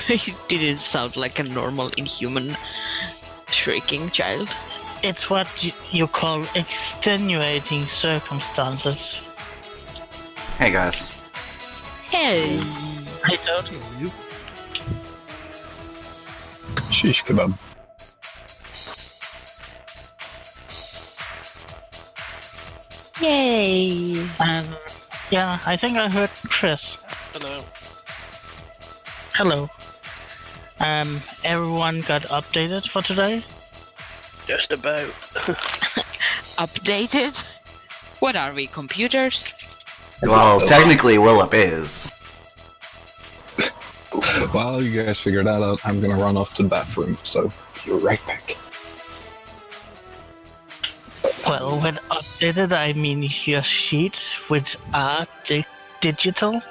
It didn't sound like a normal inhuman shrieking child. It's what you call extenuating circumstances. Hey guys. Hey. I don't. Shish kebab. Yay. And yeah, I think I heard Chris. Hello. Hello. Everyone got updated for today? Just about. Updated? What are we, computers? Well, technically Willip is. While you guys figure that out, I'm gonna run off to the bathroom, so be right back. Well, with updated, I mean your sheets, which are digital.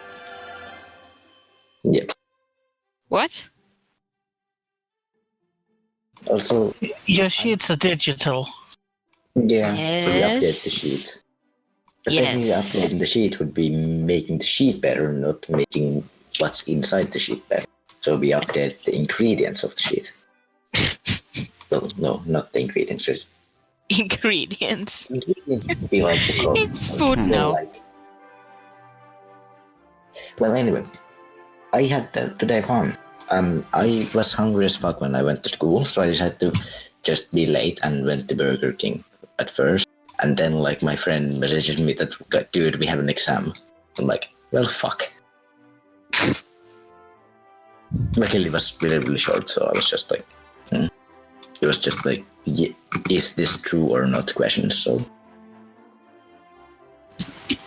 Yep. What? Also, Your sheets are digital. yeah, so we Yes. update the sheets. But Yes. technically updating the sheet would be making the sheet better, not making what's inside the sheet better. So we update the ingredients of the sheet. Well, no, not the ingredients, just Ingredients. ingredients would be like the code. It's food now. Like. Well, anyway, I had today fun. I was hungry as fuck when I went to school, so I decided to just be late and went to Burger King at first. And then, like, my friend messages me that, dude, we have an exam. I'm like, well, fuck. Luckily, it was really, really short, so I was just like, It was just like, is this true or not questions, so.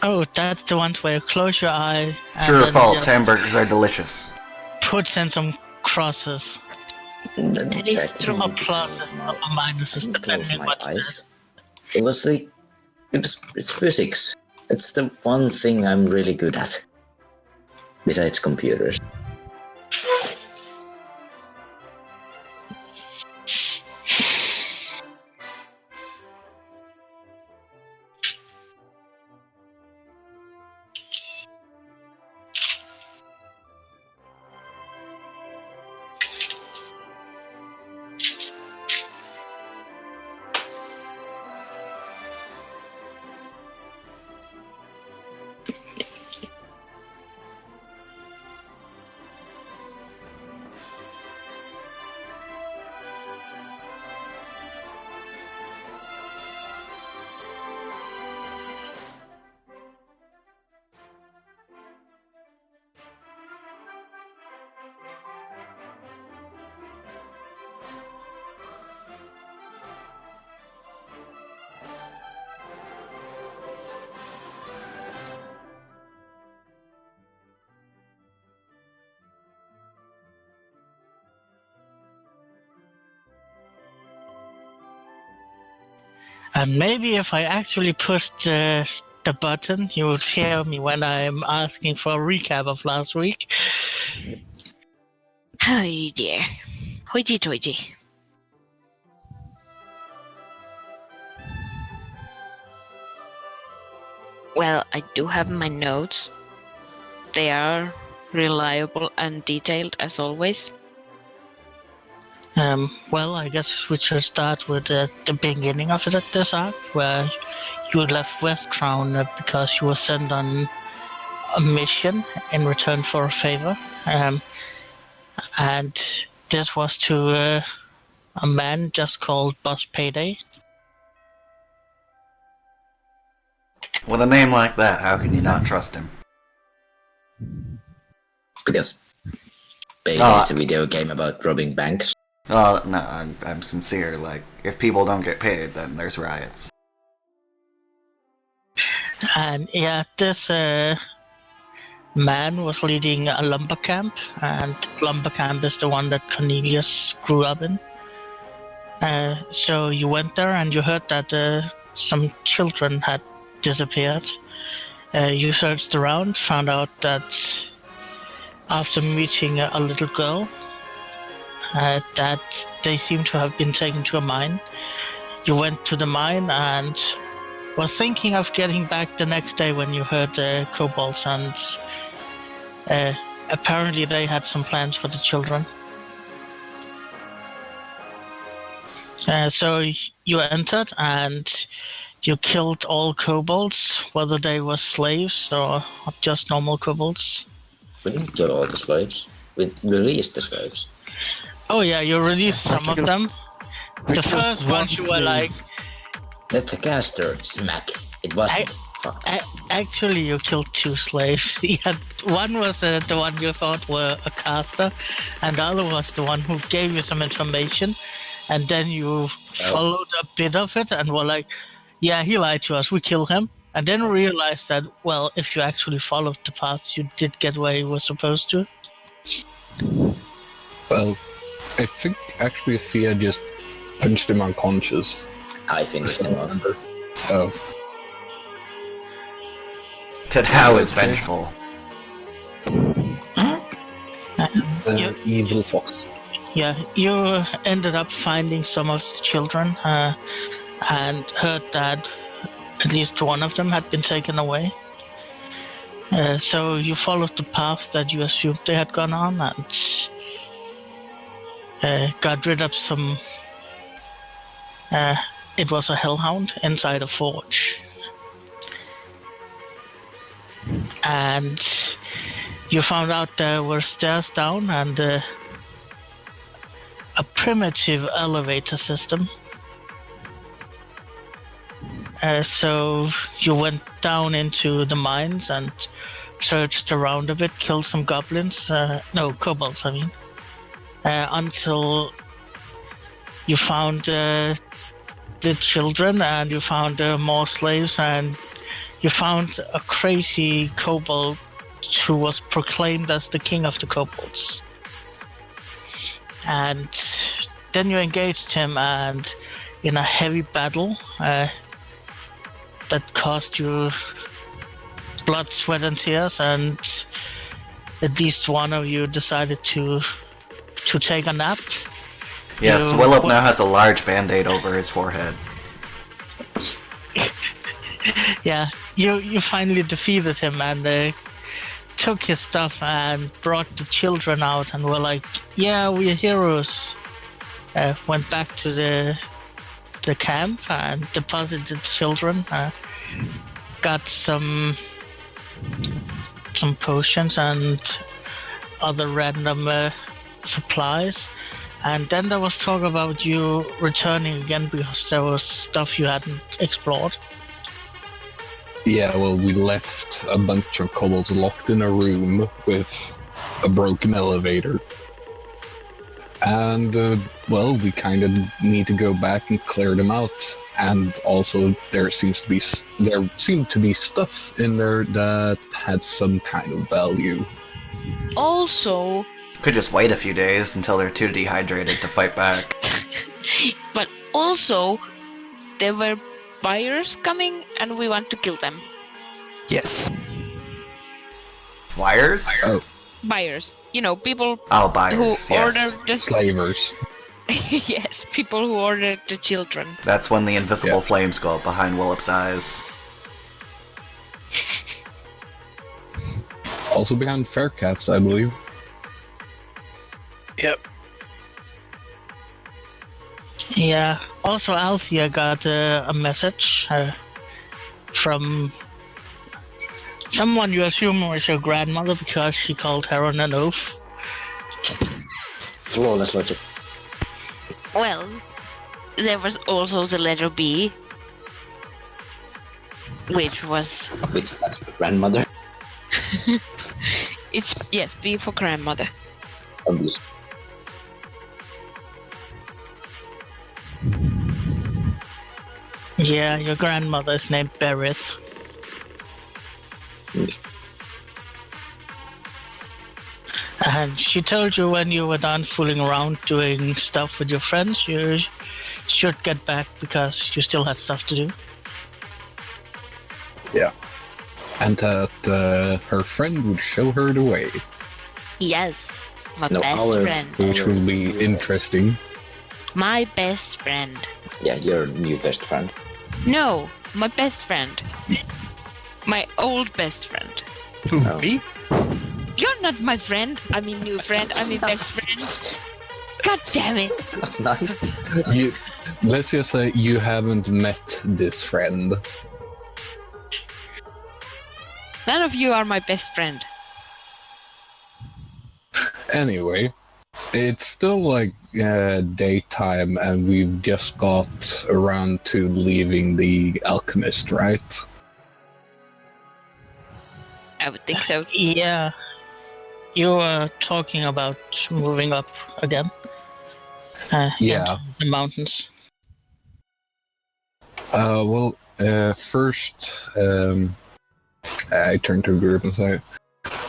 Oh, that's the ones where you close your eye. and True or then false, just hamburgers are delicious. Puts in some crosses. That is true. Or pluses, or minuses, depending what it is. It was like, it's physics. It's the one thing I'm really good at. Besides computers. And maybe if I actually pushed the button, you would hear me when I'm asking for a recap of last week. Oh dear. Hoity-toity. Well, I do have my notes. They are reliable and detailed as always. Well, I guess we should start with the beginning of this arc, where you left West Crown because you were sent on a mission in return for a favor. And this was to a man just called Boss Payday. With a name like that, how can you not trust him? Because Payday is a video game about robbing banks. Oh, no, I'm sincere. Like, if people don't get paid, then there's riots. And yeah, this man was leading a lumber camp, and lumber camp is the one that Cornelius grew up in. So you went there and you heard that some children had disappeared. You searched around, found out that after meeting a little girl, that they seem to have been taken to a mine. You went to the mine and were thinking of getting back the next day when you heard kobolds and apparently they had some plans for the children. So you entered and you killed all kobolds, whether they were slaves or just normal kobolds. We didn't kill all the slaves. We released the slaves. Oh yeah, you released some of them. The first ones you were like... That's a caster. Smack. It wasn't. Fuck. Actually, you killed 2 slaves. One was the one you thought were a caster, and the other was the one who gave you some information, and then you followed a bit of it and were like, yeah, he lied to us, we killed him. And then realized that, well, if you actually followed the path, you did get where you were supposed to. Well, I think actually Thea just punched him unconscious. I finished him off. Oh. Tadao is vengeful. The evil fox. Yeah, you ended up finding some of the children and heard that at least one of them had been taken away. So you followed the path that you assumed they had gone on and got rid of some... it was a hellhound inside a forge. And you found out there were stairs down and a primitive elevator system. So you went down into the mines and searched around a bit, killed some goblins, no, kobolds, I mean, until you found the children and you found more slaves and you found a crazy kobold who was proclaimed as the king of the kobolds. And then you engaged him and in a heavy battle that cost you blood, sweat and tears, and at least one of you decided to take a nap. Yes, Willip now has a large band-aid over his forehead. Yeah, you finally defeated him and took his stuff and brought the children out and were like, yeah, we're heroes. Went back to the camp and deposited the children. Got some potions and other random supplies. And then there was talk about you returning again because there was stuff you hadn't explored. Yeah, well, we left a bunch of kobolds locked in a room with a broken elevator. And, well, we kind of need to go back and clear them out. And also, there seemed to be stuff in there that had some kind of value. Also... Could just wait a few days until they're too dehydrated to fight back. But also, there were buyers coming and we want to kill them. Yes. Wires? Oh, Buyers. You know, people buyers, who yes. ordered the... slavers. Yes, people who ordered the children. That's when the invisible flames go up behind Willip's eyes. Also behind Faircats, I believe. Yep. Yeah. Also, Althea got a message from someone you assume was your grandmother because she called her on an oath. Flawless logic. Well, there was also the letter B, which was... Which that's the grandmother. It's, yes, B for grandmother. Obviously. Yeah, your grandmother is named Berith. And she told you when you were done fooling around doing stuff with your friends, you should get back because you still had stuff to do. Yeah. And that her friend would show her the way, Yes, my No, best our- friend. which will be interesting. My best friend. Yeah, your new best friend. No, my best friend. My old best friend. Who, Oh. me? You're not my friend. I mean new friend. I mean best friend. God damn it. It's not nice. Let's just say you haven't met this friend. None of you are my best friend. Anyway, it's still like daytime, and we've just got around to leaving the alchemist, right? I would think so. Yeah. You were talking about moving up again. Yeah. Into the mountains. Well, first, I turned to the group and say,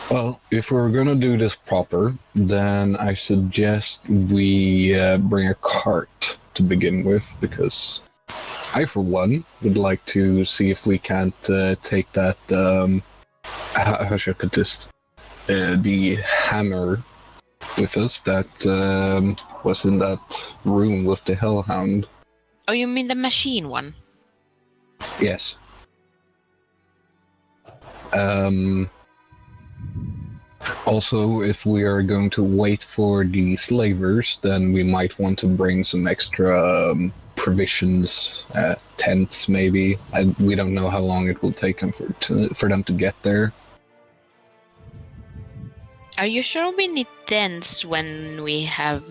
well, if we're gonna do this proper, then I suggest we bring a cart to begin with, because I, for one, would like to see if we can't take that, how should I put this, the hammer with us that was in that room with the hellhound. Oh, you mean the machine one? Yes. Also, if we are going to wait for the slavers, then we might want to bring some extra provisions, tents maybe. We don't know how long it will take them for them to get there. Are you sure we need tents when we have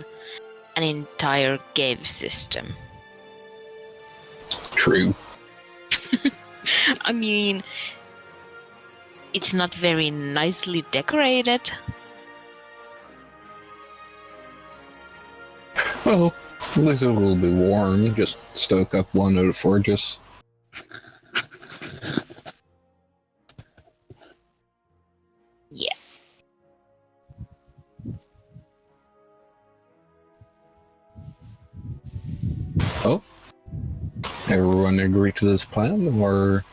an entire cave system? True. I mean, it's not very nicely decorated. Well, at least it will be warm. Just stoke up one of the forges. Yeah. Oh? Everyone agree to this plan, or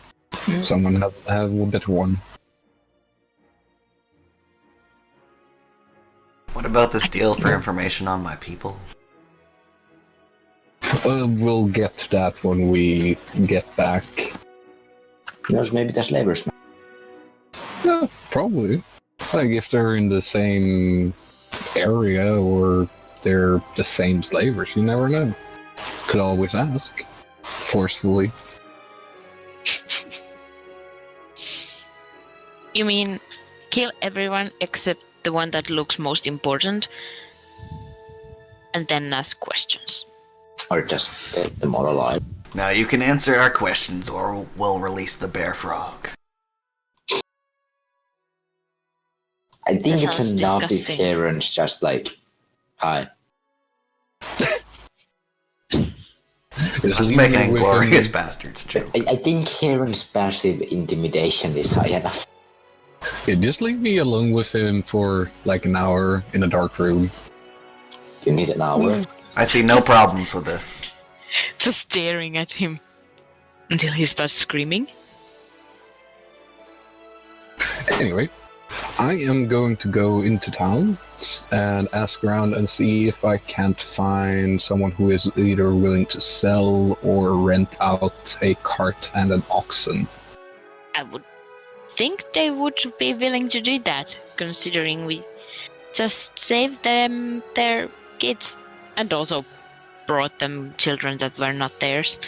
someone have a better one? What about this deal for information on my people? We'll get to that when we get back. Who knows, maybe the slavers. Yeah, probably. Like, if they're in the same area or they're the same slavers, you never know. Could always ask. Forcefully. You mean kill everyone except the one that looks most important and then ask questions? Or just take them all alive. Now you can answer our questions or we'll release the bear frog. I think That it's sounds enough if disgusting. Heron's just like, hi. Let's make an Inglorious Bastards joke. I think Heron's passive intimidation is high enough. Yeah, just leave me alone with him for like an hour in a dark room. You need an hour. I see no problems with this. Just staring at him until he starts screaming. Anyway, I am going to go into town and ask around and see if I can't find someone who is either willing to sell or rent out a cart and an oxen. I would think they would be willing to do that, considering we just saved them their kids and also brought them children that were not theirs.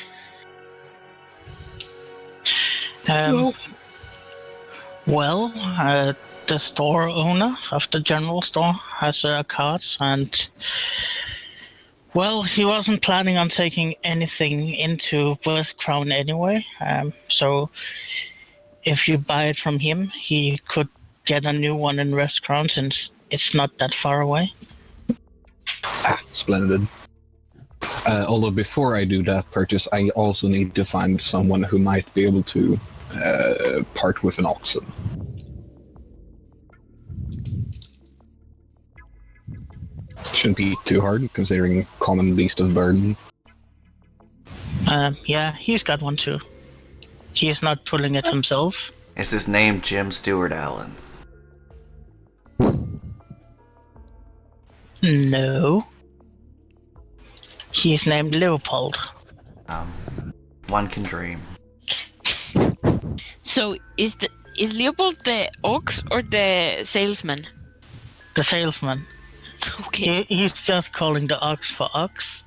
Well, the store owner of the general store has a cart, and well, he wasn't planning on taking anything into West Crown anyway. So if you buy it from him, he could get a new one in West Crown since it's not that far away. Ah, splendid. Although before I do that purchase, I also need to find someone who might be able to part with an oxen. Shouldn't be too hard, considering common beast of burden. Yeah, he's got one too. He's not pulling it himself. Is his name Jim Stewart Allen? No. He's named Leopold. One can dream. So is Leopold the ox or the salesman? The salesman. Okay. He's just calling the ox for ox.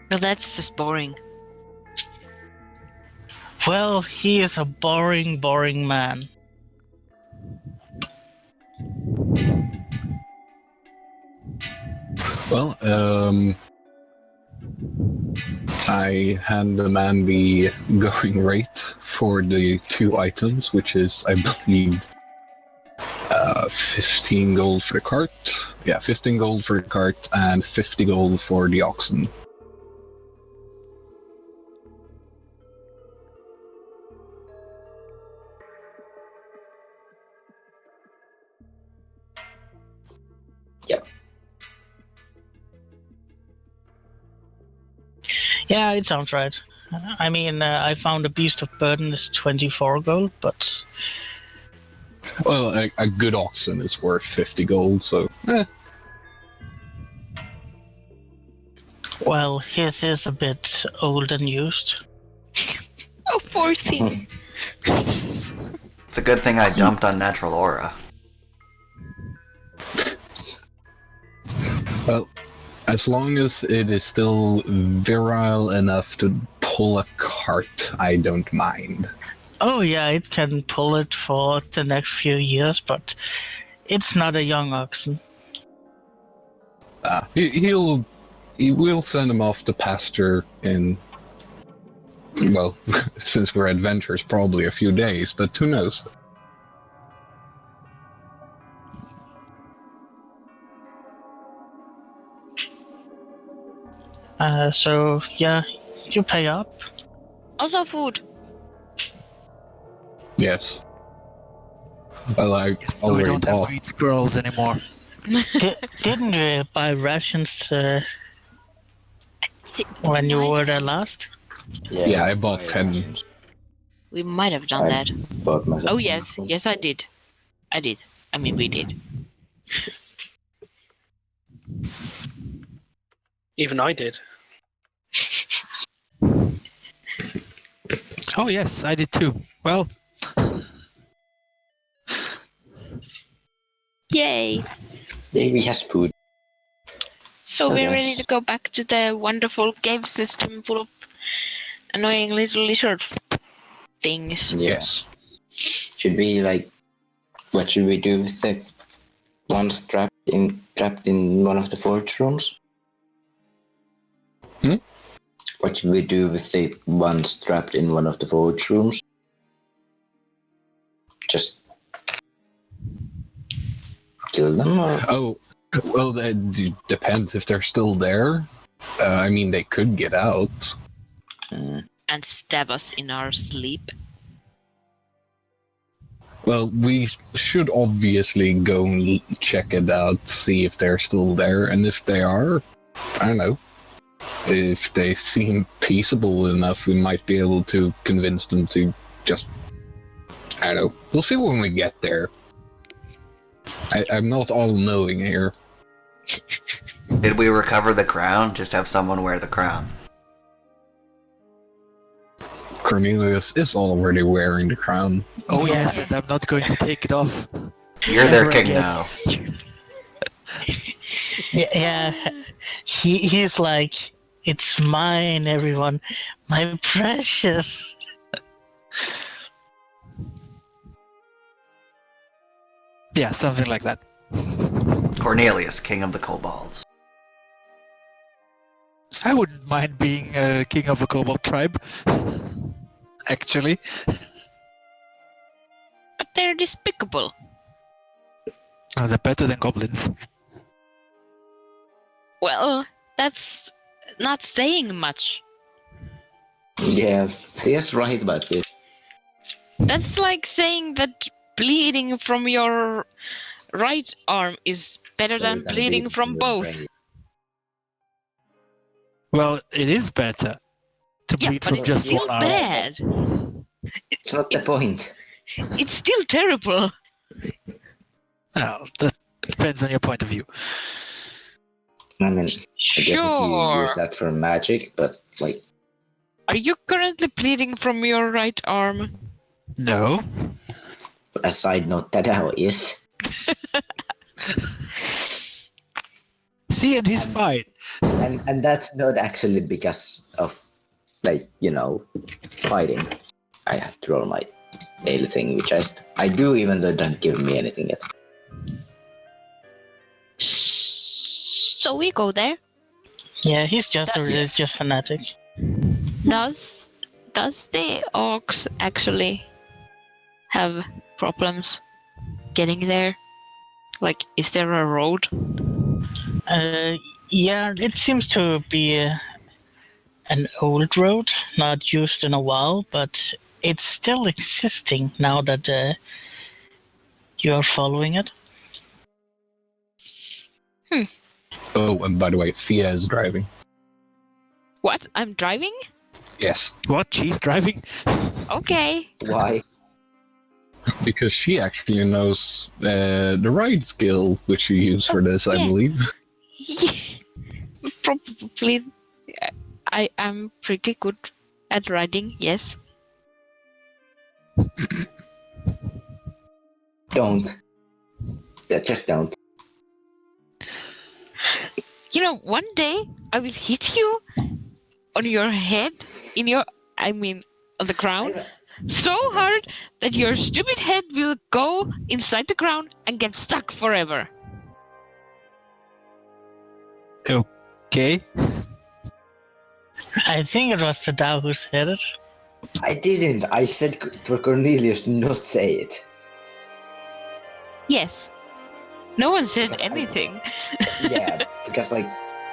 Well, that's just boring. Well, he is a boring, boring man. Well, I had the man the going rate for the 2 items, which is, I believe, 15 gold for the cart. Yeah, 15 gold for the cart and 50 gold for the oxen. Yeah, it sounds right. I mean, I found a beast of burden is 24 gold, but Well, a good oxen is worth 50 gold, so well, his is a bit old and used. Oh, poor thing. It's a good thing I dumped on natural aura. well, as long as it is still virile enough to pull a cart, I don't mind. Oh yeah, it can pull it for the next few years, but it's not a young oxen. He will send him off to pasture in, well, since we're adventurers, probably a few days, but who knows? So yeah, you pay up. Also food. Yes. Well, I So we already don't have bought. to eat squirrels anymore. Didn't you buy rations when you were there last? Yeah, I bought 10. We might have done that. Bought myself Oh some yes, food. yes I did. I did. I mean, we did. Even I did. Oh yes, I did too. Well, Yay! Davey has food. So we're Okay. ready to go back to the wonderful cave system full of annoying little lizard things. Yes. Should we what should we do with the ones trapped in one of the forge rooms? Hmm? What should we do with the ones trapped in one of the forge rooms? Just kill them, or Oh, well, that depends if they're still there. I mean, they could get out. And stab us in our sleep. Well, we should obviously go and check it out, see if they're still there, and if they are, I don't know. If they seem peaceable enough, we might be able to convince them to just, I don't know. We'll see when we get there. I'm not all-knowing here. Did we recover the crown? Just have someone wear the crown. Cornelius is already wearing the crown. oh yes, and I'm not going to take it off. You're their Never king again. now. Yeah. He's like, it's mine, everyone, my precious. Yeah, something like that. Cornelius, king of the kobolds. I wouldn't mind being king of a kobold tribe. Actually, But they're despicable. they're better than goblins. Well, that's not saying much. yeah, he's right about this. That's like saying that bleeding from your right arm is better than bleeding from both. Well, it is better to Yeah, bleed but from it's just still one arm. bad. It's not the point. It's still terrible. Well, that depends on your point of view. I mean, I guess if you Sure. use that for magic, but Are you currently bleeding from your right arm? No. a side note, that how it is. See, and he's fine. And that's not actually because of, like, fighting. I had to roll my daily thing, which I do, even though it doesn't give me anything yet. So we go there. Yeah, he's just a religious fanatic. Does the orcs actually have problems getting there? Like, is there a road? Yeah, it seems to be an old road, not used in a while, but it's still existing now that you are following it. Oh, and by the way, Fia is driving. What? I'm driving? Yes, What? She's driving? Okay. Why? because she actually knows the ride skill which you use for this, I yeah. believe. Probably. I am pretty good at riding, yes. Don't. Yeah, just don't. One day I will hit you on your head, on the ground, so hard that your stupid head will go inside the ground and get stuck forever. Okay. I think it was the Tao who said it. I didn't. I said for Cornelius to not say it. Yes. No one said Because anything. Yeah, because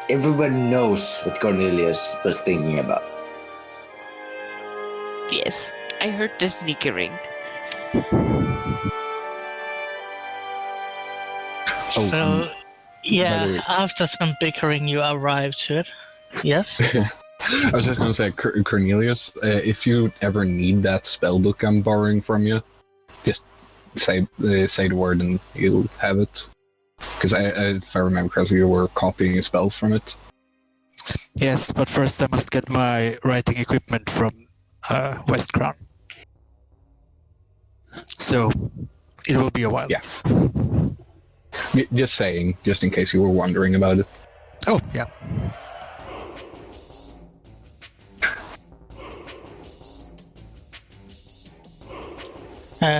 everyone knows what Cornelius was thinking about. Yes. I heard the snickering. Oh, So, by yeah, the way- after some bickering, you arrive to it. Yes? I was just going to say, Cornelius, if you ever need that spell book I'm borrowing from you, just say the word and you'll have it. Because if I remember correctly, you were copying spells from it. Yes, but first I must get my writing equipment from West Crown. So it will be a while. Yeah. Just saying, just in case you were wondering about it. Oh, yeah.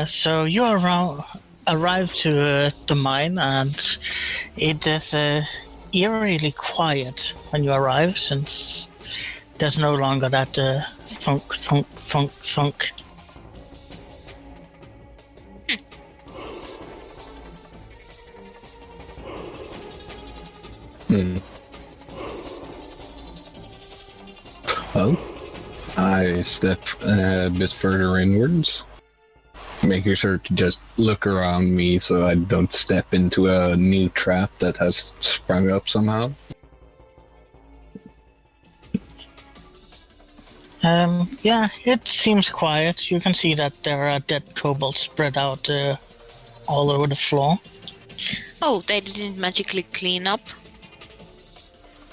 So you arrive to the mine, and it is eerily quiet when you arrive, since there's no longer that thunk, thunk, thunk, thunk. Well, I step a bit further inwards, making sure to just look around me so I don't step into a new trap that has sprung up somehow. Yeah, it seems quiet. You can see that there are dead kobolds spread out all over the floor. Oh, they didn't magically clean up?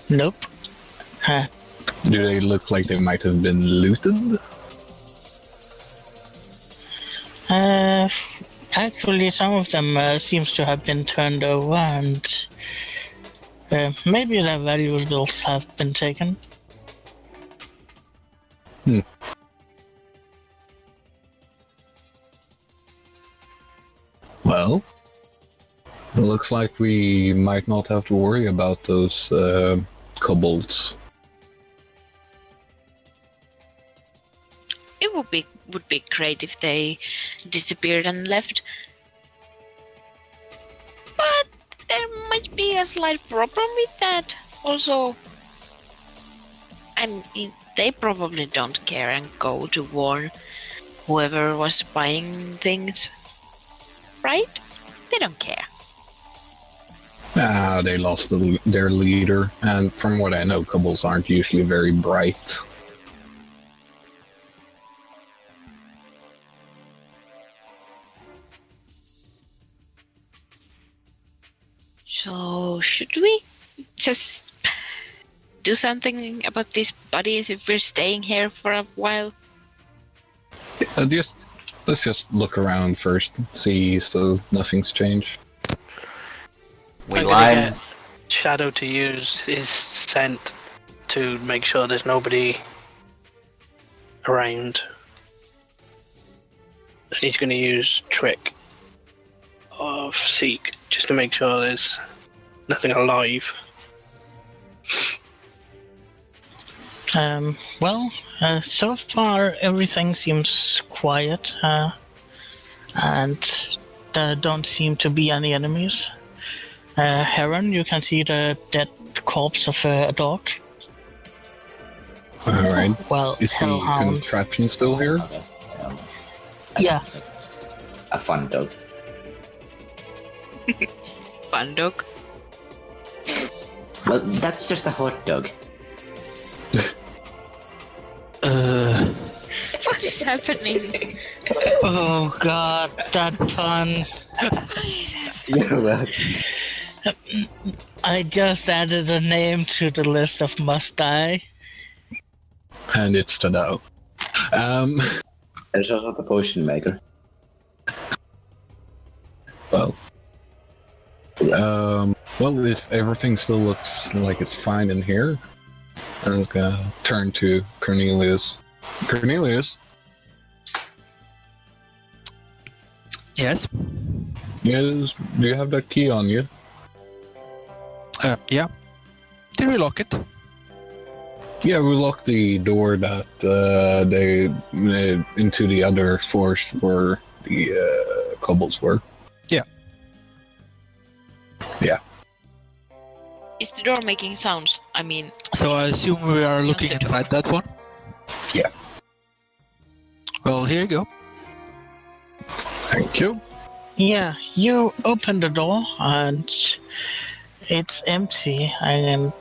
Nope. Do they look like they might have been looted? Actually, some of them seems to have been turned over, and maybe their valuables have been taken. Well, it looks like we might not have to worry about those kobolds. It would be great if they disappeared and left. But there might be a slight problem with that. Also, they probably don't care and go to warn whoever was buying things. Right? They don't care. They lost their leader, and from what I know, kobolds aren't usually very bright. So, should we just do something about these bodies if we're staying here for a while? Let's just look around first, see so nothing's changed. We I'm gonna line. get Shadow to use his scent to make sure there's nobody around. And he's gonna use Trick of Seek just to make sure there's nothing alive. So far everything seems quiet, and there don't seem to be any enemies. Heron, you can see the dead corpse of a dog. Alright. Well, Is the Hellhound. contraption still here? Okay. Yeah. A fun dog. Fun dog. Well, that's just a hot dog. What is happening? Oh god, that pun. You're welcome. I just added a name to the list of must die. And it stood out. There's also the potion maker. Well, if everything still looks like it's fine in here, I'm gonna turn to Cornelius. Cornelius, Yes. do you have that key on you? Yeah. Did we lock it? Yeah, we locked the door that they into the other forest where the kobolds were. Yeah. Yeah. Is the door making sounds? I mean, So I assume we are looking the door. inside that one? Yeah. Well, here you go. Thank you. Yeah, you open the door and it's empty and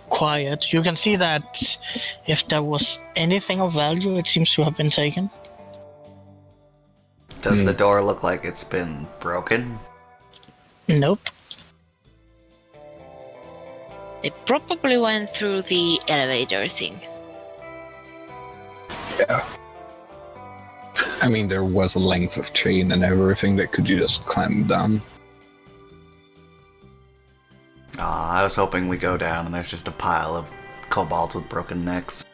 quiet. You can see that if there was anything of value, it seems to have been taken. Does the door look like it's been broken? Nope. they probably went through the elevator thing. Yeah. I mean, there was a length of chain and everything that could you just climb down. I was hoping we go down and there's just a pile of kobolds with broken necks.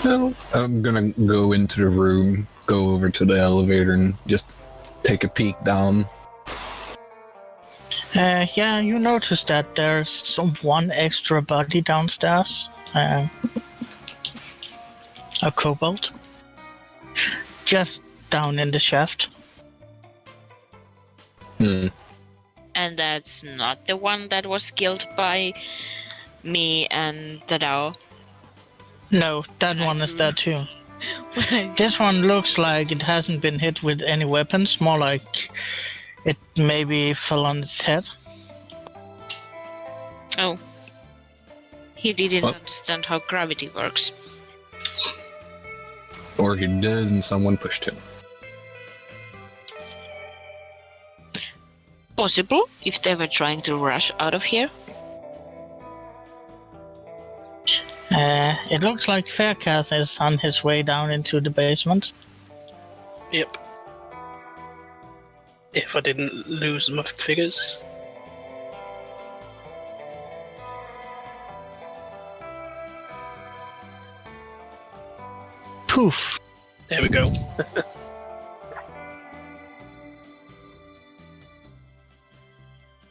Well, I'm gonna go into the room, go over to the elevator, and just take a peek down. Yeah, you notice that there's one extra body downstairs. A kobold. Just down in the shaft. And that's not the one that was killed by me and Tadao. No, that one is there too. This one looks like it hasn't been hit with any weapons, more like it maybe fell on its head. Oh. He didn't What? understand how gravity works. Or he did and someone pushed him. Possible, if they were trying to rush out of here. It looks like Faircath is on his way down into the basement. Yep. If I didn't lose my figures. Poof. There we go.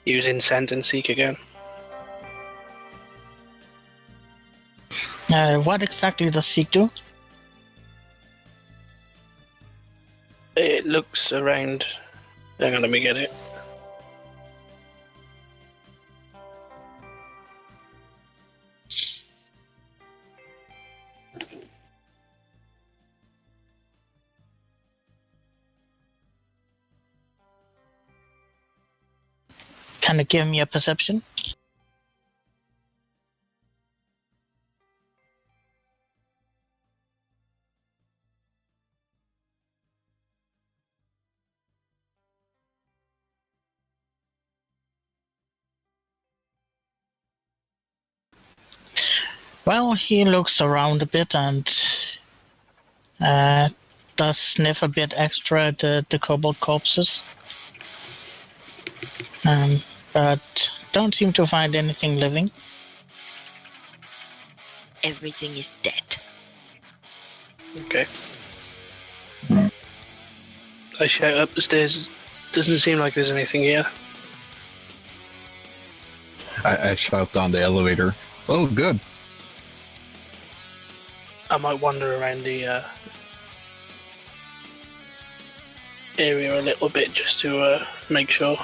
Using Scent and Seek again. What exactly does Seek do? It looks around. Hang on, let me get it. Can it give me a perception? Well, he looks around a bit and does sniff a bit extra at the kobold corpses. But don't seem to find anything living. Everything is dead. Okay. I shout up the stairs. Doesn't seem like there's anything here. I shout down the elevator. Oh, good. I might wander around the area a little bit just to make sure.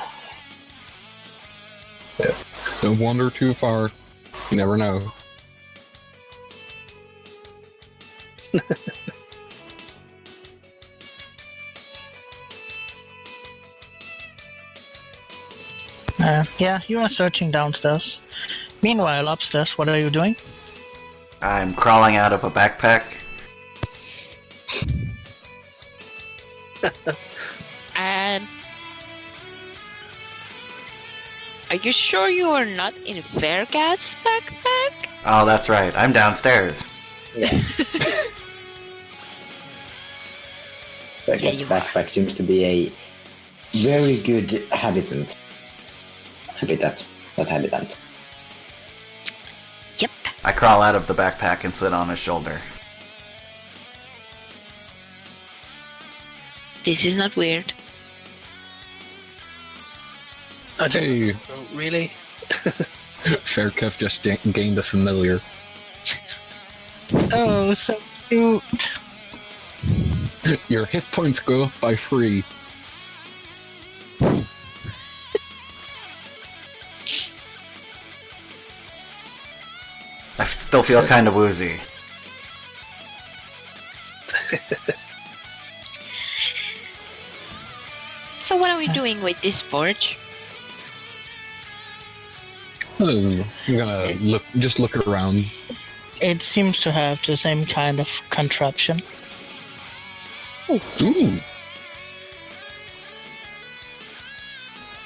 Yeah. Don't wander too far. You never know. Yeah, you are searching downstairs. Meanwhile, upstairs, what are you doing? I'm crawling out of a backpack. Are you sure you are not in Faircat's backpack? Oh, that's right. I'm downstairs. Yeah. Bearcat's backpack seems to be a very good habitat. Not habitant. Yep. I crawl out of the backpack and sit on his shoulder. This is not weird. Hey, Oh, really? Fairkev just gained a familiar. Oh, so cute. Your hit points go up by 3. I still feel kind of woozy. So what are we doing with this forge? I'm gonna look around. It seems to have the same kind of contraption. Ooh.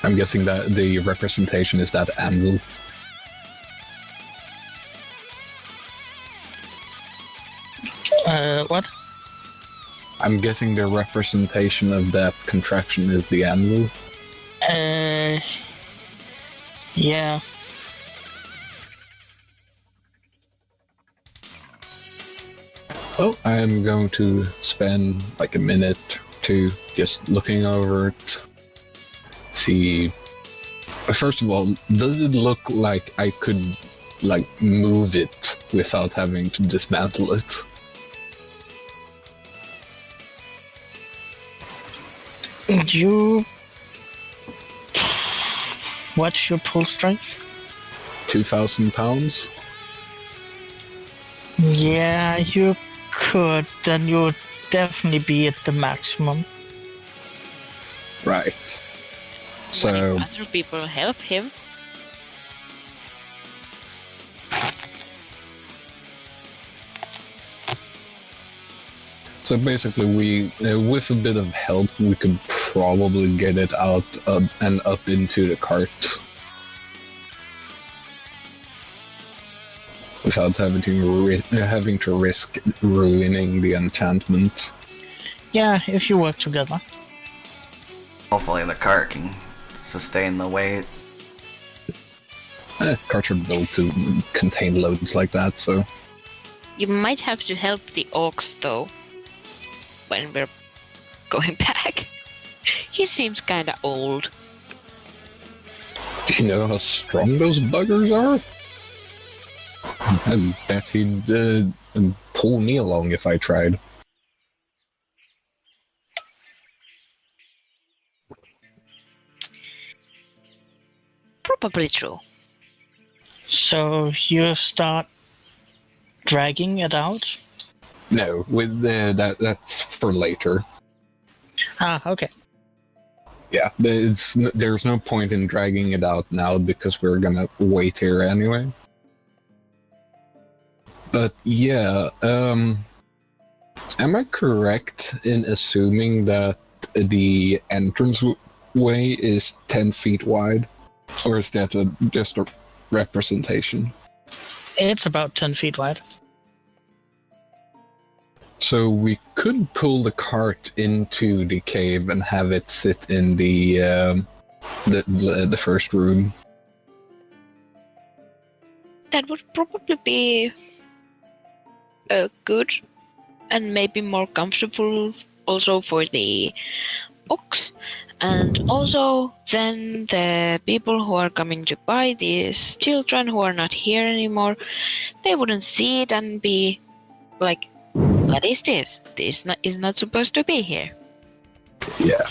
I'm guessing that the representation is that anvil. What? I'm guessing the representation of that contraption is the anvil. Yeah. Oh, I am going to spend like a minute to just looking over it. See. First of all, does it look like I could like move it without having to dismantle it? What's your pull strength? 2,000 pounds? Yeah, you could. Then you would definitely be at the maximum. Right. What So, if other people help him? so basically we, with a bit of help, we could probably get it out and up into the cart. Without having to risk ruining the enchantment. Yeah, if you work together. Hopefully the cart can sustain the weight. Carts are built to contain loads like that, so... You might have to help the orcs though. When we're going back. He seems kinda old. Do you know how strong those buggers are? I bet he'd pull me along if I tried. Probably true. So you start dragging it out? No, with that's for later. Ah, okay. Yeah, there's no point in dragging it out now because we're gonna wait here anyway. But yeah, am I correct in assuming that the entrance way is 10 feet wide? Or is that just a representation? It's about 10 feet wide. So we could pull the cart into the cave and have it sit in the first room. That would probably be good and maybe more comfortable also for the ox. And also then the people who are coming to buy these children who are not here anymore, they wouldn't see it and be like, what is this? This is not supposed to be here. Yeah.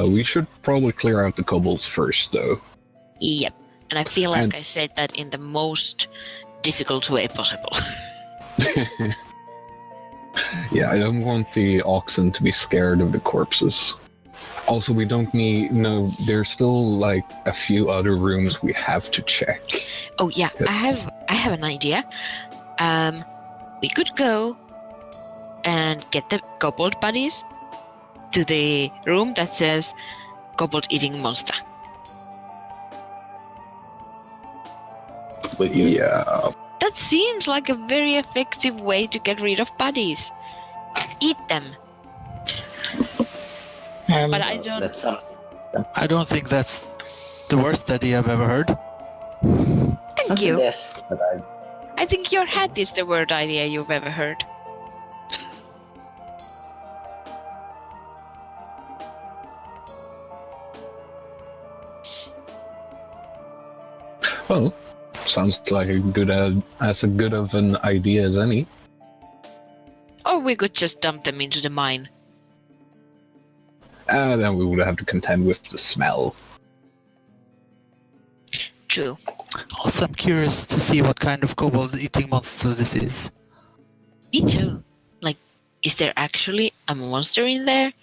We should probably clear out the kobolds first, though. Yep. And I feel like And- I said that in the most difficult way possible. Yeah, I don't want the oxen to be scared of the corpses. Also, we don't need... No, there's still, like, a few other rooms we have to check. Oh yeah, Yes. I have an idea. We could go and get the kobold buddies to the room that says kobold eating monster. Would you? Yeah. That seems like a very effective way to get rid of buddies. Eat them. But I don't. That's something. I don't think that's the worst idea I've ever heard. Thank Something you. yes, but I think your hat is the worst idea you've ever heard. Well, sounds like as good of an idea as any. Or we could just dump them into the mine. Then we would have to contend with the smell. True. Also, I'm curious to see what kind of kobold-eating monster this is. Me too. Like, is there actually a monster in there?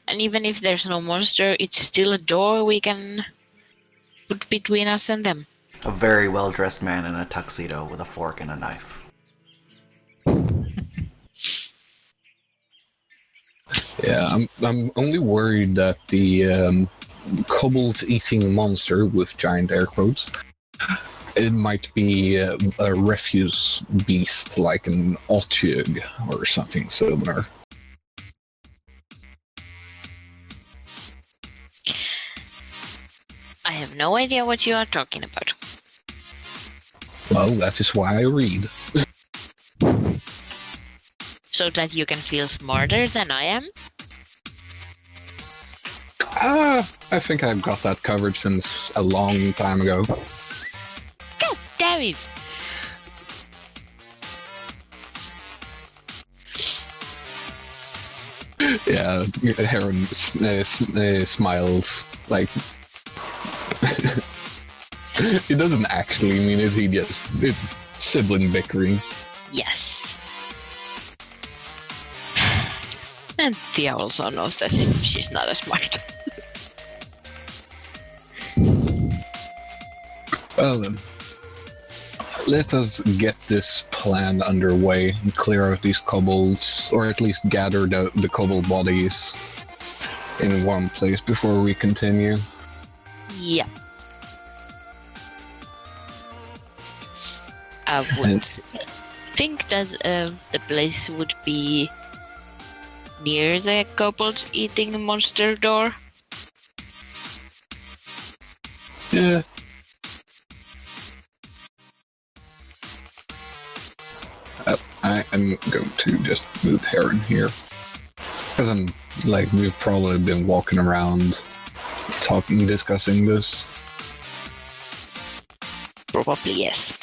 And even if there's no monster, it's still a door we can put between us and them. A very well-dressed man in a tuxedo with a fork and a knife. Yeah, I'm only worried that the kobold-eating monster, with giant air quotes, it might be a refuse beast like an Otyug or something similar. I have no idea what you are talking about. Well, that is why I read. So that you can feel smarter than I am? I think I've got that covered since a long time ago. God damn it! Yeah, Heron smiles like he doesn't actually mean it. It's sibling bickering. Yes. And Thea also knows that she's not as smart. Well then, let us get this plan underway and clear out these kobolds, or at least gather the kobold bodies in one place before we continue. Yeah. I would think that the place would be near the kobold eating monster door. Yeah. I am going to just move Heron here. Because we've probably been walking around, discussing this. Probably yes.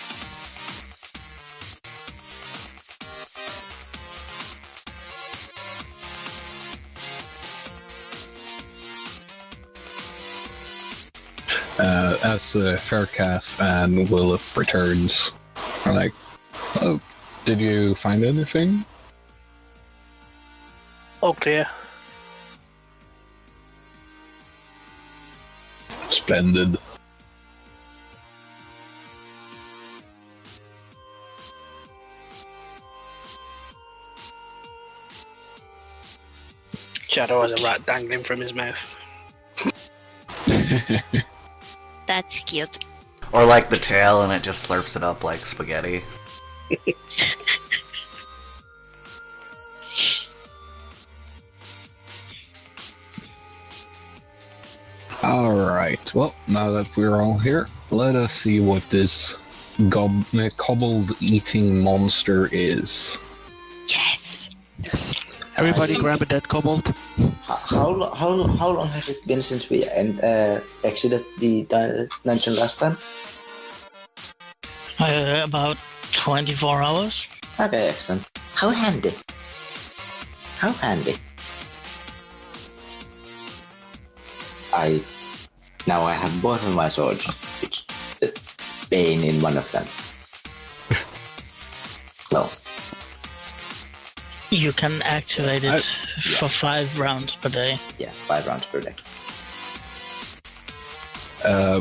As Faircalf and Willif returns, are like, oh, did you find anything? All clear. Splendid. Shadow has a rat dangling from his mouth. That's cute. Or like the tail and it just slurps it up like spaghetti. Alright, well, now that we're all here, let us see what this cobbled eating monster is. Yes. Yes. Everybody grab a dead kobold. How long has it been since we exited the dungeon last time? About 24 hours. Okay, excellent. How handy. How handy. Now I have both of my swords, which is Bane in one of them. Well, You can activate it for 5 rounds per day. yeah, 5 rounds per day.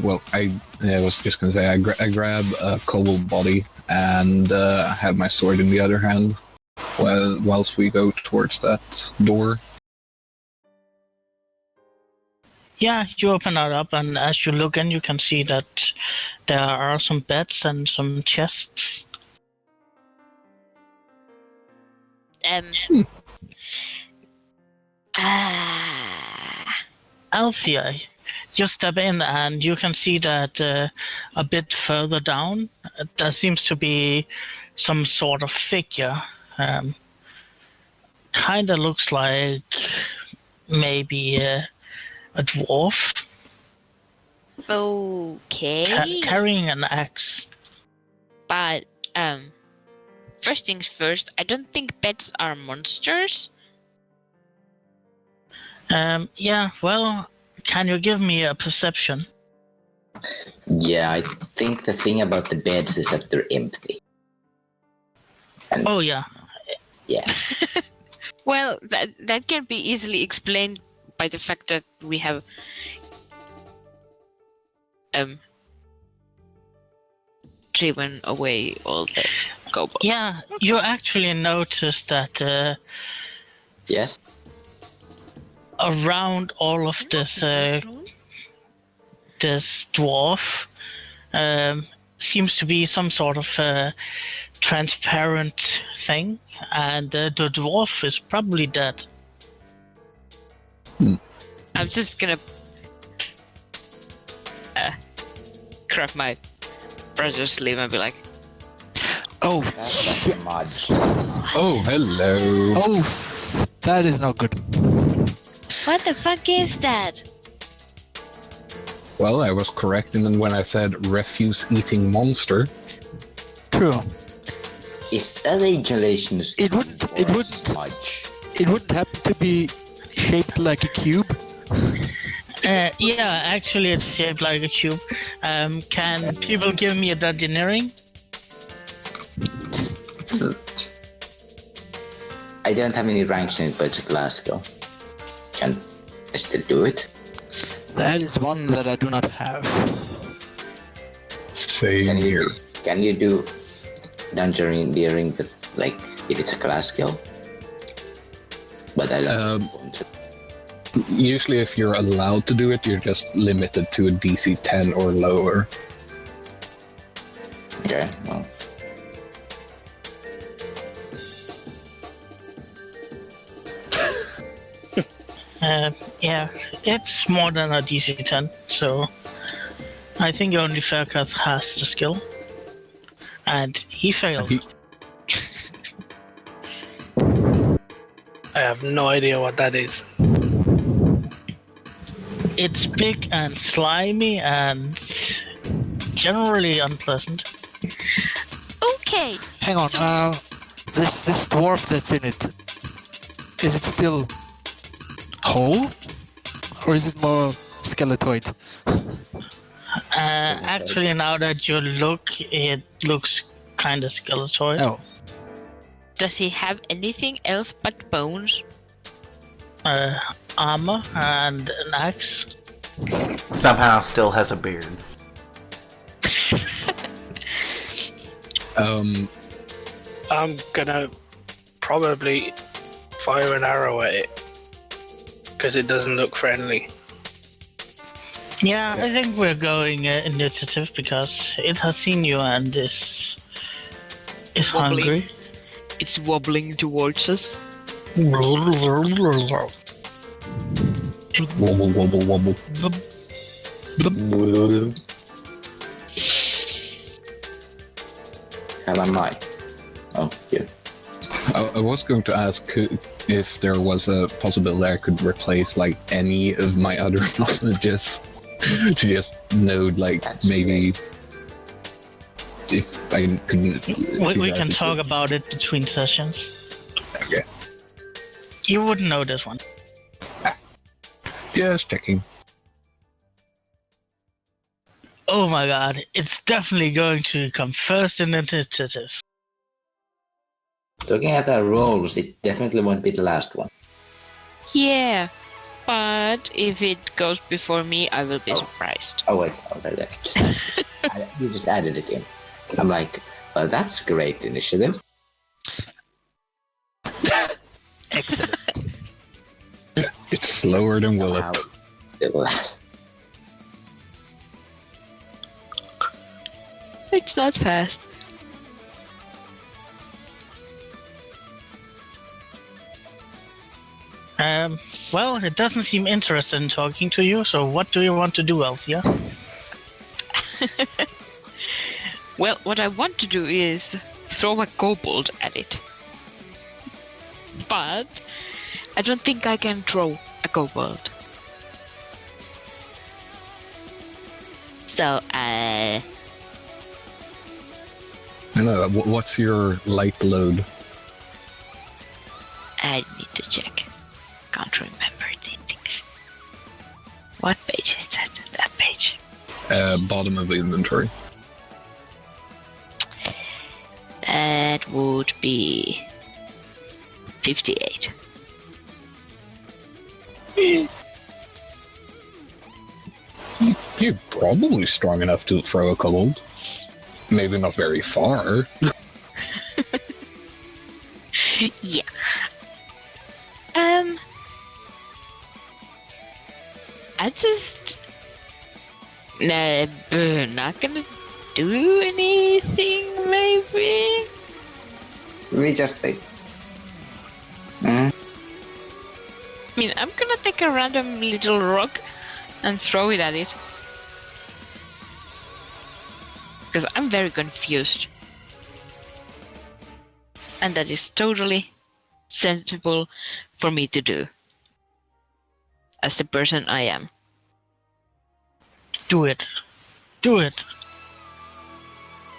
Well, I was just gonna say, I grab a kobold body and have my sword in the other hand whilst we go towards that door. Yeah, you open it up, and as you look in, you can see that there are some beds and some chests. Althea, you step in and you can see that a bit further down, there seems to be some sort of figure. Kinda looks like maybe a dwarf Okay. carrying an axe. But first things first, I don't think pets are monsters. Yeah, well, can you give me a perception? Yeah, I think the thing about the beds is that they're empty. Oh, yeah. Yeah. Well, that can be easily explained by the fact that we have driven away all the kobolds. Yeah, you actually noticed that Yes? around all of this this dwarf seems to be some sort of transparent thing, and the dwarf is probably dead. I'm just gonna grab my brother's sleeve and be like, Oh, That's like a Mudge. Oh, hello. oh, that is not good. "What the fuck is that?" Well, I was correct when I said refuse-eating monster. True. Is that a gelation It would smudge? It wouldn't happen to be shaped like a cube. Yeah, actually it's shaped like a cube. Can people give me a dungeoneering? I don't have any ranks in it, but it's a class skill. Can I still do it? That is one that I do not have. Same here. Can you do dungeoneering with, like, if it's a class skill? But I don't want to. Usually if you're allowed to do it, you're just limited to a DC 10 or lower. Okay, well. Yeah, it's more than a DC 10, so I think only Faircath has the skill. And he failed. I have no idea what that is. It's big and slimy and generally unpleasant. Okay. Hang on. This dwarf that's in it, is it still whole, or is it more skeletoid? Actually, now that you look, it looks kind of skeletal. Oh, Does he have anything else but bones? Armor and an axe. Somehow still has a beard. I'm gonna probably fire an arrow at it because it doesn't look friendly. Yeah, I think we're going initiative because it has seen you and is Wobbly. hungry. It's wobbling towards us. Wobble, wobble, wobble. Have a mic. Oh, here. I was going to ask if there was a possibility I could replace like any of my other knowledges to just node like That's maybe if I couldn't. We can talk about it between sessions. Okay. You wouldn't know this one. Just checking. Oh my god, it's definitely going to come first in initiative. Looking at our rolls, it definitely won't be the last one. Yeah, but if it goes before me, I will be Oh. surprised. Oh wait, you just added it in. I'm like, well, that's great initiative. Excellent. It's slower than Willip. Wow. It last. It's not fast. Well, it doesn't seem interested in talking to you, so what do you want to do, Althea? Well, what I want to do is throw a kobold at it. But I don't think I can throw a kobold. So, I know. What's your light load? I need to check. Can't remember these things. What page is that? That page. Bottom of the inventory. That would be 58. You're probably strong enough to throw a kobold. Maybe not very far. Yeah. I just not gonna do anything. Maybe. We just think. Mm. I mean, I'm gonna take a random little rock and throw it at it. Because I'm very confused. And that is totally sensible for me to do. As the person I am. Do it. Do it.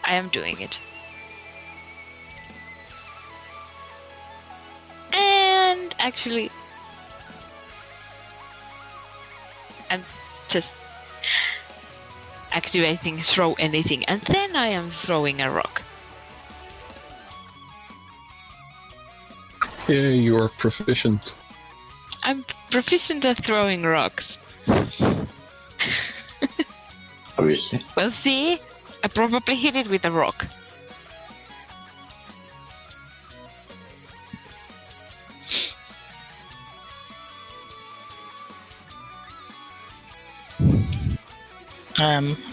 I am doing it. And actually, I'm just activating throw anything, and then I am throwing a rock. Yeah, you're proficient. I'm proficient at throwing rocks. Obviously. Well, see, I probably hit it with a rock.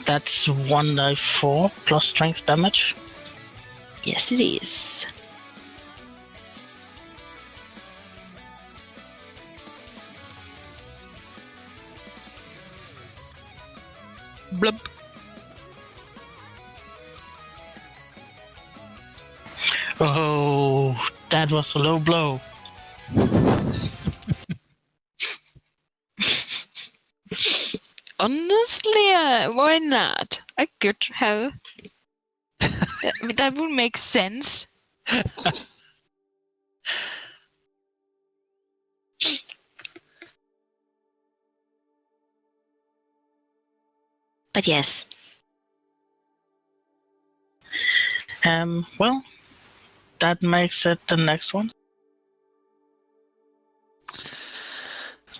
That's 1d4 plus strength damage. Yes, it is. Blub. Oh, that was a low blow. Honestly, why not? I could have. That would make sense. But yes. Well, that makes it the next one.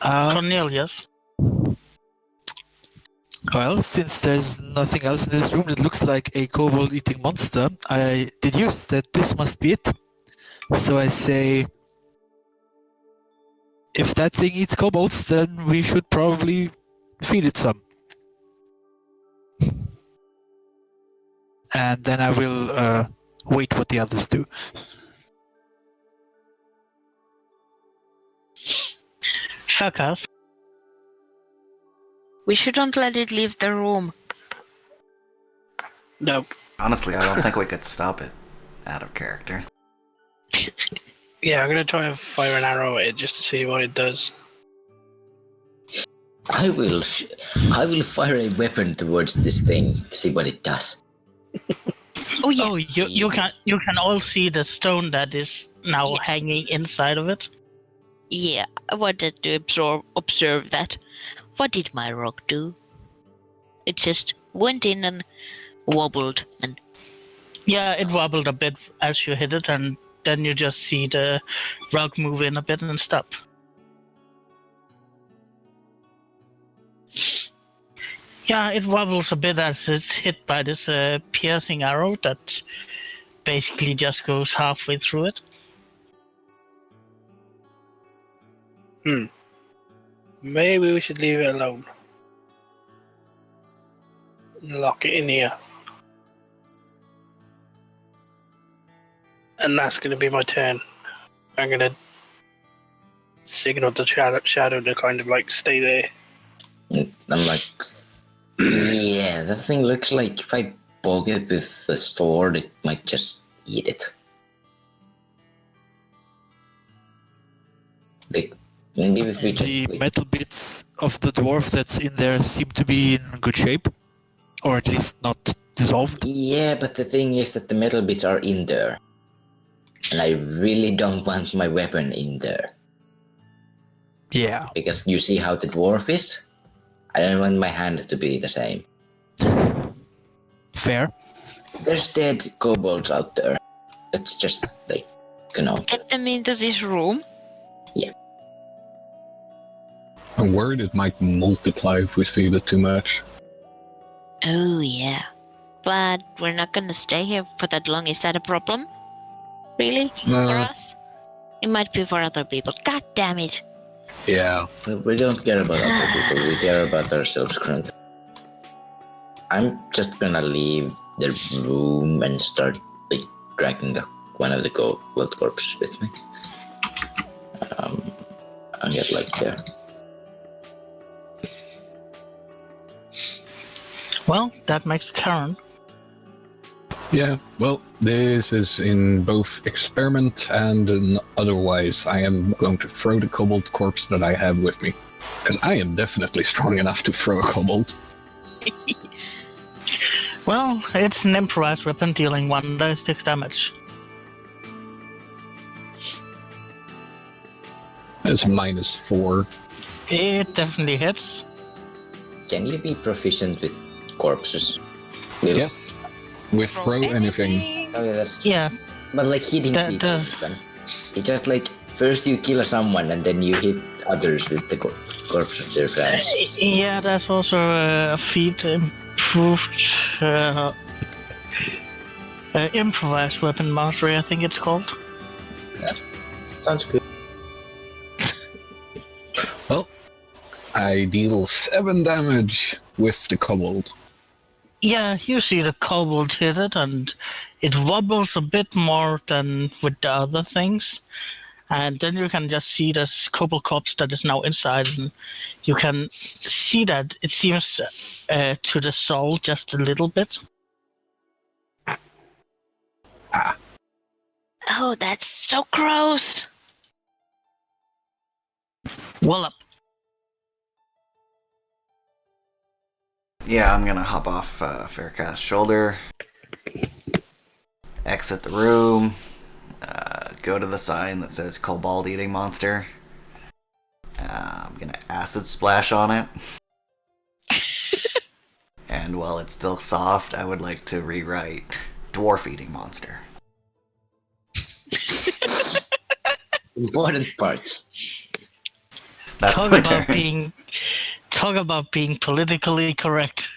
Cornelius. Well, since there's nothing else in this room that looks like a kobold-eating monster, I deduce that this must be it. So I say, if that thing eats kobolds, then we should probably feed it some. And then I will wait what the others do. Shakath. We shouldn't let it leave the room. Nope. Honestly, I don't think we could stop it out of character. Yeah, I'm gonna try and fire an arrow at it just to see what it does. I will fire a weapon towards this thing to see what it does. Oh yeah. Oh, you can all see the stone that is now hanging inside of it. Yeah, I wanted to observe that. What did my rock do? It just went in and wobbled and Yeah, it wobbled a bit as you hit it, and then you just see the rug move in a bit and stop. Yeah, it wobbles a bit as it's hit by this piercing arrow that basically just goes halfway through it. Maybe we should leave it alone. Lock it in here. And that's going to be my turn. I'm going to signal to Shadow to kind of like stay there. I'm like, yeah, that thing looks like if I poke it with the sword, it might just eat it. Like, maybe if we just The metal bits of the dwarf that's in there seem to be in good shape, or at least not dissolved. Yeah, but the thing is that the metal bits are in there. And I really don't want my weapon in there. Yeah. Because you see how the dwarf is? I don't want my hand to be the same. Fair. There's dead kobolds out there. It's just like, you know. get them into this room. I'm worried it might multiply if we feed it too much. Oh yeah. But we're not gonna stay here for that long. Is that a problem? Really? For us? It might be for other people. God damn it. Yeah. We don't care about other people, we care about ourselves currently. I'm just gonna leave the room and start like dragging one of the gold corpses with me. I'll get like there. Well, that makes Karen. Yeah, well, this is in both experiment and in otherwise. I am going to throw the kobold corpse that I have with me. Because I am definitely strong enough to throw a kobold. Well, it's an improvised weapon dealing 1d6 damage. It's -4. It definitely hits. Can you be proficient with corpses? Yes. With throw anything. Oh yeah, that's true. Yeah, But like hitting That people, does. it's just like first you kill someone and then you hit others with the corpse of their friends. yeah, that's also a feat improved improvised weapon mastery, I think it's called. Sounds good. Well, I deal 7 damage with the kobold. Yeah, you see the kobold hit it, and it wobbles a bit more than with the other things. And then you can just see this kobold corpse that is now inside, and you can see that it seems to the soul just a little bit. Oh, that's so gross. Well up. Yeah, I'm gonna hop off Faircast's shoulder, exit the room, go to the sign that says Kobold Eating Monster. I'm gonna acid splash on it. And while it's still soft, I would like to rewrite Dwarf Eating Monster. Important parts. That's Talk my about turn. being politically correct.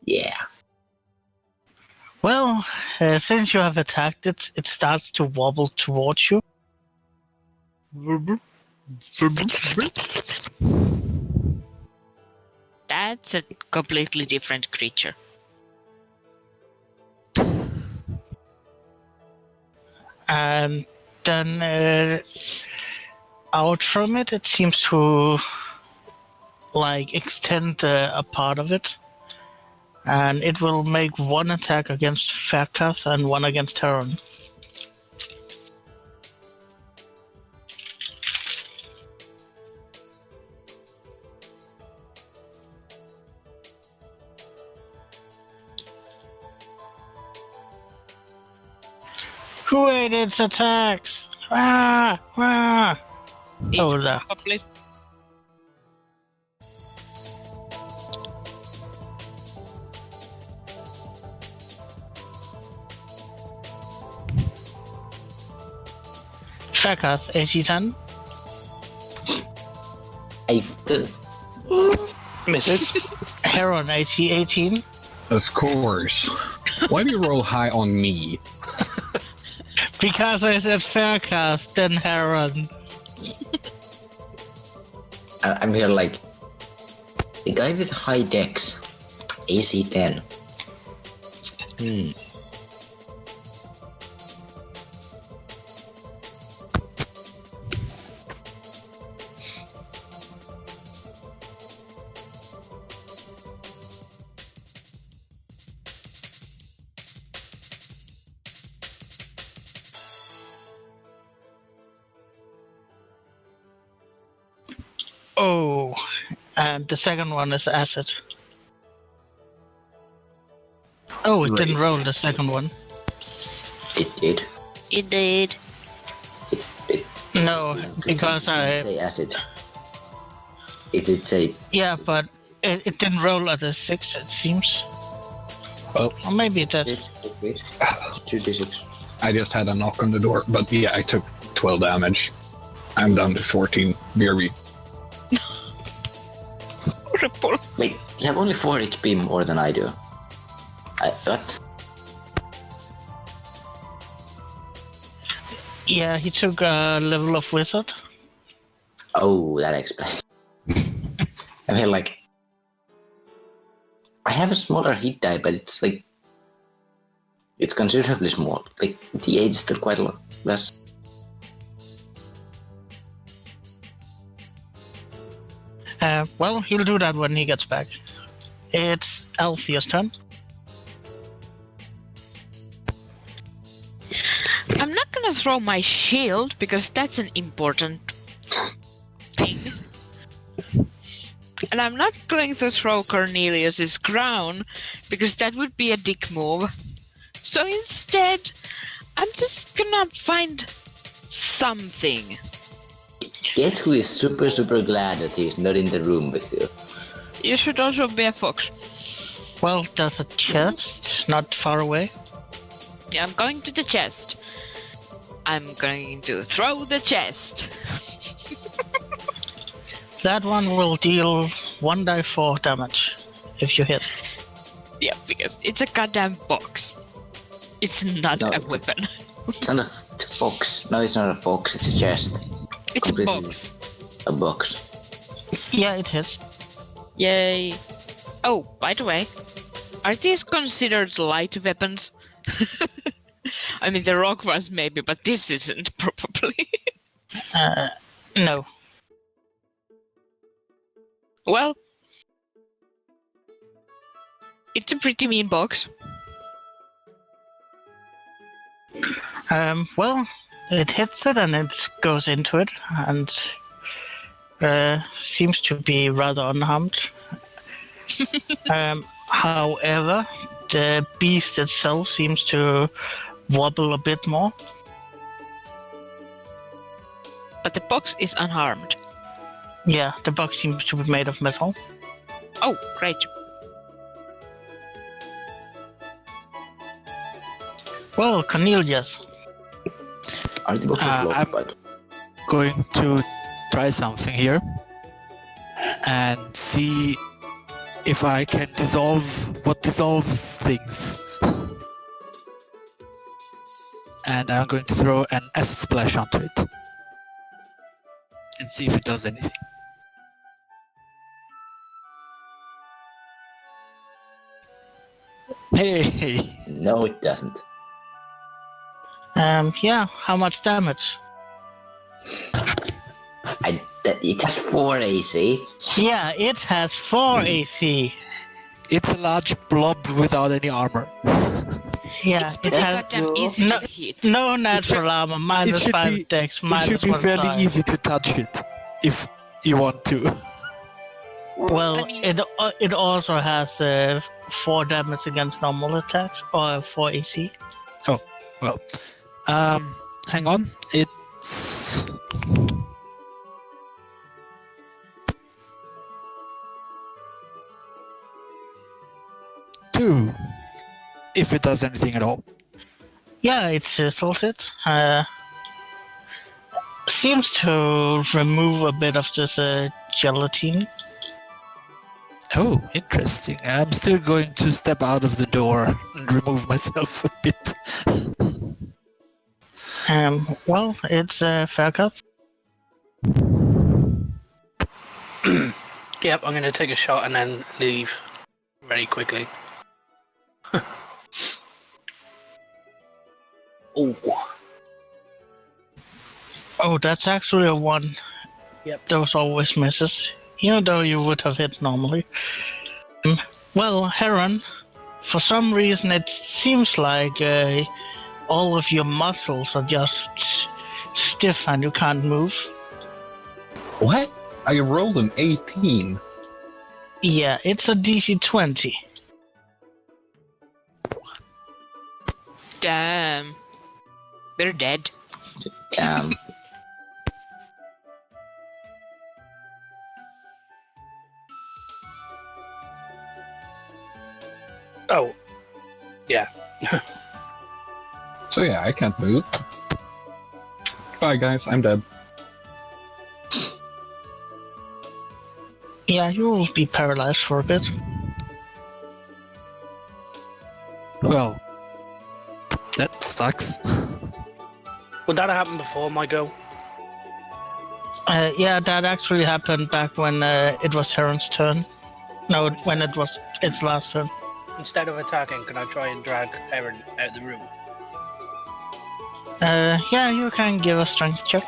Yeah. Well, since you have attacked it, it starts to wobble towards you. That's a completely different creature. And then out from it, it seems to like extend a part of it. And it will make one attack against Faircath and one against Heron. Who ate its attacks? Ah! Ah! Oh, there. Probably. Faircath, AC 10. I still. Misses. Heron, AC 18. Of course. Why do you roll high on me? Because I said Faircath, then Heron. I'm here like. The guy with high dex. AC 10. Oh, and the second one is acid. Oh, it didn't Great. roll the second one. It did. It did. It No, because didn't I... say acid. It did say. Yeah, but it didn't roll at a 6, it seems. Well, Or maybe it did. Wait. 2d6. I just had a knock on the door, but yeah, I took 12 damage. I'm down to 14 BRB. Horrible. Wait, you have only 4 HP more than I do. What? Yeah, he took a level of wizard. Oh, that explains. I'm here like. I have a smaller hit die, but it's like. It's considerably small. Like, the 8 is still quite a lot less. Well, he'll do that when he gets back. It's Althea's turn. I'm not gonna throw my shield because that's an important thing. And I'm not going to throw Cornelius's crown because that would be a dick move. So instead, I'm just gonna find something. Guess who is super glad that he's not in the room with you? You should also be a fox. Well, there's a chest not far away. Yeah, I'm going to the chest. I'm going to throw the chest. That one will deal 1d4 damage if you hit. Yeah, because it's a goddamn box. It's not No, a it's a- weapon. It's not a fox. No, it's not a fox, it's a chest. It's a Completely. box. A box. Yeah, it hits. Yay. Oh, by the way, are these considered light weapons? I mean, the rock was maybe, but this isn't probably. No. Well, it's a pretty mean box. Well, it hits it and it goes into it and seems to be rather unharmed. However, the beast itself seems to wobble a bit more. But the box is unharmed. Yeah, the box seems to be made of metal. Oh, great. Well, Cornelius. Are the boxes I'm- locked? Going to try something here and see if I can dissolve what dissolves things. And I'm going to throw an acid splash onto it and see if it does anything. Hey! No, it doesn't. Yeah, how much damage? It has 4 AC. Yeah, it has 4 AC. It's a large blob without any armor. Yeah, It's it pretty has goddamn easy no, to hit. no natural armor, It should -5 be. dex, It should be -1 fairly science. easy to touch it, if you want to. Well, I mean- it also has 4 damage against normal attacks, or 4 AC. Well, hang on. It's 2, if it does anything at all. Yeah, it chisels it. Seems to remove a bit of this gelatine. Oh, interesting. I'm still going to step out of the door and remove myself a bit. Well, it's fair cut. Yep, I'm gonna take a shot and then leave very quickly. Oh, Oh, that's actually a 1. Yep. Those always misses, even though you would have hit normally. Well, Heron, for some reason it seems like all of your muscles are just stiff and you can't move. What? I rolled an 18. Yeah, it's a DC 20. Damn. They're dead. oh, yeah. So yeah, I can't move. Bye guys, I'm dead. Yeah, you will be paralyzed for a bit. Well, that sucks. Would that have happened before my go? Yeah, that actually happened back when it was Heron's turn. No, when it was its last turn. Instead of attacking, can I try and drag Erin out of the room? Yeah, you can give a strength check.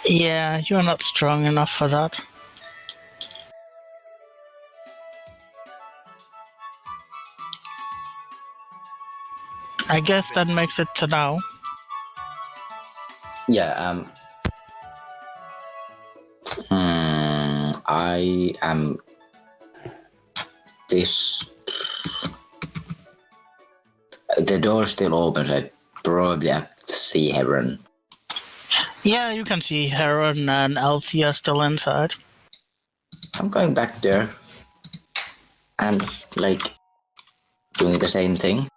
Yeah, you're not strong enough for that. I guess that makes it to now. Yeah, I am this. The door still opens. I probably have to see Heron. Yeah, you can see Heron and Althea still inside. I'm going back there and like doing the same thing.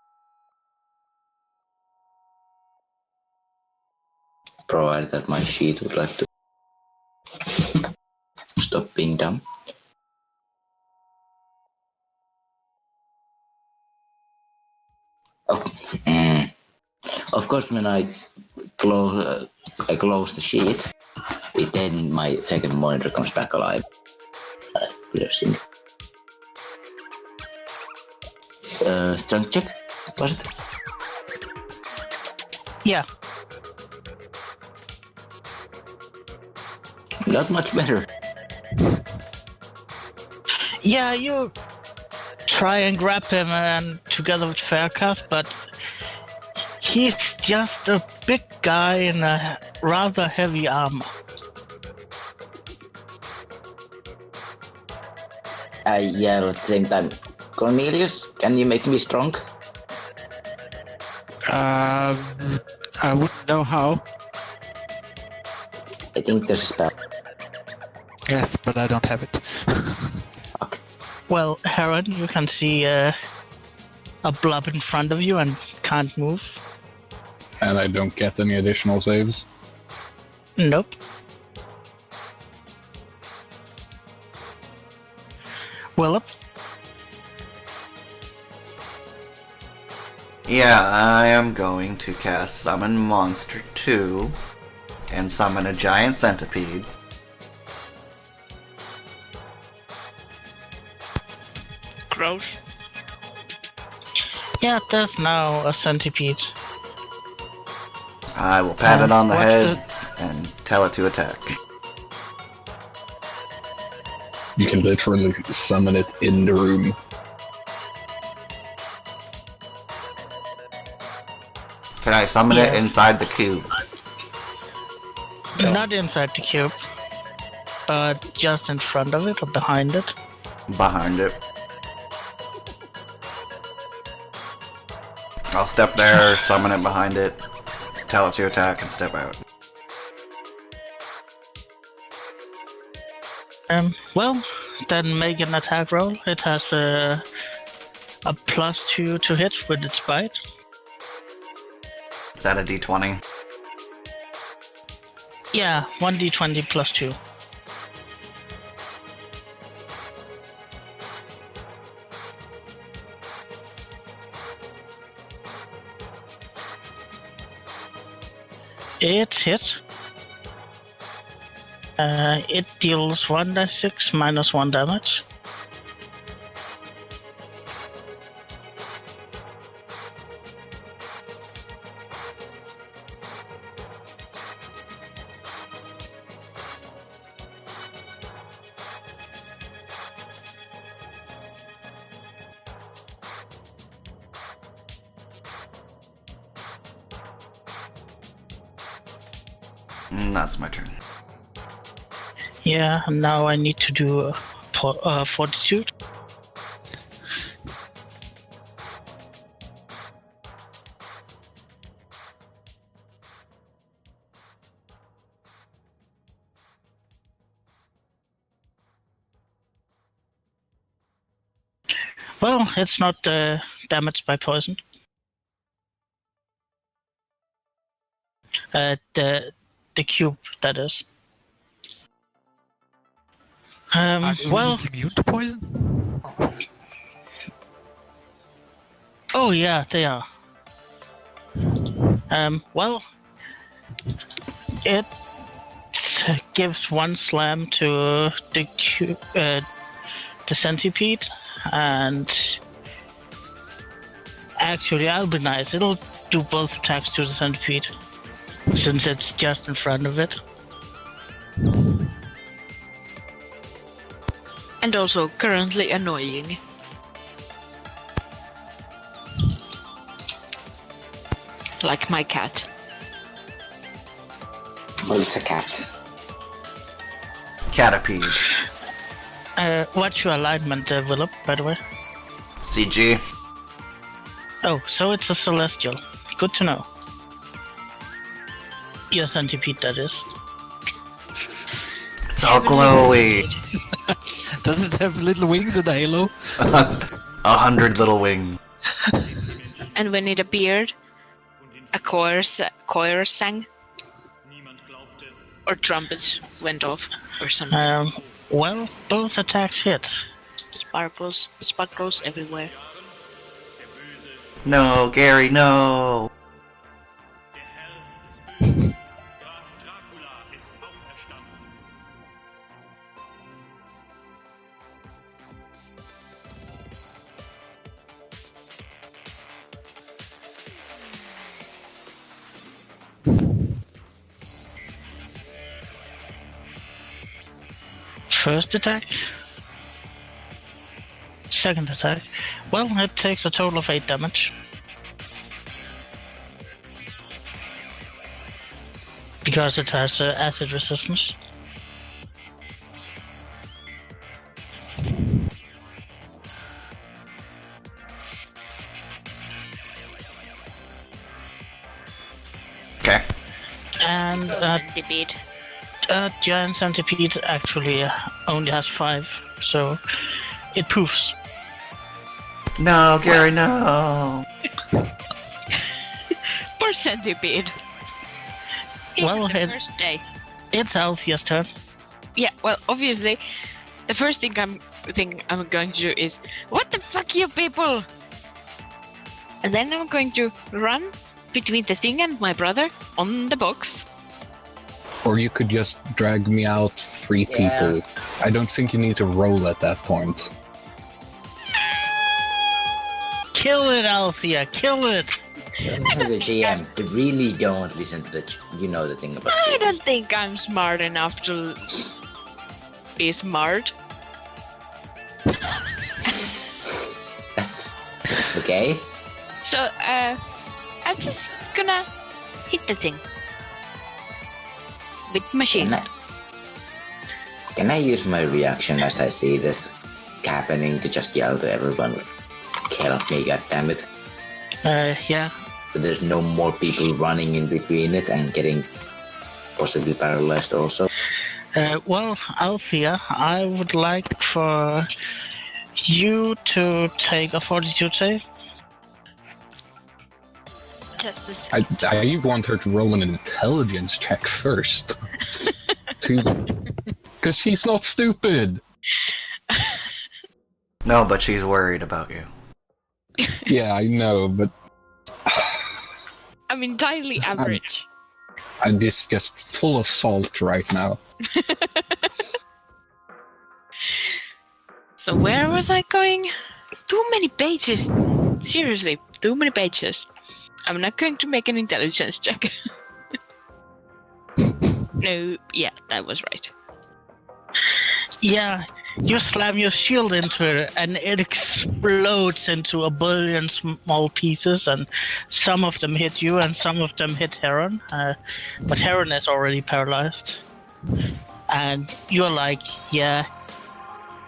Provided that my sheet would like to stop being dumb. Oh, of course, when I close the sheet, then my second monitor comes back alive. Blessing. Strength check, was it? Yeah, Not much better. yeah, you try and grab him and together with Faircut, but he's just a big guy in a rather heavy armor. Yeah, at the same time. Cornelius, can you make me strong? I wouldn't know how. I think there's a spell. Yes, but I don't have it. Okay. Well, Heron, you can see a blob in front of you and can't move. And I don't get any additional saves. Nope. Willip? Yeah, I am going to cast Summon Monster 2 and summon a giant centipede. Gross. Yeah, there's now a centipede. I will pat it on the what's head and tell it to attack. You can literally summon it in the room. Can I summon it inside the cube? Not inside the cube, but just in front of it or behind it. Behind it. I'll step there, summon it behind it, tell it to attack, and step out. Well, then make an attack roll. It has a +2 to hit with its bite. Is that a d20? Yeah, 1d20 +2. It's hit. It deals 1d6 -1 damage. That's my turn. Yeah, and now I need to do fortitude. Well, it's not damaged by poison. The cube, that is. Well, immune to poison? oh yeah, they are. Well, it gives one slam to the centipede, and actually, I'll be nice. It'll do both attacks to the centipede, since it's just in front of it. And also currently annoying. Like my cat. Well, it's a cat. Catapede. What's your alignment, Willem, by the way? CG. Oh, so it's a celestial. Good to know. Your centipede, that is. It's all glowy. Does it have little wings and a halo? 100 little wings. And when it appeared, a choir sang. Or trumpets went off or something. Well, both attacks hit. Sparkles everywhere. No, Gary, no. First attack. Second attack. Well, it takes a total of 8 damage. Because it has acid resistance. Okay. And Debate. giant centipede actually only has 5, so it poofs. No, Gary, no. Poor centipede. Well, The first day. It's Althea's turn. Yeah, well, obviously, the first thing I'm going to do is, what the fuck, you people? And then I'm going to run between the thing and my brother on the box. Or you could just drag me out 3 people. I don't think you need to roll at that point. Kill it, Althea, kill it! The GM, they really don't listen to the thing about I games. don't think I'm smart enough to be smart. That's okay. So, I'm just gonna hit the thing with machine. Can I use my reaction as I see this happening to just yell to everyone, like, help me, goddammit? Yeah. So there's no more people running in between it and getting possibly paralyzed also. Well, Althea, I would like for you to take a fortitude save. Just a sec. I want her to roll an intelligence check first. Because she's not stupid. No, but she's worried about you. Yeah, I know, but I'm entirely average. I'm just full of salt right now. So where was I going? Too many pages. Seriously, too many pages. I'm not going to make an intelligence check. No, yeah, that was right. Yeah, you slam your shield into it and it explodes into a billion small pieces, and some of them hit you and some of them hit Heron. But Heron is already paralyzed. And you're like, yeah,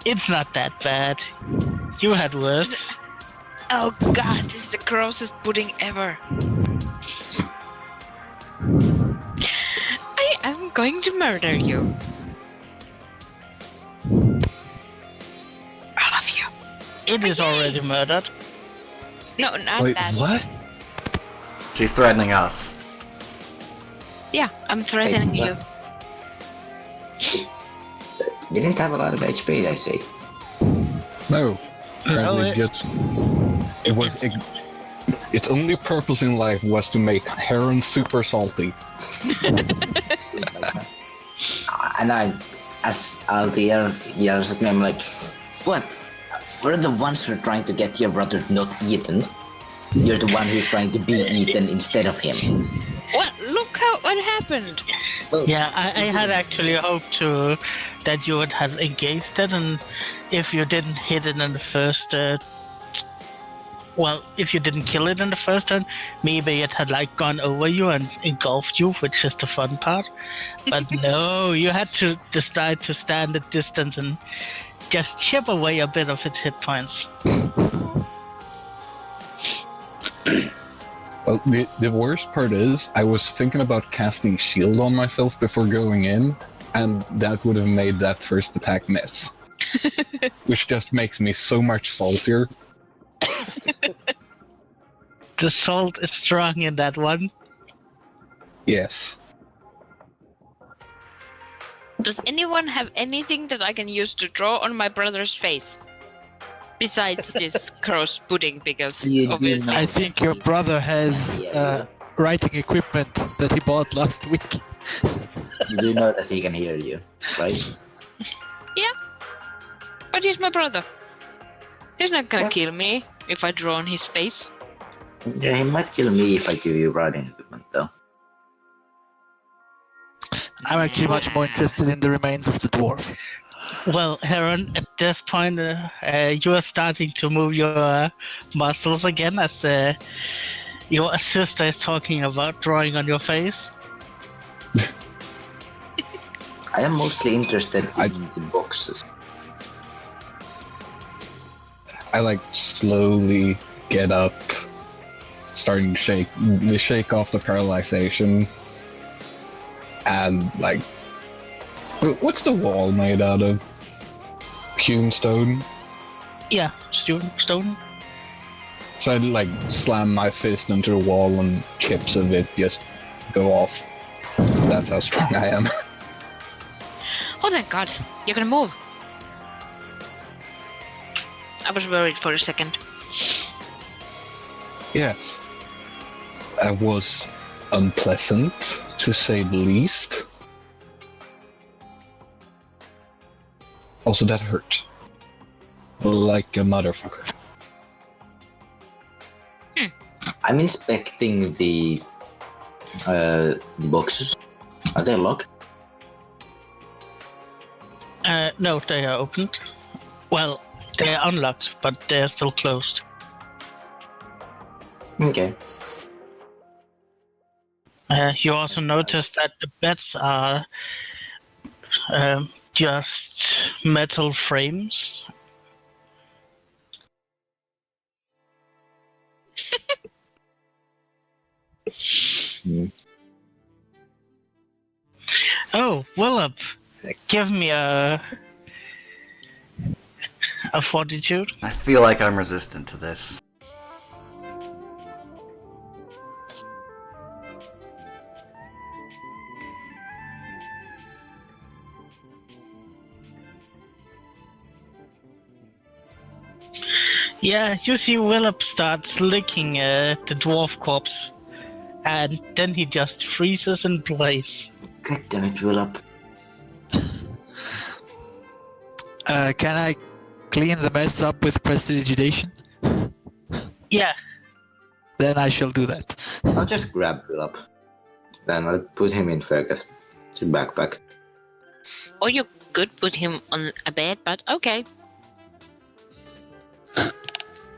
it's not that bad. You had worse. Oh god, this is the grossest pudding ever. I am going to murder you. All of you. It is already murdered. No, not Wait, that. what? She's threatening us. Yeah, I'm threatening Wait, you. what? Didn't have a lot of HP, I see. No. Apparently it- just... It was... its only purpose in life was to make Heron super salty. And as Althea yells at me, I'm like, what? We're the ones who are trying to get your brother not eaten. You're the one who's trying to be eaten instead of him. What? Look what happened. Yeah, I had actually hoped that you would have engaged it, and if you didn't hit it in the first... if you didn't kill it in the first turn, maybe it had gone over you and engulfed you, which is the fun part. But no, you had to decide to stand at distance and just chip away a bit of its hit points. Well, the worst part is, I was thinking about casting shield on myself before going in, and that would have made that first attack miss. Which just makes me so much saltier. The salt is strong in that one. Yes. Does anyone have anything that I can use to draw on my brother's face? Besides this gross pudding, because You do obviously... not- I think your brother has writing equipment that he bought last week. You do know that he can hear you, right? Yeah. But he's my brother. He's not gonna Yeah. kill me if I draw on his face. Yeah, he might kill me if I give you writing equipment, though. I'm actually much more interested in the remains of the dwarf. Well, Heron, at this point, you are starting to move your muscles again as your sister is talking about drawing on your face. I am mostly interested in the boxes. I slowly get up, starting to shake off the paralyzation, and what's the wall made out of? Hewn stone? Yeah, stone. So I slam my fist into the wall and chips of it just go off. That's how strong I am. Oh thank god, you're gonna move. I was worried for a second. Yes. That was unpleasant, to say the least. Also, that hurt. Like a motherfucker. I'm inspecting the boxes. Are they locked? No, they are opened. Well, they are unlocked, but they are still closed. Okay. You also notice that the beds are just metal frames. Oh, Willip, give me a fortitude. I feel like I'm resistant to this. Yeah, you see Willip starts licking the dwarf corpse, and then he just freezes in place. God damn it, Willip. Can I clean the mess up with prestidigitation? Yeah, Then I shall do that. I'll just grab Willip. Then I'll put him in Fergus' backpack. Or you could put him on a bed, but okay.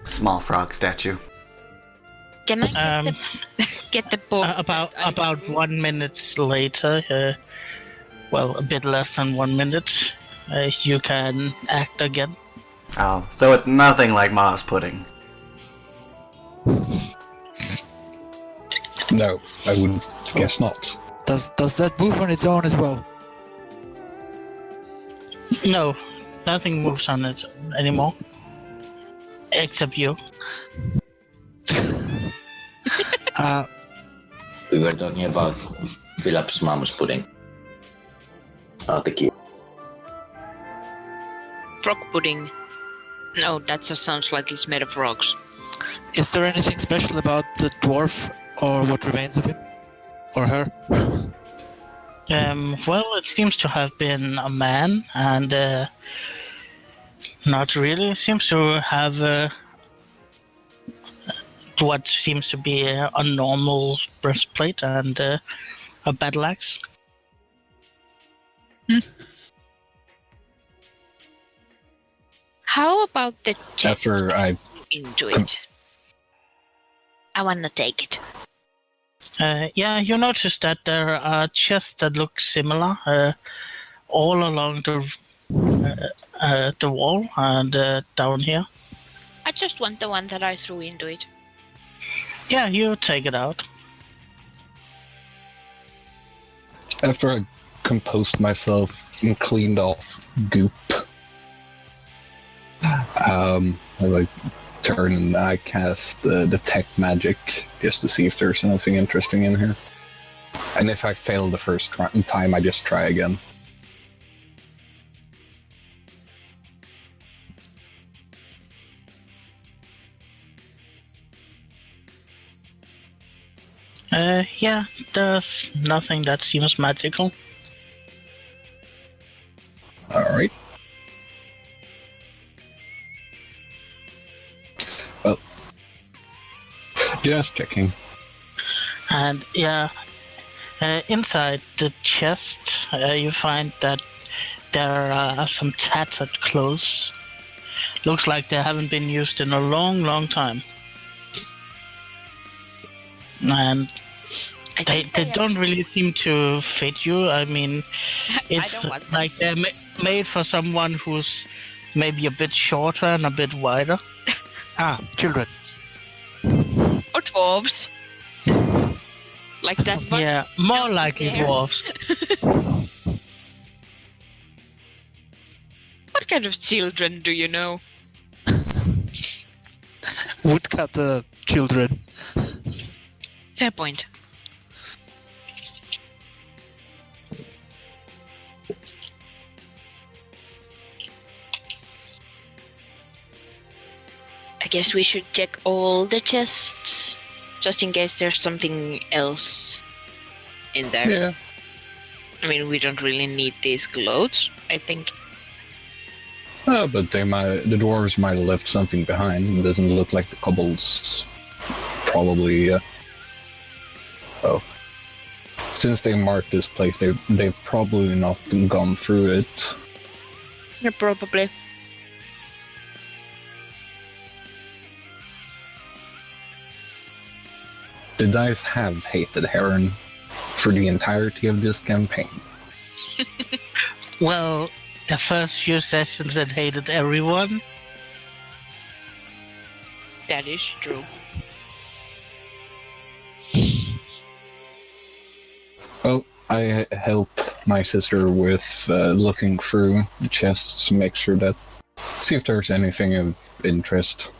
Small frog statue. Can I get the box? about 1 minute later, well, a bit less than 1 minute, you can act again. Oh, so it's nothing like moss pudding. No, I would guess not. Does that move on its own as well? No, nothing moves on its own anymore. Except you. We were talking about Philip's mom's pudding. Oh, the cute. Frog pudding. No, that just sounds like it's made of rocks. Is there anything special about the dwarf or what remains of him? Or her? Well, it seems to have been a man, and not really. It seems to have what seems to be a normal breastplate and a battle axe. How about the chest? After I Into it. I wanna take it. Yeah, you notice that there are chests that look similar all along the wall and down here. I just want the one that I threw into it. Yeah, you take it out. After I composed myself and cleaned off goop, I turn and I cast detect magic just to see if there's anything interesting in here. And if I fail the first time, I just try again. Yeah, there's nothing that seems magical. Alright. Well, just checking. And yeah, inside the chest, you find that there are some tattered clothes. Looks like they haven't been used in a long, long time. And they don't really seem to fit you. I mean, it's like they're made for someone who's maybe a bit shorter and a bit wider. Children. Or dwarves. Like that one? Yeah, more likely there. dwarves. What kind of children do you know? Woodcutter children. Fair point. I guess we should check all the chests, just in case there's something else in there. Yeah. I mean, we don't really need these clothes, I think. But the dwarves might have left something behind. It doesn't look like the kobolds probably well, since they marked this place, they've probably not gone through it. Yeah, probably. The dice have hated Heron for the entirety of this campaign. Well, the first few sessions it hated everyone. That is true. Well, I help my sister with looking through the chests to make sure that, see if there's anything of interest.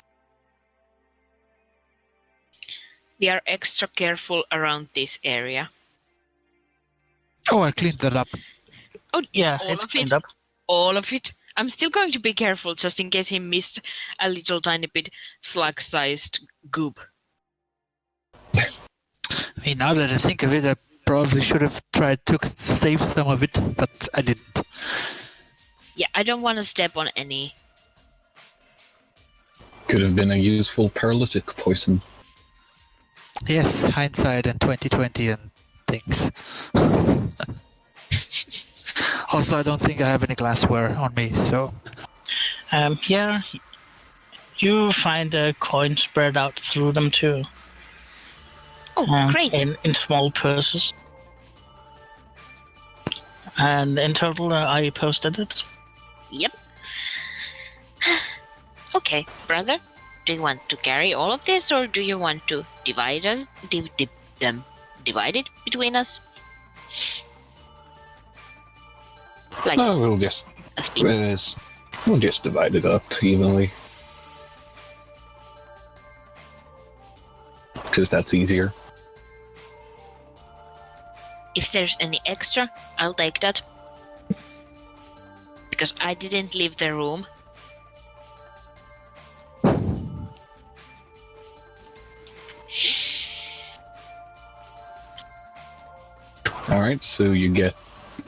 We are extra careful around this area. Oh, I cleaned that up. Oh, Yeah, all it's of cleaned it. up. All of it. I'm still going to be careful just in case he missed a little tiny bit slug-sized goop. I mean, now that I think of it, I probably should have tried to save some of it, but I didn't. Yeah, I don't want to step on any. Could have been a useful paralytic poison. Yes, hindsight and 2020 and things. Also, I don't think I have any glassware on me, so... Yeah, you find a coin spread out through them too. Oh, great. In small purses. And in total, I posted it. Yep. Okay, brother. Do you want to carry all of this, or do you want to divide us, divide it between us? Like No, we'll just a spin? we'll just divide it up evenly, because that's easier. If there's any extra, I'll take that. Because I didn't leave the room. All right, so you get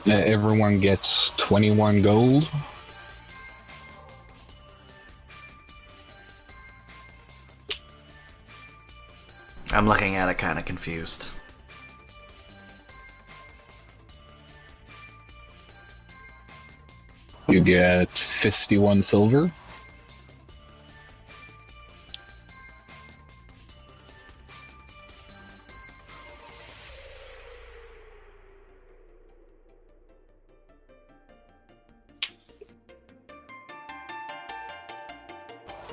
everyone gets 21 gold. I'm looking at it kind of confused. You get 51 silver.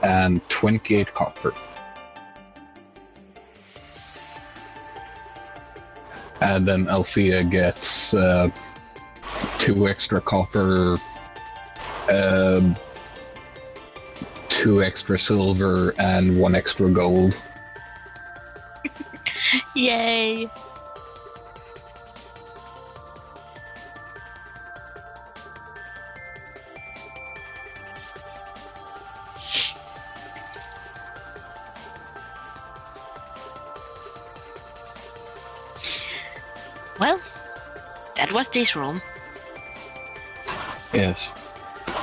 And 28 copper. And then Althea gets 2 extra copper, 2 extra silver, and 1 extra gold. Yay! Well, that was this room. Yes.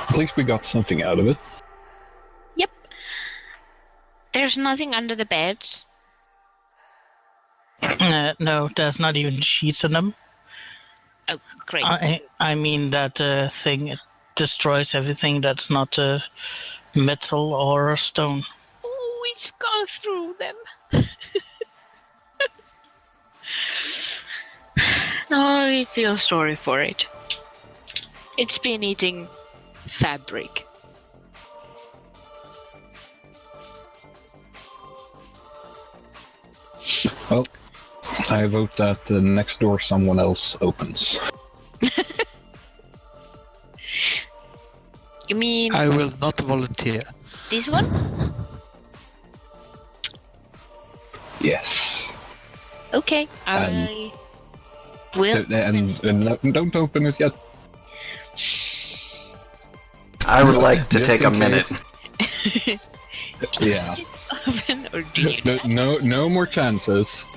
At least we got something out of it. Yep. There's nothing under the beds. No, there's not even sheets in them. Oh, great. I mean that thing it destroys everything that's not metal or stone. Oh, it's gone through them. No, I feel sorry for it. It's been eating fabric. Well, I vote that next door someone else opens. You mean I will not volunteer. this one? Yes. Okay, I will. And don't open it yet. I would like to Just take a in minute. Yeah. Open or do you? No more chances.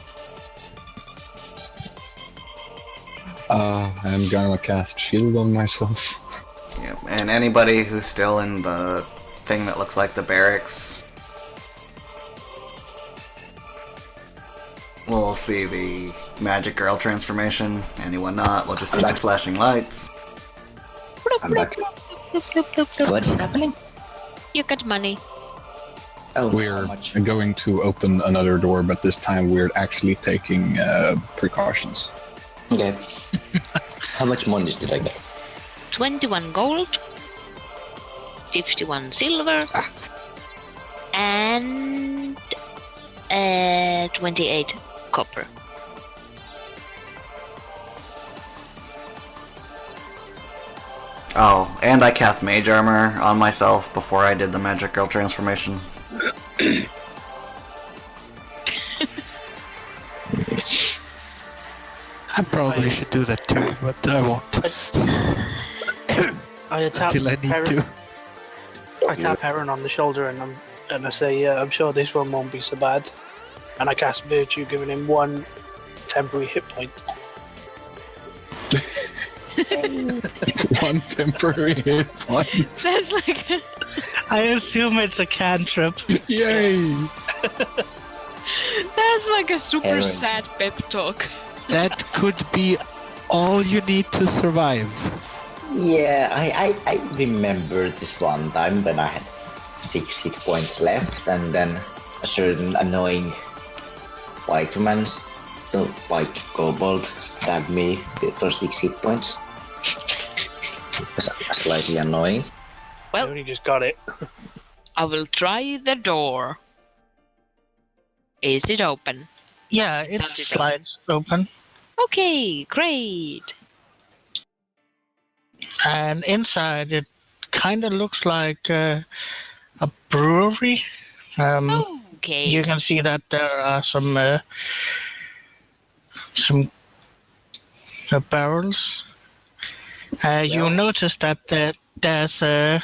I'm gonna cast shield on myself. Yeah, and anybody who's still in the thing that looks like the barracks, we'll see the magic girl transformation. Anyone not, we'll just see some flashing lights. I'm back. What is happening? You got money. Oh, how We're much? going to open another door, but this time we're actually taking precautions. Okay. How much money did I get? 21 gold, 51 silver, and 28 copper. Oh, and I cast mage armor on myself before I did the magic girl transformation. I probably should do that too, but I won't. I tap Till I need to. I tap Heron on the shoulder and I say, "Yeah, I'm sure this one won't be so bad." And I cast Virtue, giving him 1 temporary hit point. 1 temporary hit point. That's like I assume it's a cantrip. Yay! that's like a super Heron. sad pep talk. That could be all you need to survive. Yeah, I remember this one time when I had 6 hit points left, and then a certain annoying white man, white kobold, stabbed me for 6 hit points. That's slightly annoying. I Well, only just got it. I will try the door. Is it open? Yeah, it How's it slides open. Okay, great. And inside it kind of looks like a brewery. Okay. You can see that there are some barrels. You notice that there's a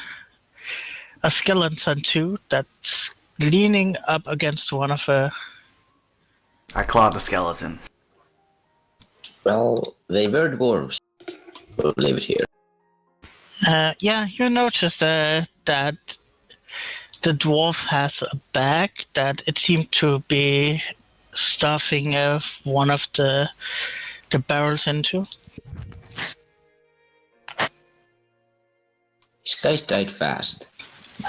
skeleton too that's leaning up against one of I clawed the skeleton. Well, they were dwarves. We'll leave it here. Yeah, you notice that the dwarf has a bag that it seemed to be stuffing one of the barrels into. These guys died fast.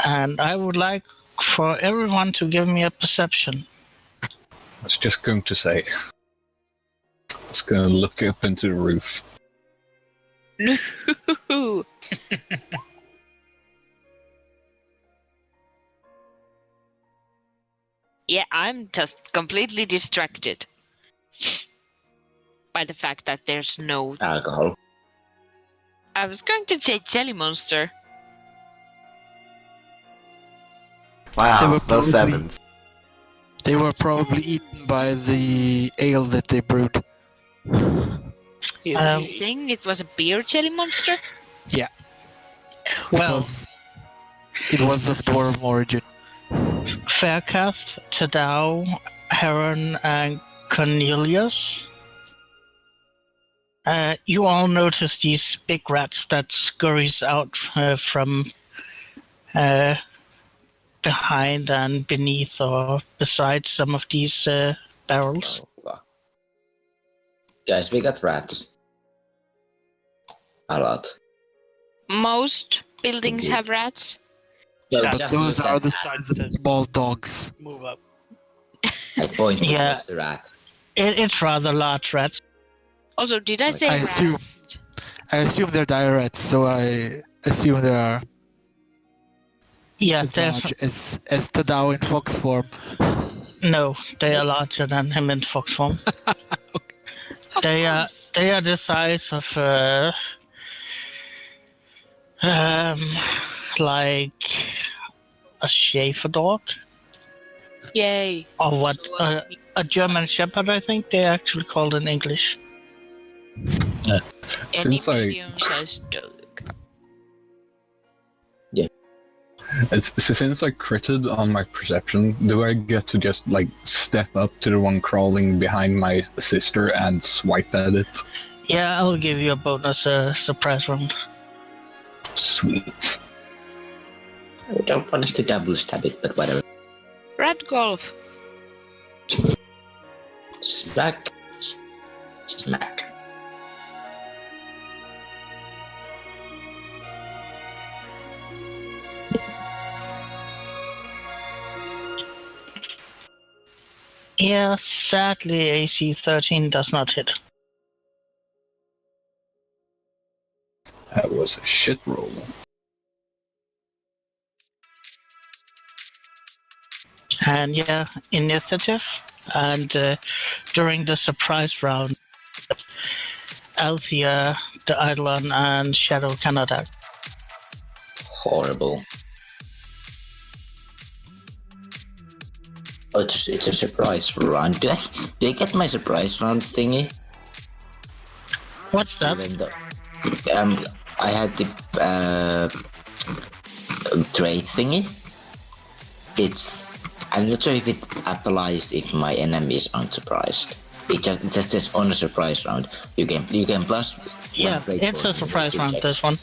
And I would like for everyone to give me a perception. I was just going to say. I was going to look up into the roof. Yeah, I'm just completely distracted by the fact that there's no. Alcohol. I was going to say jelly monster. They Wow, were those probably- sevens. They were probably eaten by the ale that they brewed. He Um, You saying it was a beer jelly monster? Yeah. Well, Because it was of dwarf origin. Faircath, Tadao, Heron, and Cornelius. You all notice these big rats that scurries out from behind and beneath or beside some of these barrels. Oh, fuck. Guys, we got rats. A lot. Most buildings Indeed. have rats. Well, But just those look are at the that. size of small dogs. move up. I point Yeah. towards the rat. It's rather large rats. Also, did I say I rats? assume- I assume they're dire rats, so I assume they are Yeah, as there's large as Tadao in fox form. no. They are larger than him in fox form. Of They are course. the size of like a Schaefer dog Yay. or what So, a German Shepherd, I think they actually called in English. any Since I- medium-sized dog. Since I critted on my perception, do I get to just like step up to the one crawling behind my sister and swipe at it? Yeah, I'll give you a bonus surprise round. Sweet. I don't want to double stab it, but whatever. Rat golf. Smack. Smack. Yeah, sadly AC 13 does not hit. That was a shit roll. And yeah, initiative. And during the surprise round, Althea, the Eidolon, and Shadow cannot act. Horrible. Oh, it's a surprise round. Do I get my surprise round thingy? What's that? Even though, I had the trait thingy. I'm not sure if it applies if my enemy is unsurprised. It just says on a surprise round. You can plus. Yeah, one trait it's for a surprise round, checks. this one.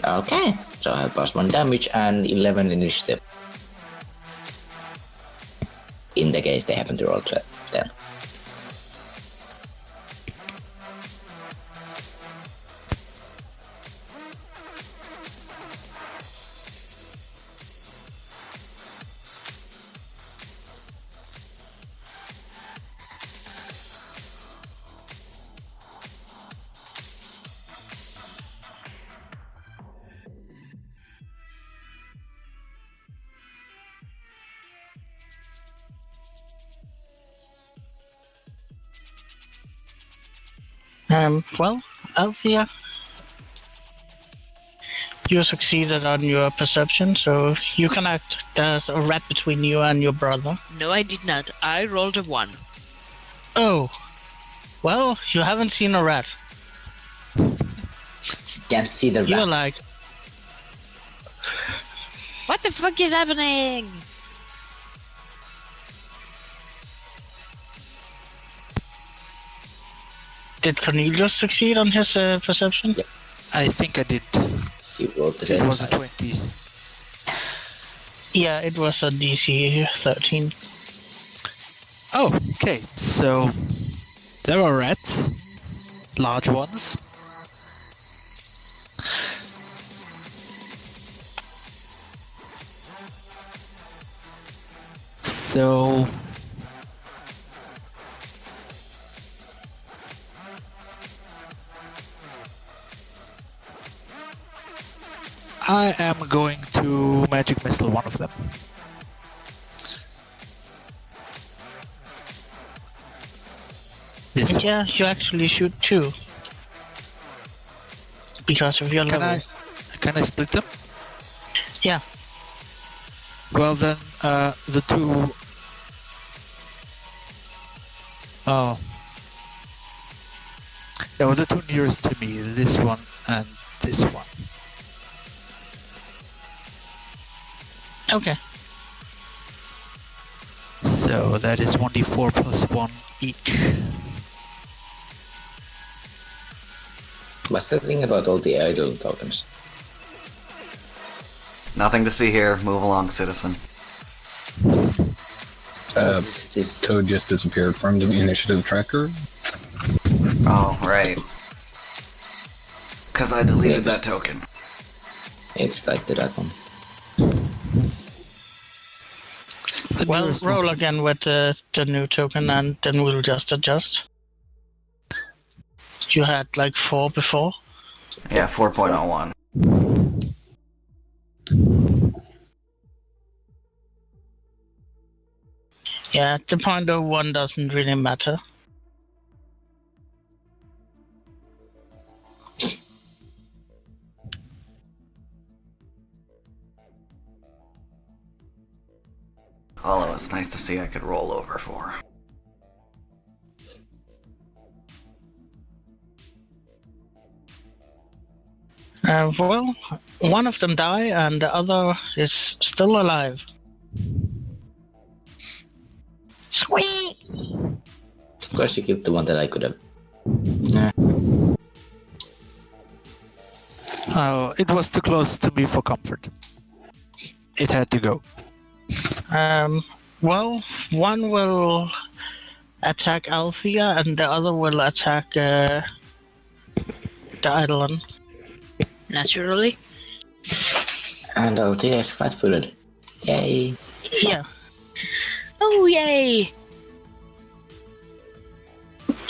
Okay, so I have plus 1 damage and 11 initiative. In the case they happen to roll 10. Well, Althea, you succeeded on your perception, so you can act. There's a rat between you and your brother. No, I did not. I rolled a 1. Oh, well, you haven't seen a rat. Can't see the You're rat. like, What the fuck is happening? did Cornelius succeed on his perception? Yep. I think I did. He rolled the It same was a side. 20. Yeah, it was a DC 13. Oh, okay. So there are rats, large ones. So I am going to magic missile one of them. This one. Yeah, you actually shoot 2. Because of your Can level. I split them? Yeah. Well then, the two. Oh. No, the two nearest to me, this one and this one. Okay. So that is 1d4 plus 1 each. What's the thing about all the idol tokens? Nothing to see here. Move along, citizen. This Toad just disappeared from the initiative tracker. Oh, right. Because I deleted Yes. that token. it's tied to that one. The Well, nearest roll one- again with the new token and then we'll just adjust. You had like 4 before. Yeah, 4.01. Yeah, the 0.01 doesn't really matter. Although it's nice to see I could roll over for. Well, one of them die and the other is still alive. Sweet! Of course, you killed the one that I could have. Oh, it was too close to me for comfort. It had to go. Well, one will attack Althea, and the other will attack the Eidolon. Naturally. And Althea is flat-footed. Yay! Yeah, Oh, yay!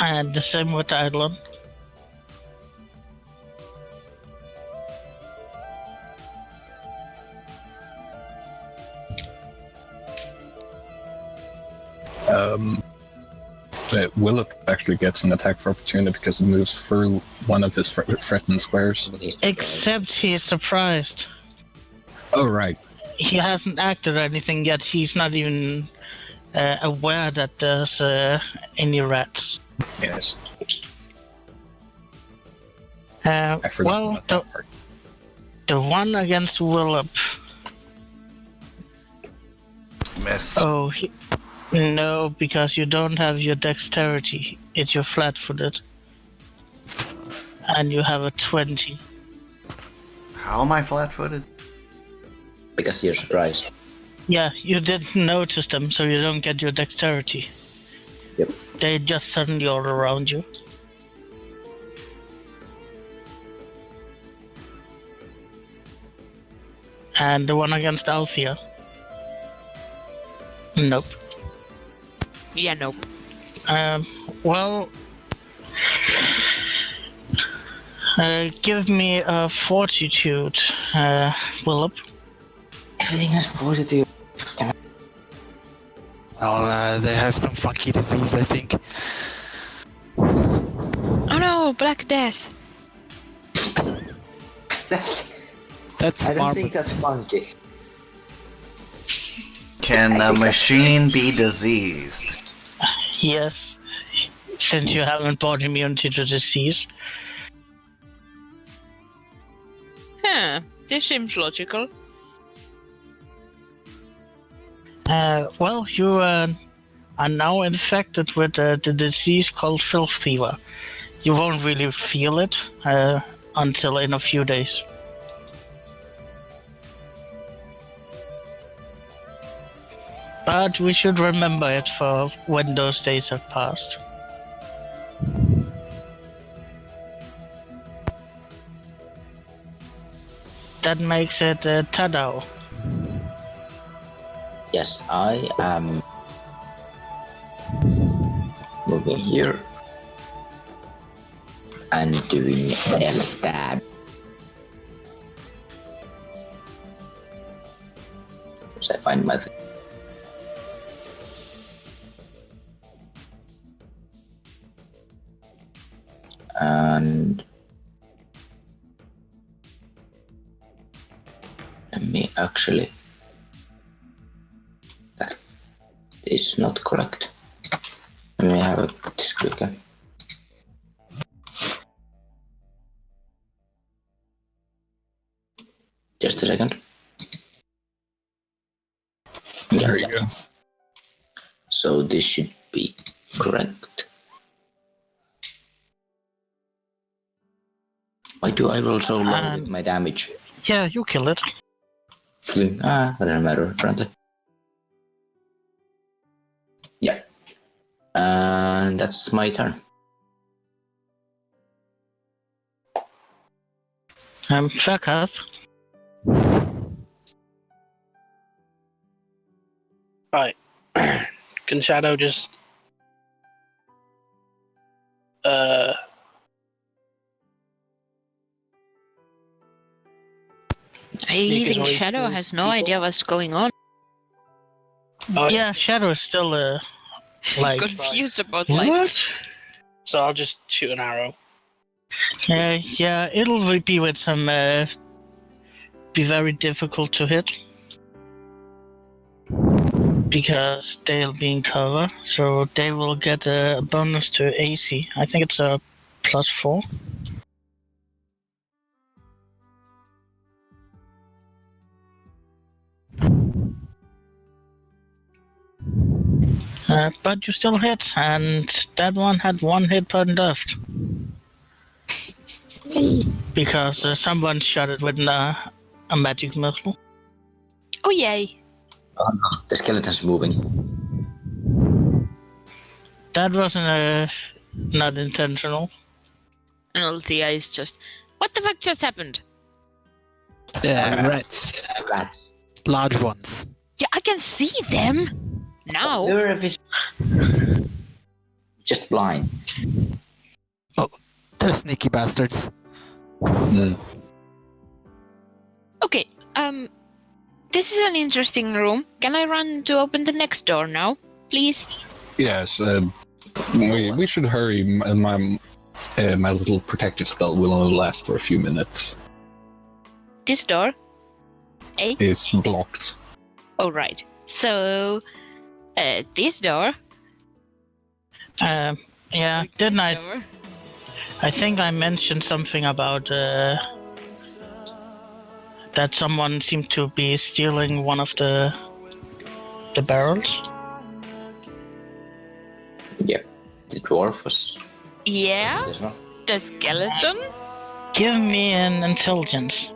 and the same with the Eidolon. Willip actually gets an attack for opportunity because it moves through one of his threatened squares. Except he is surprised. Oh, right. He hasn't acted or anything yet. He's not even aware that there's any rats. Yes. Uh, I forgot well, about that part. the one against Willip. Miss. Oh, no, because you don't have your dexterity. It's your flat-footed. And you have a 20. How am I flat-footed? Because you're surprised. Yeah, you didn't notice them, so you don't get your dexterity. Yep. They just suddenly all around you. And the one against Althea. Nope. Yeah, nope. Well... give me a fortitude, Willip. Everything has fortitude. Well, they have some funky disease, I think. Oh no, Black Death. That's I don't think marmots. that's funky. Can a machine be diseased? Yes, since you haven't bought immunity to disease. Huh, this seems logical. Well, you are now infected with the disease called filth fever. You won't really feel it until in a few days. But we should remember it for when those days have passed. That makes it Tadao. Yes, I am moving here and doing L stab. Once I find my and let me actually. That is not correct. Let me have a quickly. Just a second. There you go. So this should be correct. Why do I roll so low with my damage? Yeah, you kill it. Fling. That doesn't matter, apparently. Yeah. And that's my turn. Shakath. Right. Can Shadow just I think way Shadow through has no people? idea what's going on. Yeah, Shadow is still like Confused about life. what? So I'll just shoot an arrow. Yeah, it'll be with some be very difficult to hit because they'll be in cover, so they will get a bonus to AC. I think it's a +4. But you still hit, and that one had 1 hit point left. Because someone shot it with a magic missile. Oh yay! Oh no, the skeleton's moving. that wasn't not intentional. And Althea is just, what the fuck just happened? Rats. Rats. Large ones. Yeah, I can see them now. You're a just blind. They're sneaky bastards. Okay, this is an interesting room. Can I run to open the next door now, please? Yes, we should hurry. My little protective spell will only last for a few minutes. This door? Eh? It's blocked. Oh, right. So, this door? Yeah, didn't I? Door. I think I mentioned something about that someone seemed to be stealing one of the barrels. Yep. The dwarf was Yeah? this one. The skeleton? Give me an intelligence.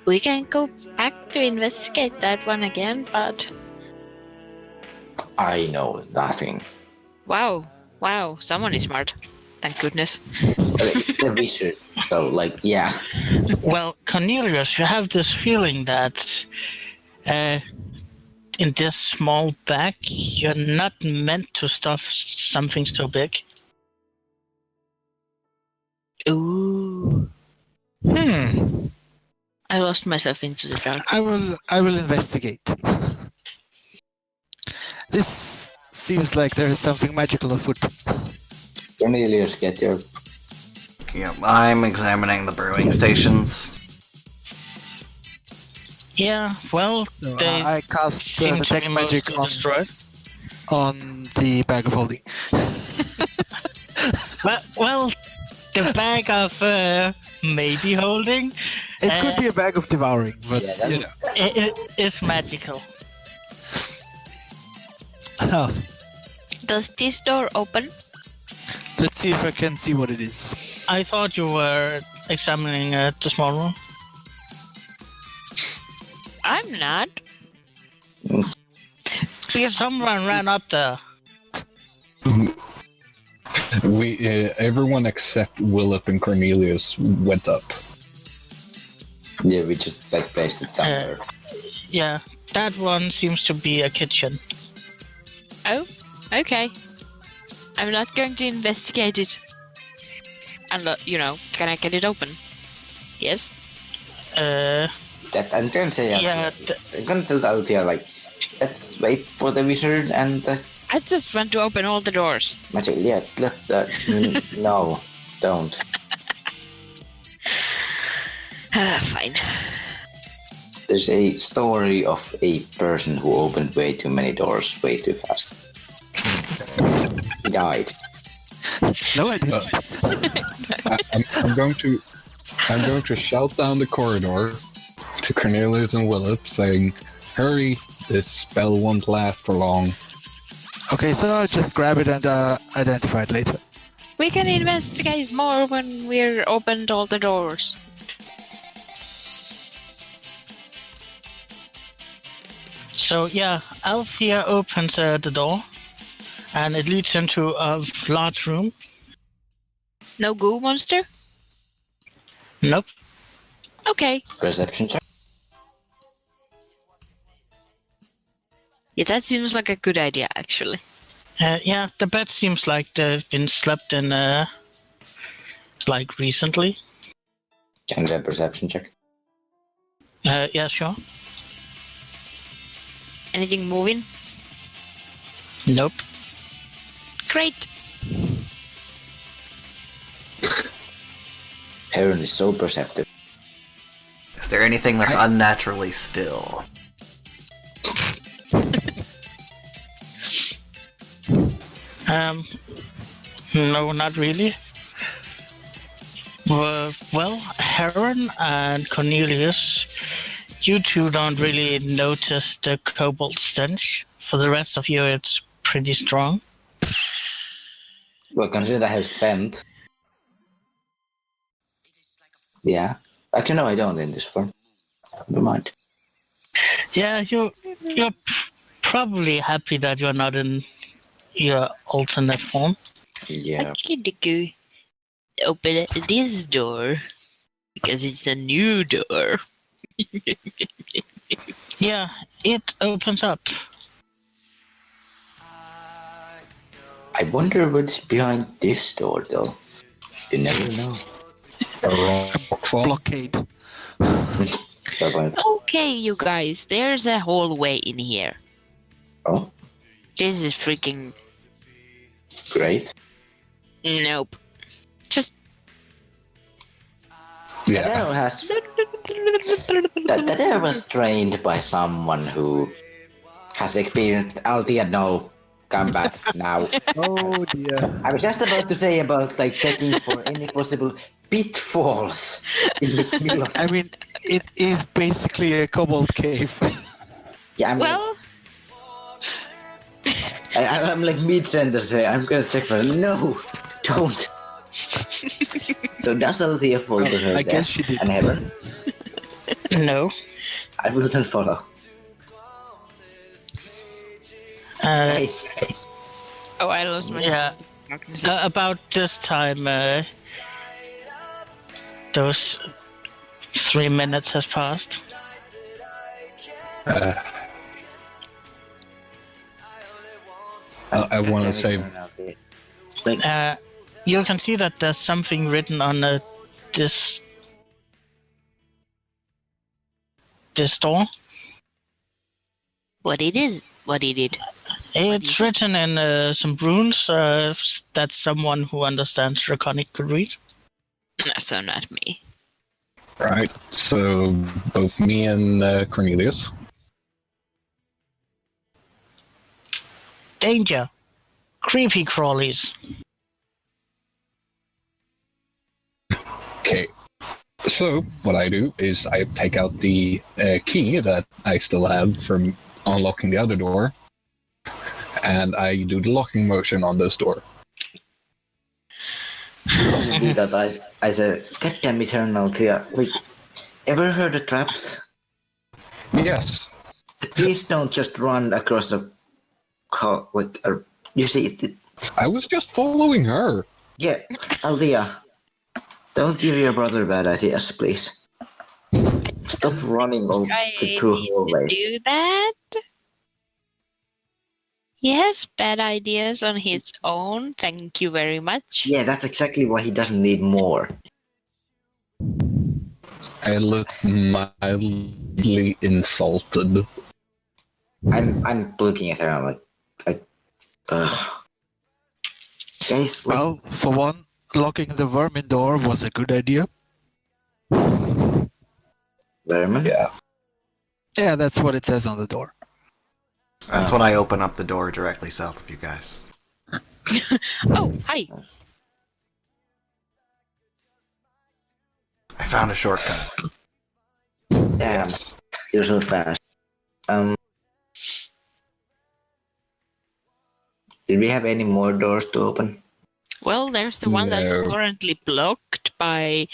We can go back to investigate that one again, but... I know nothing. Wow, someone is smart. Thank goodness. But it's a wizard, so yeah. Well, Cornelius, you have this feeling that in this small bag, you're not meant to stuff something so big. Ooh. I lost myself into the dark. I will investigate. This seems like there is something magical afoot. Cornelius, get your... Yeah, I'm examining the brewing stations. Yeah, well, So, they I cast seem to detect be magic mostly destroyed. on the bag of holding. Well, the bag of maybe holding It could be a bag of devouring, but Yeah, that you would- know. it is magical. Oh, Does this door open? let's see if I can see what it is. I thought you were examining the small room. I'm not. Someone ran up there. Everyone except Willip and Cornelius went up. Yeah, we just placed it somewhere. Yeah, that one seems to be a kitchen. Oh, okay. I'm not going to investigate it. And can I get it open? Yes? That and turn say Yeah, I'm gonna tell Althea let's wait for the wizard and the I just want to open all the doors. magic. Yeah, no, don't. Fine. There's a story of a person who opened way too many doors way too fast. He died. No, I didn't. I'm going to shout down the corridor to Cornelius and Willip, saying, "Hurry! This spell won't last for long." Okay, so I'll just grab it and identify it later. We can investigate more when we're opened all the doors. So yeah, Althea opens the door, and it leads into a large room. No goo monster? Nope. Okay. Perception check. Yeah, that seems like a good idea, actually. Yeah, the bed seems like they've been slept in, recently. Can I do a perception check? Yeah, sure. Anything moving? Nope. Great. Heron is so perceptive. Is there anything that's unnaturally still? No, not really. Well, Heron and Cornelius, you two don't really notice the cobalt stench. For the rest of you, it's pretty strong. Well, consider I have scent. Yeah. Actually, no, I don't in this form. Never mind. Yeah, you're probably happy that you're not in your alternate form. Yeah. Akidiku. Open this door because it's a new door. Yeah, it opens up. I wonder what's behind this door, though. You never know. A rock fall. Blockade. Okay, you guys, there's a hallway in here. Oh, This is freaking great. nope. Just That Yeah. arrow that arrow was trained by someone who has experienced Althea. No, come back now. Oh dear. I was just about to say about like checking for any possible pitfalls in the middle of. I mean, it is basically a cobalt cave. Yeah, I mean, well, I'm like mid-sentence here. I'm gonna check for. No, don't. So does Althea fall to her I death guess she did. and heaven? No. I will then follow. Guys. oh, I lost my. Yeah. About this time, those 3 minutes has passed. I want to say, You can see that there's something written on this door. What it is? What it did? It's written in some runes that someone who understands Draconic could read. No, so not me. right, so both me and Cornelius. Danger! Creepy crawlies. Okay. So what I do is I take out the key that I still have from unlocking the other door, and I do the locking motion on this door. Do that I said, goddamn eternal Althea. Wait, ever heard of traps? Yes. Please don't just run across a you see, I was just following her. yeah, Althea, don't give your brother bad ideas, please. Stop running over the through hallways. Do that? He has bad ideas on his own. Thank you very much. Yeah, that's exactly why he doesn't need more. I look mildly insulted. I'm looking at her. I'm like, guys, like, Well, for one, locking the vermin door was a good idea. vermin. Yeah. Yeah, that's what it says on the door. That's when I open up the door directly south of you guys. Oh, hi. I found a shortcut. Damn, you're so fast. Did we have any more doors to open? Well, there's the one that's No. currently blocked by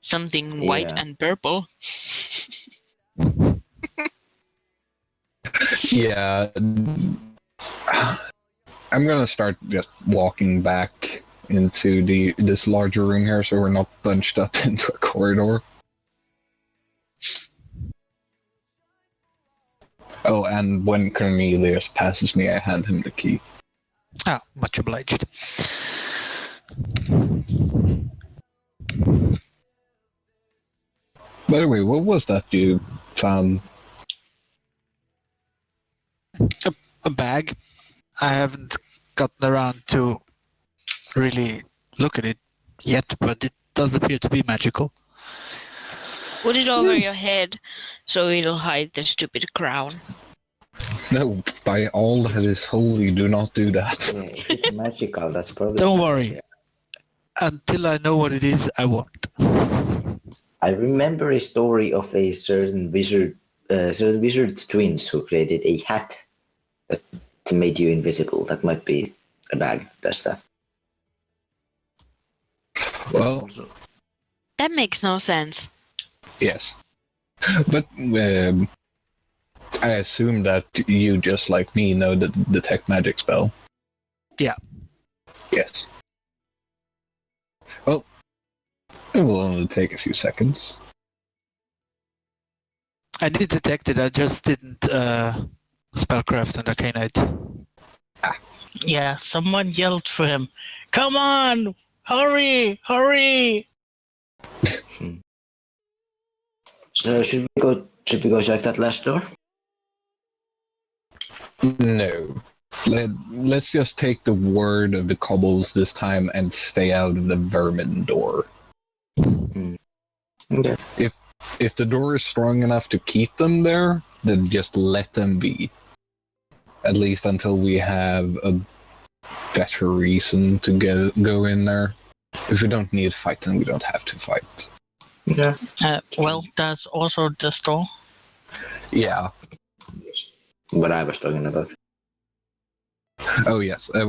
something white Yeah. and purple. Yeah. I'm gonna start just walking back into this larger room here, so we're not bunched up into a corridor. Oh, and when Cornelius passes me, I hand him the key. Ah, much obliged. By the way, what was that you found? A bag. I haven't gotten around to really look at it yet, but it does appear to be magical. Put it over your head so it'll hide the stupid crown. No, by all that is holy, do not do that. Yeah, if it's magical, that's probably. Don't worry. Until I know what it is, I won't. I remember a story of a certain wizard twins who created a hat that made you invisible. That might be a bag. Does that? Well, That makes no sense. yes. But I assume that you, just like me, know the detect magic spell. Yeah. Yes. Well, it will only take a few seconds. I did detect it, I just didn't spellcraft and arcanite. Yeah, someone yelled for him. Come on! Hurry! Hurry! So should we go check that last door? No. Let's just take the word of the kobolds this time and stay out of the vermin door. Okay. If the door is strong enough to keep them there, then just let them be. At least until we have a better reason to go in there. If we don't need to fight, then we don't have to fight. Yeah. Well, that's also the store. Yeah. Yes. What I was talking about. Oh yes. As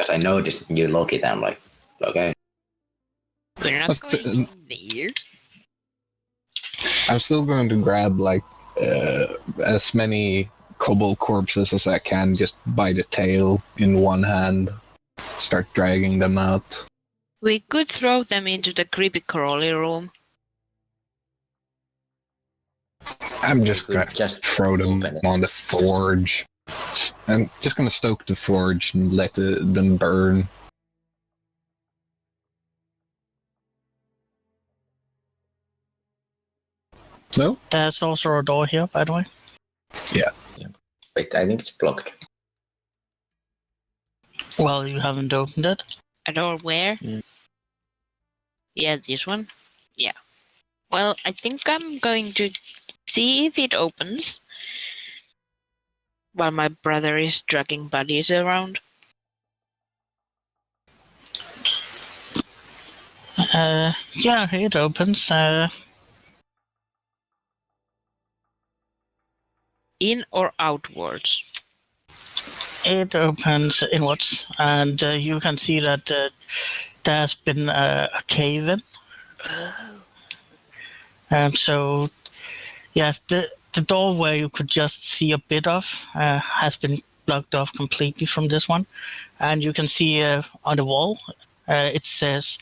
I noticed you lock it, I'm like, okay. We're not going there. I'm still going to grab like as many kobold corpses as I can, just by the tail in one hand. Start dragging them out. We could throw them into the creepy crawly room. I'm just We could gonna just throw them open it. on the forge. I'm just gonna stoke the forge and let them burn. No? There's also a door here, by the way. Wait, I think it's blocked. Well, you haven't opened it. A door where? Mm. Yeah, this one. Yeah. Well, I think I'm going to see if it opens while my brother is dragging bodies around. Yeah, it opens. In or outwards? It opens inwards, and you can see that there's been a cave in. So, yes, the doorway you could just see a bit of has been blocked off completely from this one. And you can see on the wall, it says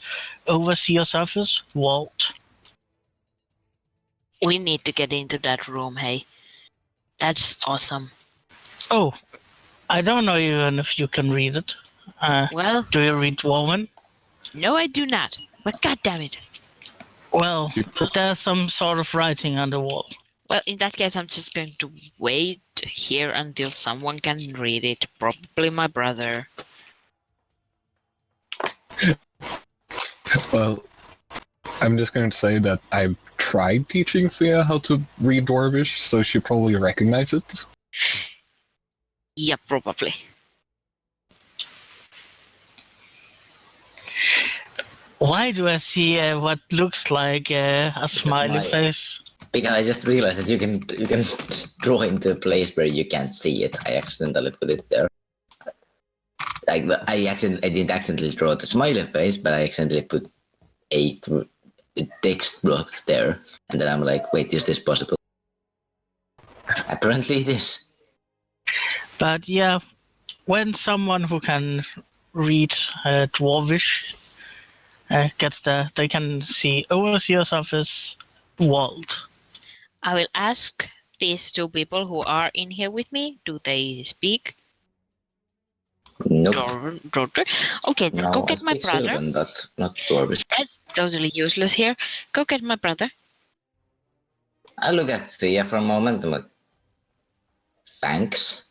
Overseer's Office, Vault. We need to get into that room, hey. That's awesome. Oh, I don't know even if you can read it. Well, Do you read Dwarven? no, I do not. But goddammit. Well, there's some sort of writing on the wall. Well, in that case, I'm just going to wait here until someone can read it. Probably my brother. Well, I'm just going to say that I've tried teaching Thea how to read Dwarvish, so she probably recognizes it. Yeah, probably. Why do I see what looks like a smiley smile. face? Because I just realized that you can draw into a place where you can't see it. I accidentally put it there. Like I didn't accidentally draw the smiley face, but I accidentally put a text block there, and then I'm like, wait, is this possible? Apparently it is. But yeah, when someone who can read Dwarvish gets there, they can see Overseer's Office, Vault. I will ask these two people who are in here with me. Do they speak? Nope. Okay, then No, go I get my speak brother. Sylvan, but not Dwarvish. That's totally useless here. Go get my brother. I look at Thea for a moment. I'm like, thanks.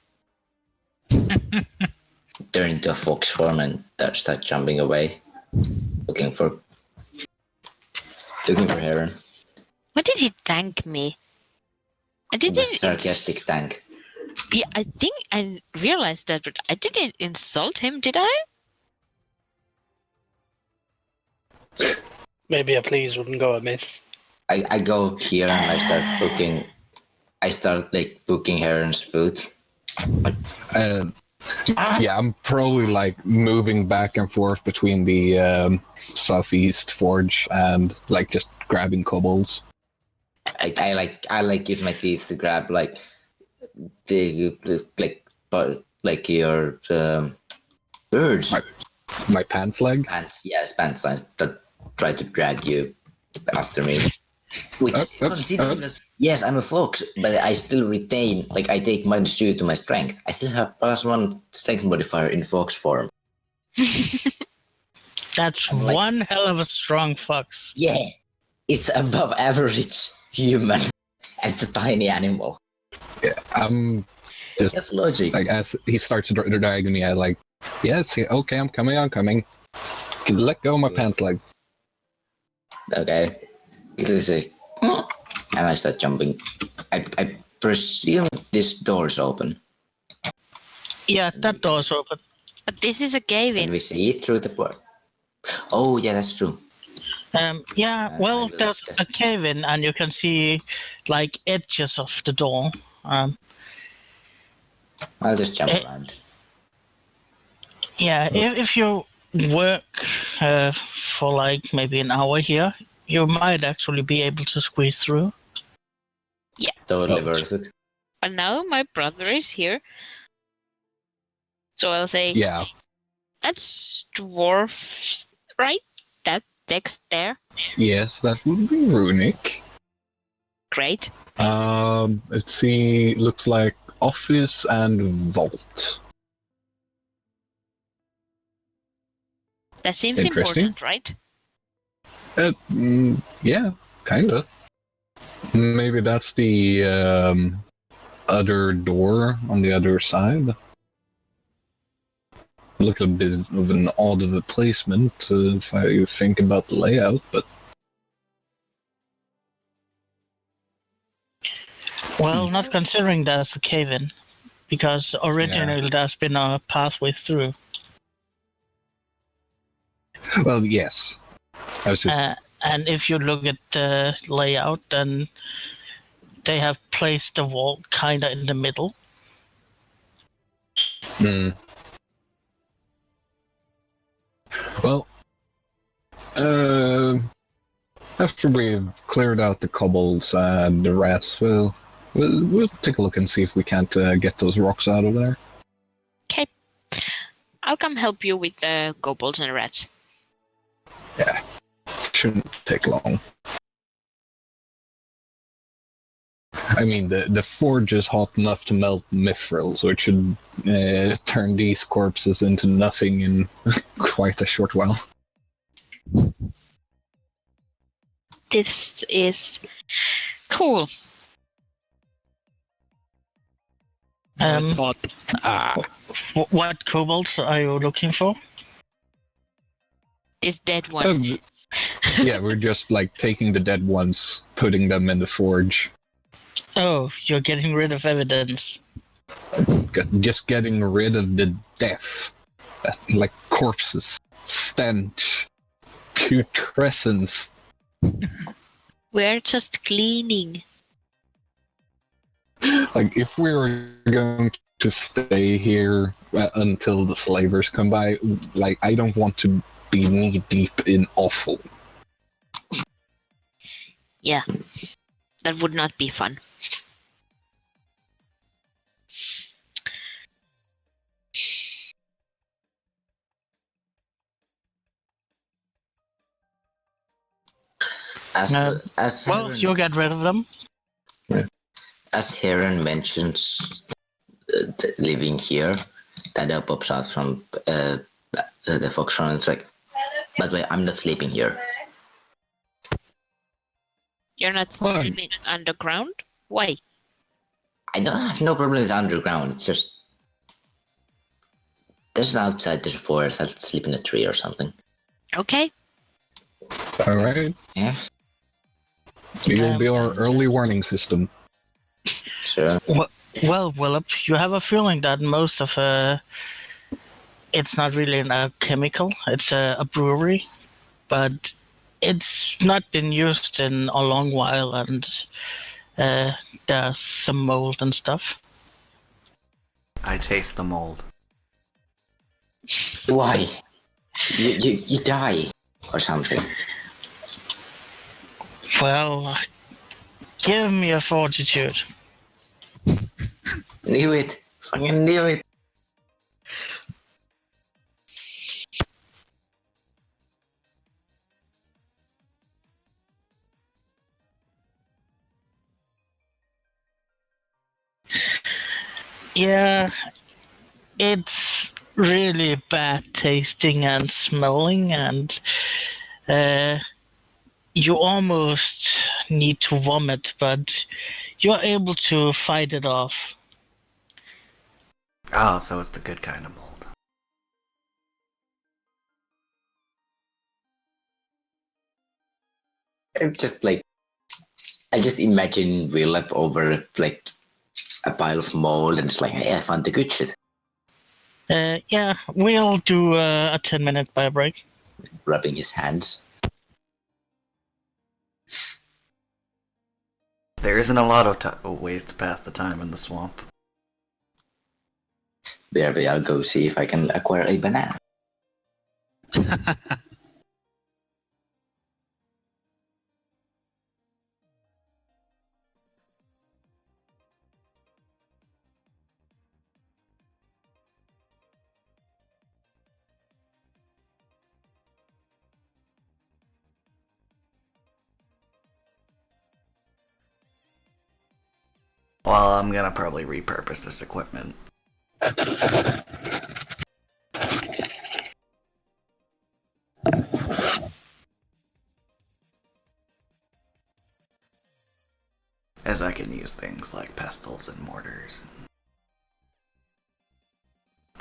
Turn into a fox form and start jumping away, looking for Heron. Why did he thank me? I It didn't. was sarcastic thank. Yeah, I think I realized that, but I didn't insult him, did I? Maybe a please wouldn't go amiss. I go here and I start booking. I start like booking Heron's food. Yeah, I'm probably like moving back and forth between the southeast forge and like just grabbing kobolds. I like use my teeth to grab like the Like your birds. My pants leg. Pants, yes, pants lines that try to drag you after me. Which, considering that, yes, I'm a fox, but I still retain, like, I take -2 to my strength. I still have +1 strength modifier in fox form. That's I'm like- one hell of a strong fox. Yeah, it's above average human, and it's a tiny animal. Yeah, I'm just That's logic. like as he starts dragging me, I like, yes, okay, I'm coming. Let go of my pants leg. Okay, this is it. And I start jumping. I presume this door is open. Yeah, that door's open. But this is a cave Can in. we see it through the door? Oh, yeah, that's true. Yeah, I well, will there's just- a cave in, and you can see like edges of the door. I'll just jump Eh. around. Yeah, if you work for like maybe an hour here, you might actually be able to squeeze through. Totally worth it. But now my brother is here. So I'll say, Yeah, that's dwarf, right? That text there. yes, that would be runic. Great. Let's see. Looks like office and vault. That seems Interesting. important, right? Yeah, kinda. Maybe that's the other door on the other side. Look a bit of an odd of a placement if I think about the layout, but Well, not considering there's a cave in, because originally there's been a pathway through. well, yes. I was just And if you look at the layout, then they have placed the wall kind of in the middle. Well, after we've cleared out the kobolds and the rats, we'll take a look and see if we can't get those rocks out of there. Okay. I'll come help you with the kobolds and rats. Yeah, shouldn't take long. I mean, the forge is hot enough to melt mithril, so it should turn these corpses into nothing in quite a short while. This is cool. It's hot. What kobolds are you looking for? This dead one. Yeah, we're just like taking the dead ones, putting them in the forge. Oh, you're getting rid of evidence. Just getting rid of the death. Like corpses, stench, putrescence. We're just cleaning. Like, if we were going to stay here until the slavers come by, like, I don't want to be knee deep in offal. Yeah. That would not be fun. As Well, Heron, you get rid of them. as Heron mentions living here, Dada pops out from the fox front and it's like, by the way, I'm not sleeping here. You're not Why? sleeping underground? Why? I don't have no problem with underground. It's just there's an outside, there's a forest. I'll sleep in a tree or something. Okay. Alright. Yeah, You'll be our early warning system. sure. Well, Willip, you have a feeling that most of it's not really a chemical. It's a brewery, but it's not been used in a long while, and there's some mold and stuff. I taste the mold. Why? You die or something. Well, give me a fortitude. Knew it. Fucking knew it. Yeah, it's really bad tasting and smelling, and uh, you almost need to vomit, but you're able to fight it off. Oh, so it's the good kind of mold. It's just like I just imagine we lap over like a pile of mold and it's like, hey, I found the good shit. Yeah, we'll do a 10-minute bio break. Rubbing his hands. There isn't a lot of ways to pass the time in the swamp. BRB, I'll go see if I can acquire a banana. Well, I'm gonna probably repurpose this equipment. As I can use things like pestles and mortars.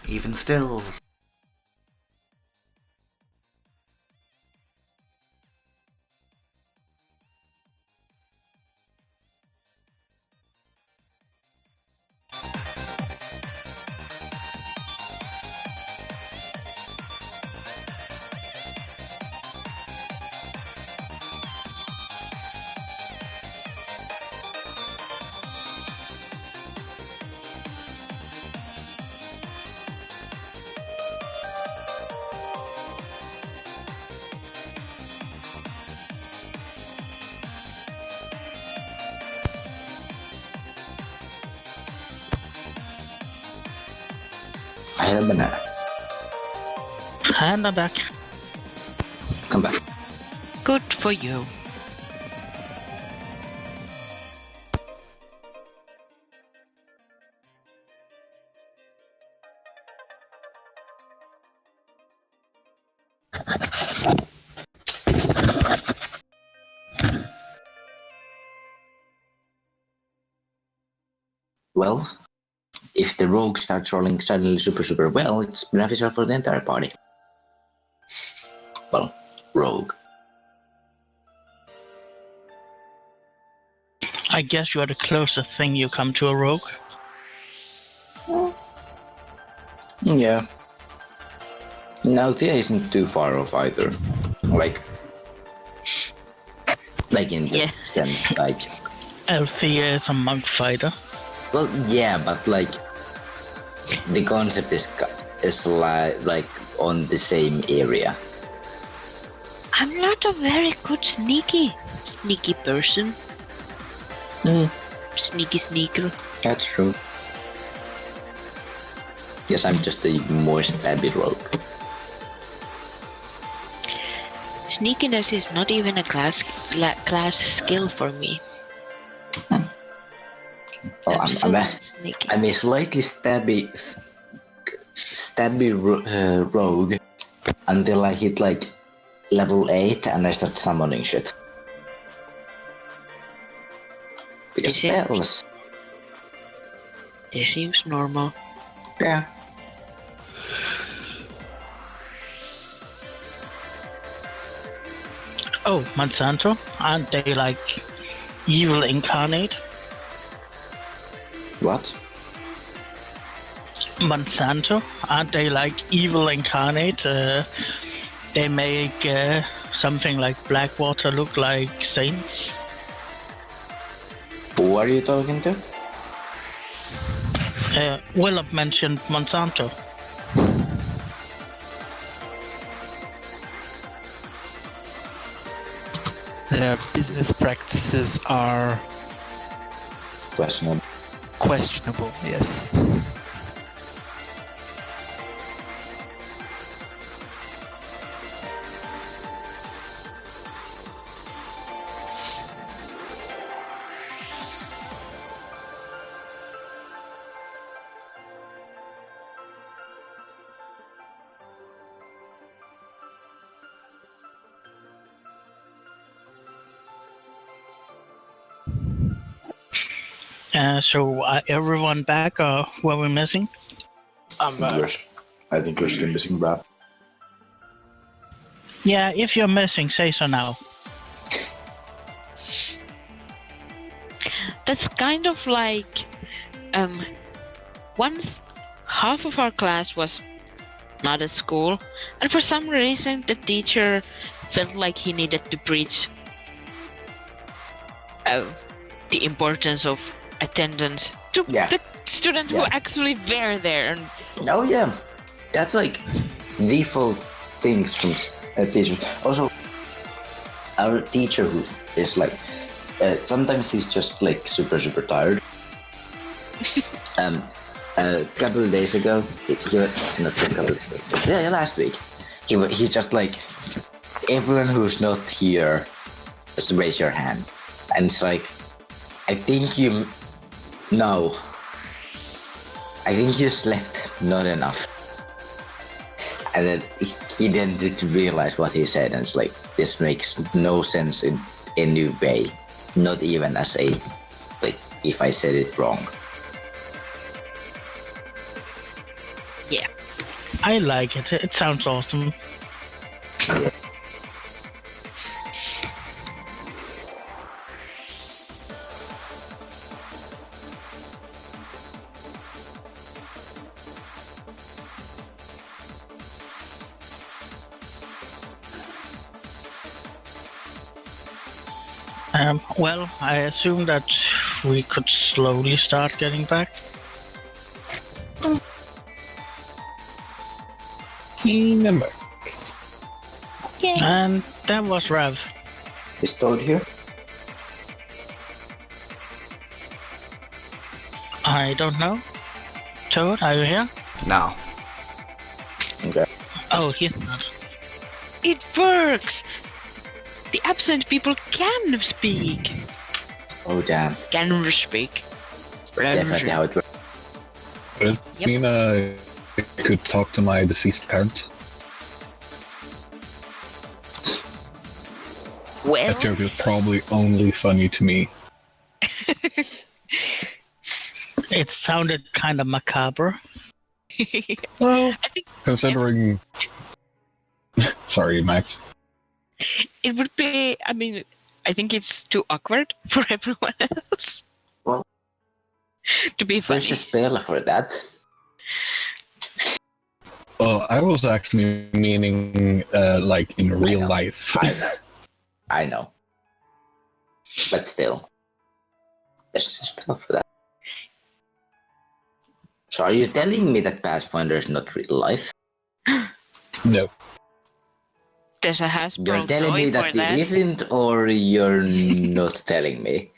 And even stills. I have a banana. And I'm back. Come back. Good for you. Well, if the rogue starts rolling suddenly super well, it's beneficial for the entire party. Well, rogue. I guess you are the closest thing you come to a rogue. Yeah. Now Thea isn't too far off either. Like in the Yeah. sense, like, Althea is a monk fighter. well, yeah, but like the concept is like on the same area. I'm not a very good sneaky person. Sneaky sneaker. That's true. Yes, I'm just a more stabby rogue. Sneakiness is not even a class skill for me. Oh, so I'm a sneaky. slightly stabby rogue until I hit like level 8 and I start summoning shit. Because spells. This seems normal. Yeah. Oh, Monsanto, aren't they like evil incarnate? What? Monsanto, aren't they like evil incarnate? They make something like Blackwater look like saints. Who are you talking to? Willem mentioned Monsanto. Their business practices are questionable, yes. So everyone back, or were we missing? I'm back. I think we're still missing Brad. Yeah, if you're missing, say so now. That's kind of like once half of our class was not at school, and for some reason the teacher felt like he needed to preach the importance of attendance to the students who actually were there. And Oh yeah, that's like default things from teachers. Also, our teacher who is like, sometimes he's just like super tired. A couple of days ago, last week, he just like, everyone who's not here, just raise your hand, and it's like, I think you slept not enough. And then he didn't realize what he said, and it's like, this makes no sense in any way, not even as a, like, if I said it wrong. yeah, I like it. It sounds awesome. Well, I assume that we could slowly start getting back. Remember. And that was Rav. Is Toad here? I don't know. Toad, are you here? No. Okay. Oh, he's not. it works. The absent people can speak. Oh damn. Can speak. Definitely how it works. Would it Yep. mean I could talk to my deceased parents? Well, That joke is probably only funny to me. It sounded kind of macabre. Well, I think considering... Sorry, Max. it would be. I mean, I think it's too awkward for everyone else. Well, to be funny. there's a spell for that. Well, I was actually meaning, like, in real know. life. I know. But still, there's a spell for that. So are you telling me that Pathfinder is not real life? No. There's a Hasbro You're telling me toy that for it isn't, or you're not telling me?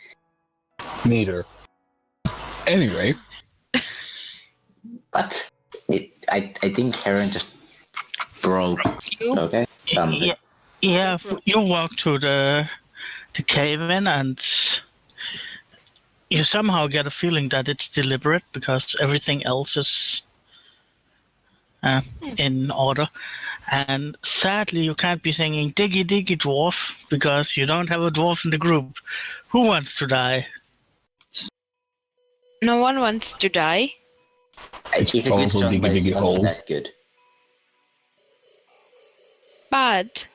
Neither. Anyway, But I think Heron just broke. You? Okay, something. Yeah, you walk to the cave in, and you somehow get a feeling that it's deliberate because everything else is in order. And sadly, you can't be singing "Diggy Diggy Dwarf" because you don't have a dwarf in the group. Who wants to die? No one wants to die. It's a good also song, but Diggy it's Diggy not Hole. that good. But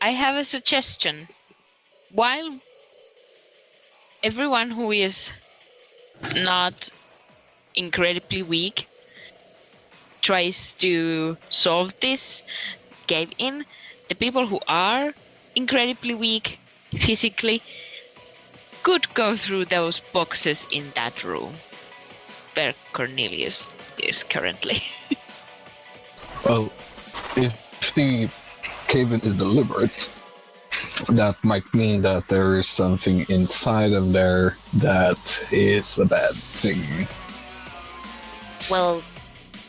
I have a suggestion. While everyone who is not incredibly weak tries to solve this cave in, the people who are incredibly weak physically could go through those boxes in that room where Cornelius is currently. well, if the cave-in is deliberate, that might mean that there is something inside of there that is a bad thing. Well,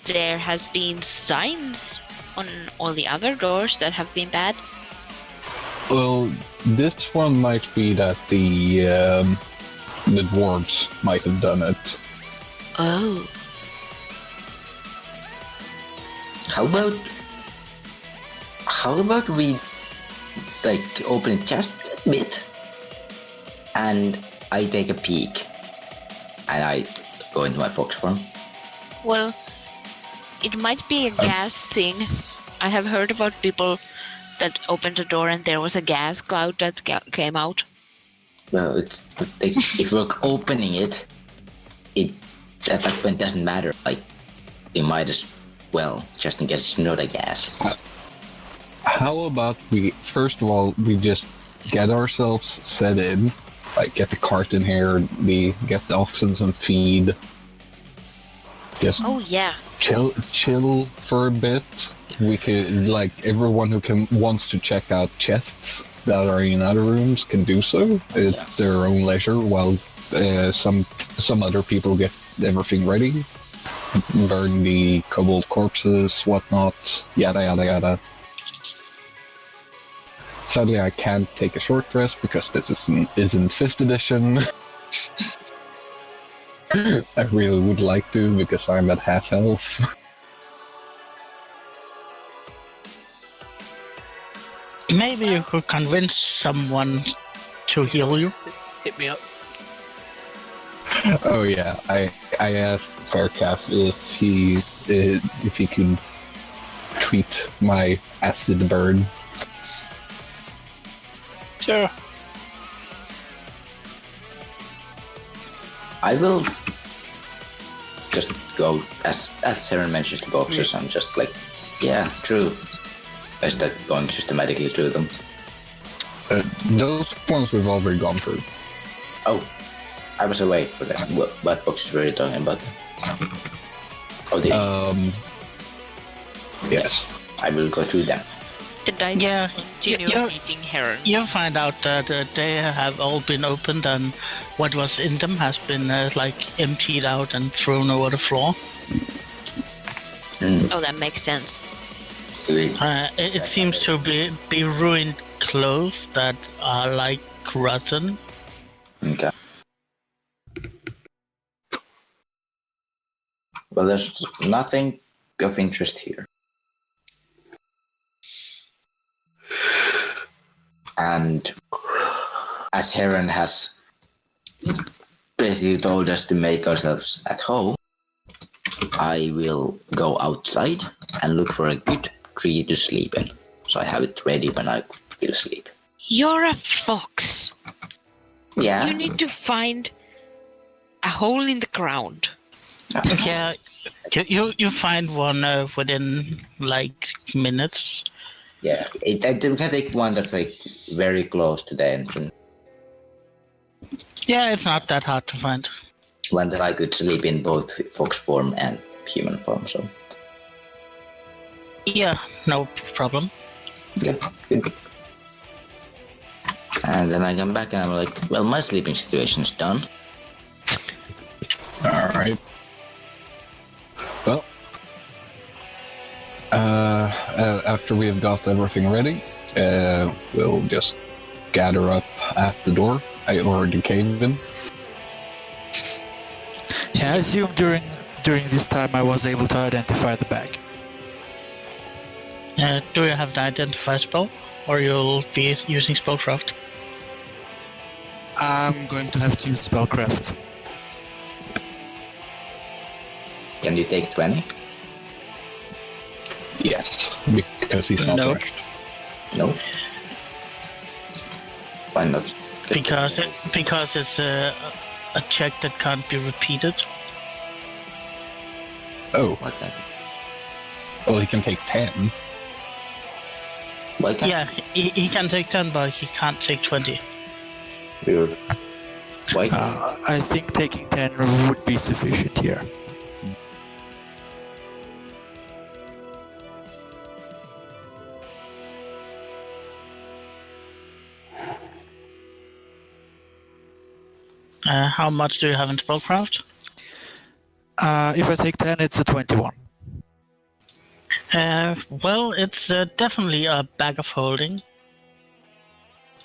there has been signs on all the other doors that have been bad. Well, this one might be that the dwarves might have done it. Oh. How about we like open just a bit, and I take a peek, and I go into my fox form. Well, it might be a gas thing. I have heard about people that opened the door and there was a gas cloud that came out. Well, it's like, if we're opening it, at that point doesn't matter. Like, we might as well, just in case it's not a gas. How about we, first of all, we just get ourselves set in, like get the cart in here, we get the oxen some feed, just Oh yeah. chill for a bit. We could, like, everyone who wants to check out chests that are in other rooms can do so at their own leisure, while some other people get everything ready, burn the kobold corpses, whatnot, yada yada yada. Sadly, I can't take a short rest because this isn't 5th edition. I really would like to, because I'm at half health. Maybe you could convince someone to heal you. Hit me up. Oh yeah, I asked Faircalf if he could treat my acid burn. Sure. I will just go, as Heron mentions the boxes, I'm just like, yeah, true. I start going systematically through them. Those ones we've already gone through. Oh, I was away for that. What boxes were you talking about? Oh, Yes. I will go through them. The dice Yeah, continue eating heron. You'll find out that they have all been opened and what was in them has been like emptied out and thrown over the floor. Oh, that makes sense. It seems to be ruined clothes that are like rotten. Okay. Well, there's nothing of interest here. And as Heron has basically told us to make ourselves at home, I will go outside and look for a good tree to sleep in. So I have it ready when I feel sleep. You're a fox. Yeah. You need to find a hole in the ground. Yeah, you find one within like minutes. Yeah. I can take one that's like very close to the entrance. Yeah, it's not that hard to find. One that I could sleep in both fox form and human form, so. Yeah, no problem. Yeah. Good. And then I come back and I'm like, well, my sleeping situation's done. Alright. Well, after we've got everything ready, we'll just gather up at the door. I already caved in. Yeah, I assume during this time I was able to identify the bag. Do you have the identify spell, or you'll be using spellcraft? I'm going to have to use spellcraft. Can you take 20? Yes, because he's not No. rushed. No. Why not? Because it's a check that can't be repeated. Oh, Why can't? well, he can take 10. Why can't? Yeah, he can take 10, but he can't take 20. Weird. Why? I think taking 10 would be sufficient here. How much do you have in spellcraft? If I take 10, it's a 21. Well, it's definitely a bag of holding.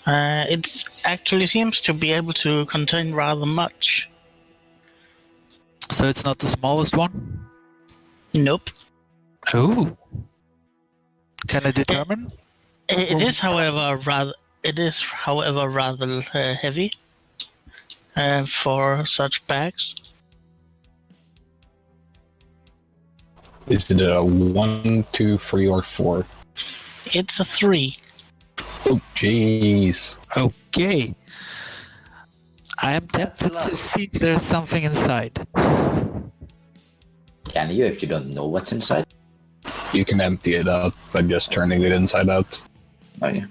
It actually seems to be able to contain rather much. So it's not the smallest one? Nope. Oh. Can I determine? It is, however, rather heavy. for such bags. Is it a 1, 2, 3, or 4? It's a 3. Oh, jeez. Okay. I am That's a tempted lot. to see if there's something inside. Can you if you don't know what's inside? You can empty it out by just turning it inside out. Oh yeah.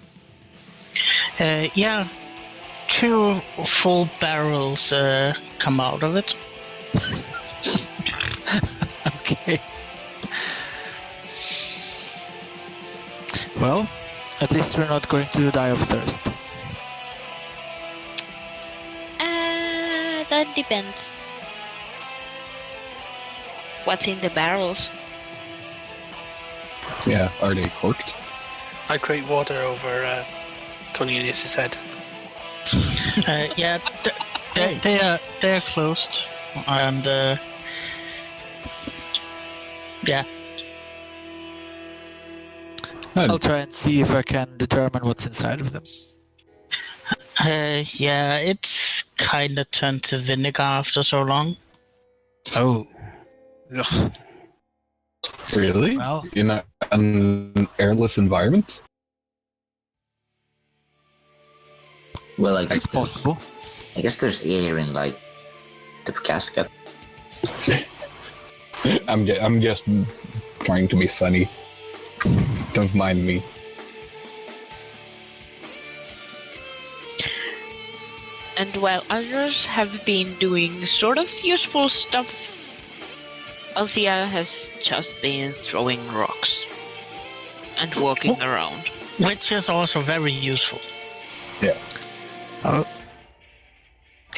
Yeah, 2 full barrels come out of it. Okay. Well, at least we're not going to die of thirst. That depends. What's in the barrels? Yeah, are they corked? I create water over Cornelius's head. Yeah, they're closed, and yeah. I'll try and see if I can determine what's inside of them. Yeah, it's kind of turned to vinegar after so long. Oh. Ugh. Really? Well, In an airless environment? Well, I it's possible. guess there's air in like the casket. I'm just trying to be funny. Don't mind me. And while others have been doing sort of useful stuff, Althea has just been throwing rocks and walking around. Which is also very useful.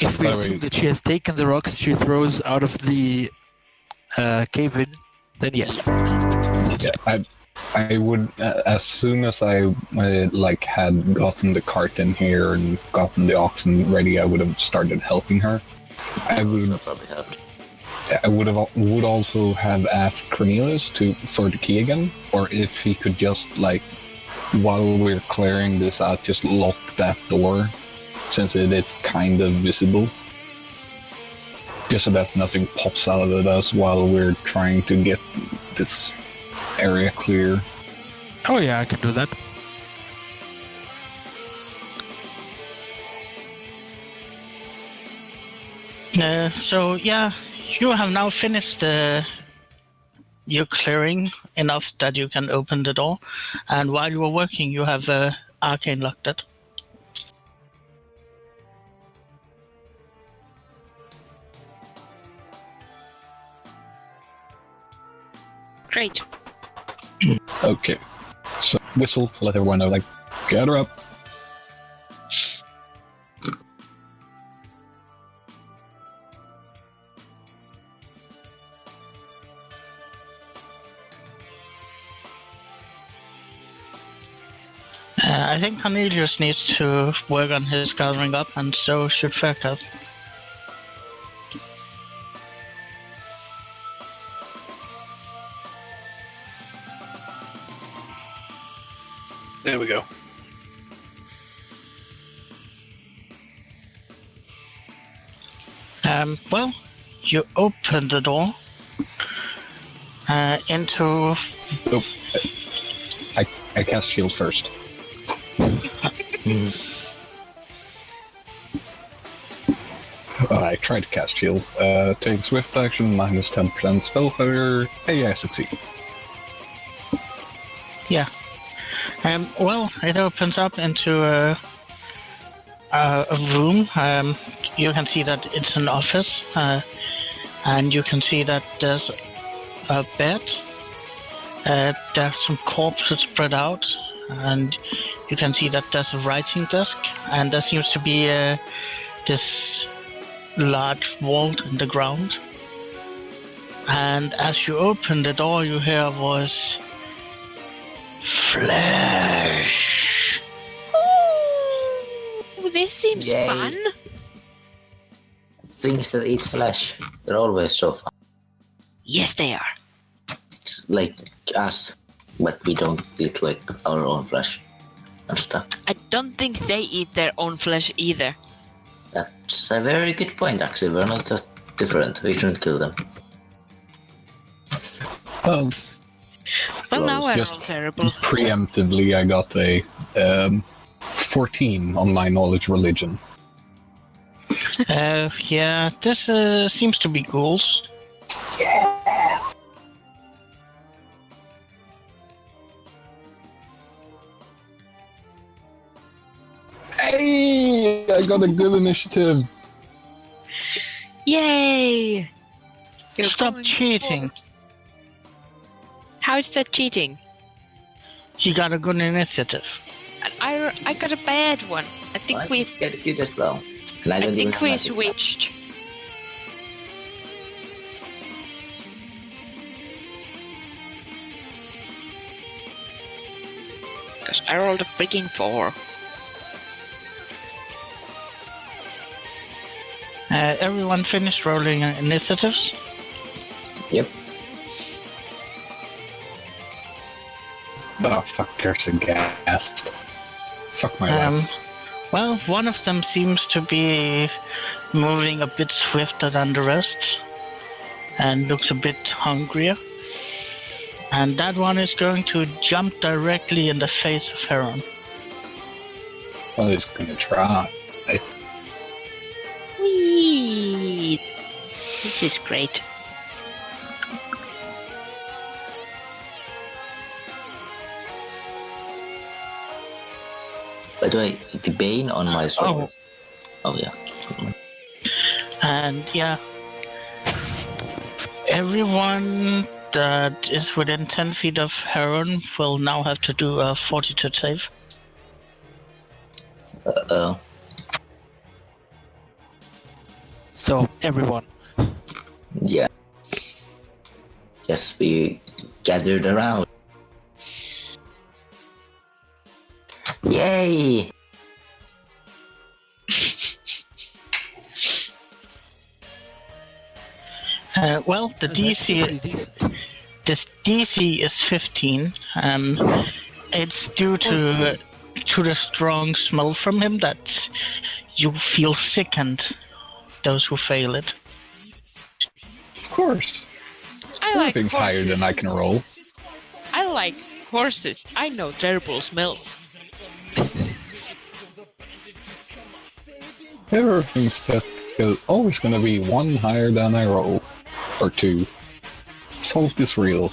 If we assume that she has taken the rocks she throws out of the cave-in, then yes. Yeah, I would as soon as I had gotten the cart in here and gotten the oxen ready, I would have started helping her. I would Probably helped. I would also have asked Cornelius for the key again, or if he could just while we're clearing this out, just lock that door, since it is kind of visible. Just so that nothing pops out at us while we're trying to get this area clear. Oh yeah, I can do that. So yeah, you have now finished your clearing enough that you can open the door, and while you are working, you have arcane locked it. Great. Okay, so whistle to let everyone know, gather up. I think Cornelius needs to work on his gathering up, and so should Faircath. There we go. Well, you open the door into... Oh, I cast shield first. I tried to cast shield. Take swift action, minus 10% spell fire. Hey, I succeed. Yeah. Well, it opens up into a room. You can see that it's an office, and you can see that there's a bed. There's some corpses spread out, and you can see that there's a writing desk, and there seems to be this large vault in the ground. And as you open the door, you hear a voice, "Flesh." Oh, this seems Yay. fun. Things that eat flesh, they're always so fun. Yes, they are. It's like us, but we don't eat our own flesh and stuff. I don't think they eat their own flesh either. That's a very good point, actually. We're not that different. We shouldn't kill them. Oh, Well, now I just roll terrible. preemptively, I got a 14 on my knowledge religion. yeah, this seems to be ghouls. Hey, I got a good initiative. Yay! You're Stop going cheating. forward. How is that cheating? You got a good initiative. And I got a bad one. I think we get good as well. And I don't even think have we magic. switched. Because I rolled a freaking 4. Everyone finished rolling initiatives? Yep. Oh, fuck, there's a ghast. Fuck my life. Well, one of them seems to be moving a bit swifter than the rest and looks a bit hungrier. And that one is going to jump directly in the face of Heron. Well, he's gonna try. Whee! This is great. By the way, the bane on my sword. Oh yeah. And yeah, everyone that is within 10 feet of Heron will now have to do a fortitude save. Uh-oh. So, everyone. Yeah. Yes, we gathered around. Yay! Well, the That's actually pretty DC, decent. this DC is 15. It's due to the strong smell from him that you feel sickened. Those who fail it. Of course. I like Everything's higher horses. than I can roll. I like horses. I know terrible smells. Everything's just always gonna be one higher than I roll. Or two. Solve this real.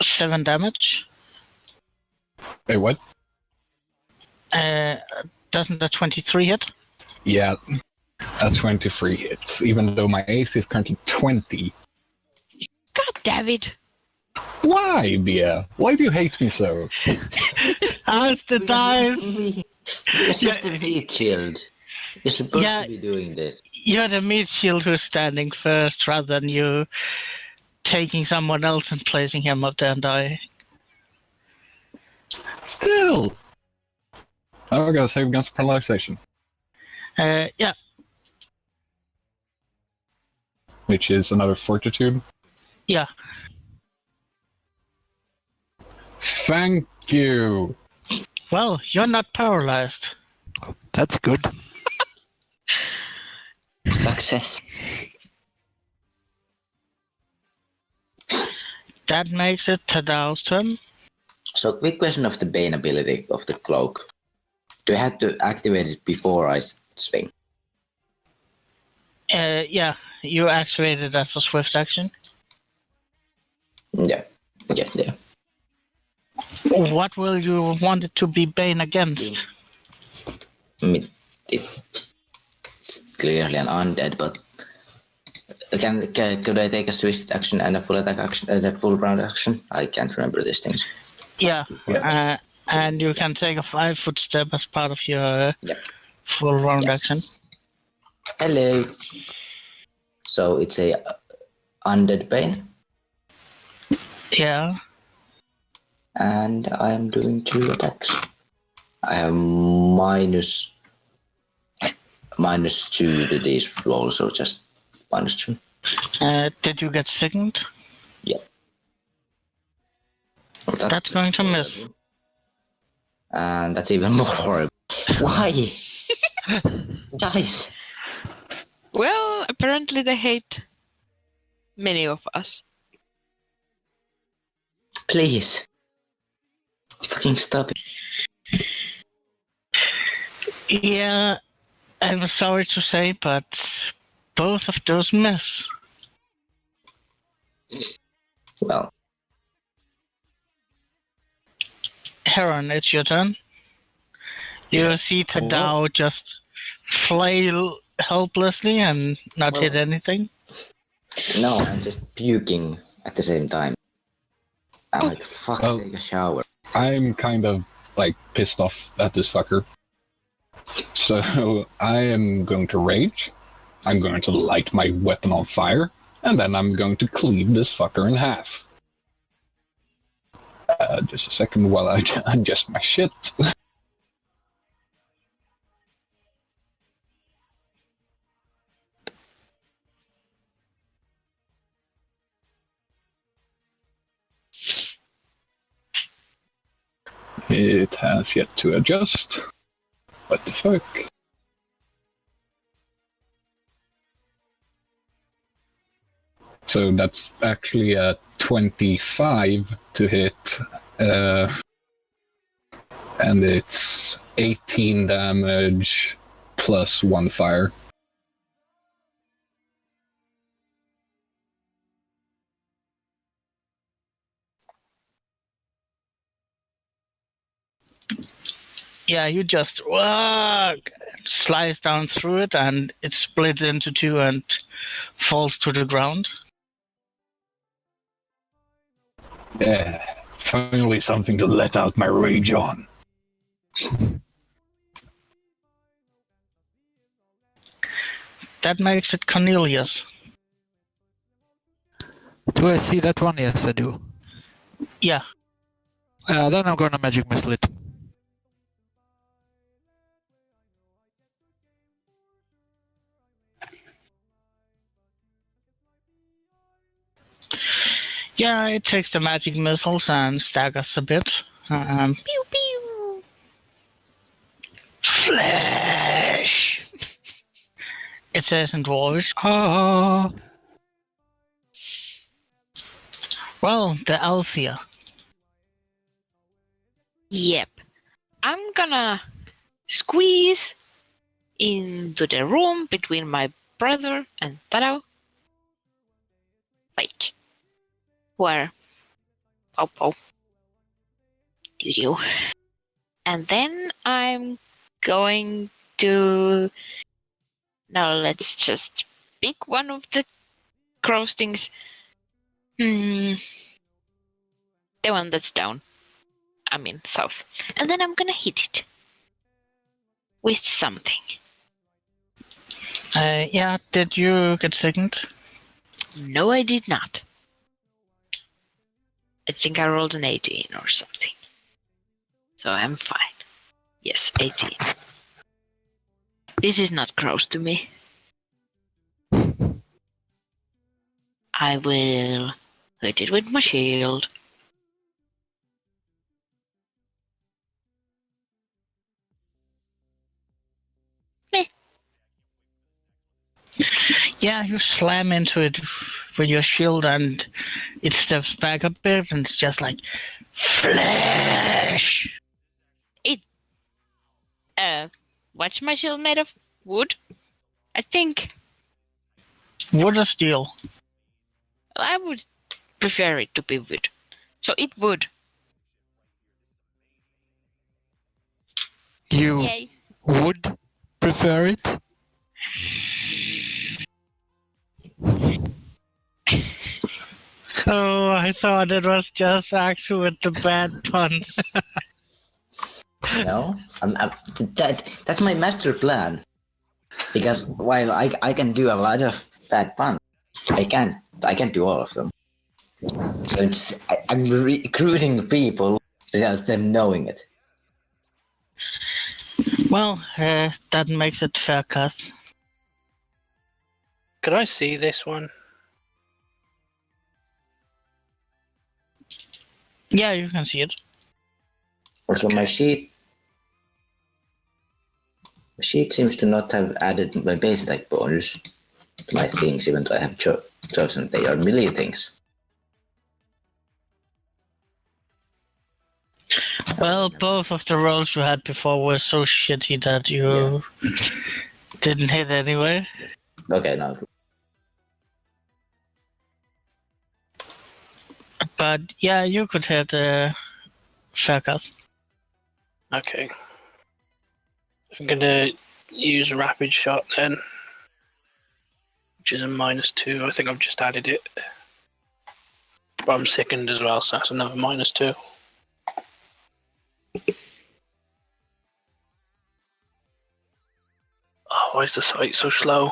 Seven damage. Hey, what? Doesn't the 23 hit? Yeah, a 23 hits, even though my AC is currently 20. God damn it! Why, Bia? Why do you hate me so? As the dice! You're supposed to be killed. You're supposed Yeah. to be doing this. You're the meat shield who's standing first rather than you taking someone else and placing him up there and die. Still! Oh, I gotta save against paralyzation, Yeah, which is another fortitude. yeah. Thank you! Well, you're not paralyzed. That's good. Success. That makes it Tadal's turn. So, quick question of the Bane ability of the cloak. Do I have to activate it before I swing? Yeah, you activate it as a swift action. Yeah. Yeah. What will you want it to be Bane against? I mean, it's clearly an undead, but could I take a swift action and a full attack action, a full round action? I can't remember these things. Yeah, Yes. and you can take a 5-foot step as part of your Yep. full round action. Yes. Hello. So it's a undead pain, Yeah, and I am doing 2 attacks. I have -2 to these rolls, so just -2. did you get sickened? Yeah. Oh, That's going to miss. And that's even more horrible. Why? Guys. Well, apparently they hate many of us. Please. Fucking stop it. Yeah, I'm sorry to say, but both of those miss. Well, Heron, it's your turn. You see Tadao just flail helplessly and not hit anything. no, I'm just puking at the same time. I'm like, fuck, Oh. take a shower. I'm kind of like pissed off at this fucker. So I am going to rage. I'm going to light my weapon on fire, and then I'm going to cleave this fucker in half. Just a second while I adjust my shit. It has yet to adjust. What the fuck? So that's actually a 25 to hit, and it's 18 damage plus 1 fire. Yeah, you just slice down through it, and it splits into 2 and falls to the ground. Yeah, finally something to let out my rage on. That makes it Cornelius. Do I see that one? Yes, I do. Yeah. Then I'm gonna magic missile it. Yeah, it takes the magic missiles and staggers a bit. Pew pew. Flesh! It says in Dwarvish. Ah! Well, the Althea. Yep. I'm gonna squeeze into the room between my brother and Taro. Wait. Where? Oh. Doo-doo. And then I'm going to... Now let's just pick one of the cross things. The one that's down. I mean, south. And then I'm gonna hit it. With something. Yeah, did you get sickened? No, I did not. I think I rolled an 18 or something. So I'm fine. Yes, 18. This is not gross to me. I will hit it with my shield. Yeah, you slam into it with your shield and it steps back a bit and it's just like flesh. What's my shield made of? Wood? I think. Wood or steel? I would prefer it to be wood. So it would. You Yay. would prefer it? Oh, I thought it was just Axel with the bad puns. No, that's my master plan. Because while I can do a lot of bad puns, I can't do all of them. So I'm recruiting people without them knowing it. Well, that makes it fair, Kath. Could I see this one? Yeah, you can see it. Also, my sheet seems to not have added my base attack bonus to my things, even though I have chosen they are melee things. Well, both of the rolls you had before were so shitty that you didn't hit anyway. Okay, now. But yeah, you could hit Fairkath. Okay. I'm gonna use rapid shot then, which is a -2. I think I've just added it. But I'm sickened as well, so that's another -2. Oh, why is the site so slow?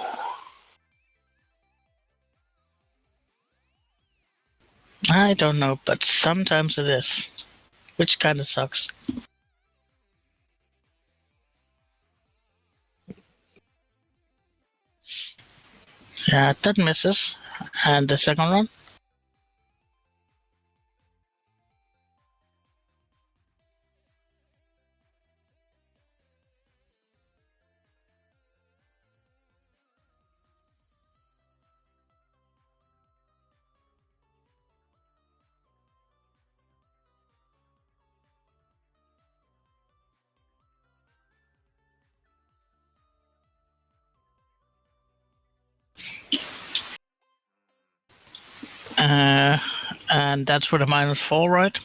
I don't know, but sometimes it is. Which kind of sucks. Yeah, that misses. And the second one? And that's with a -4, right?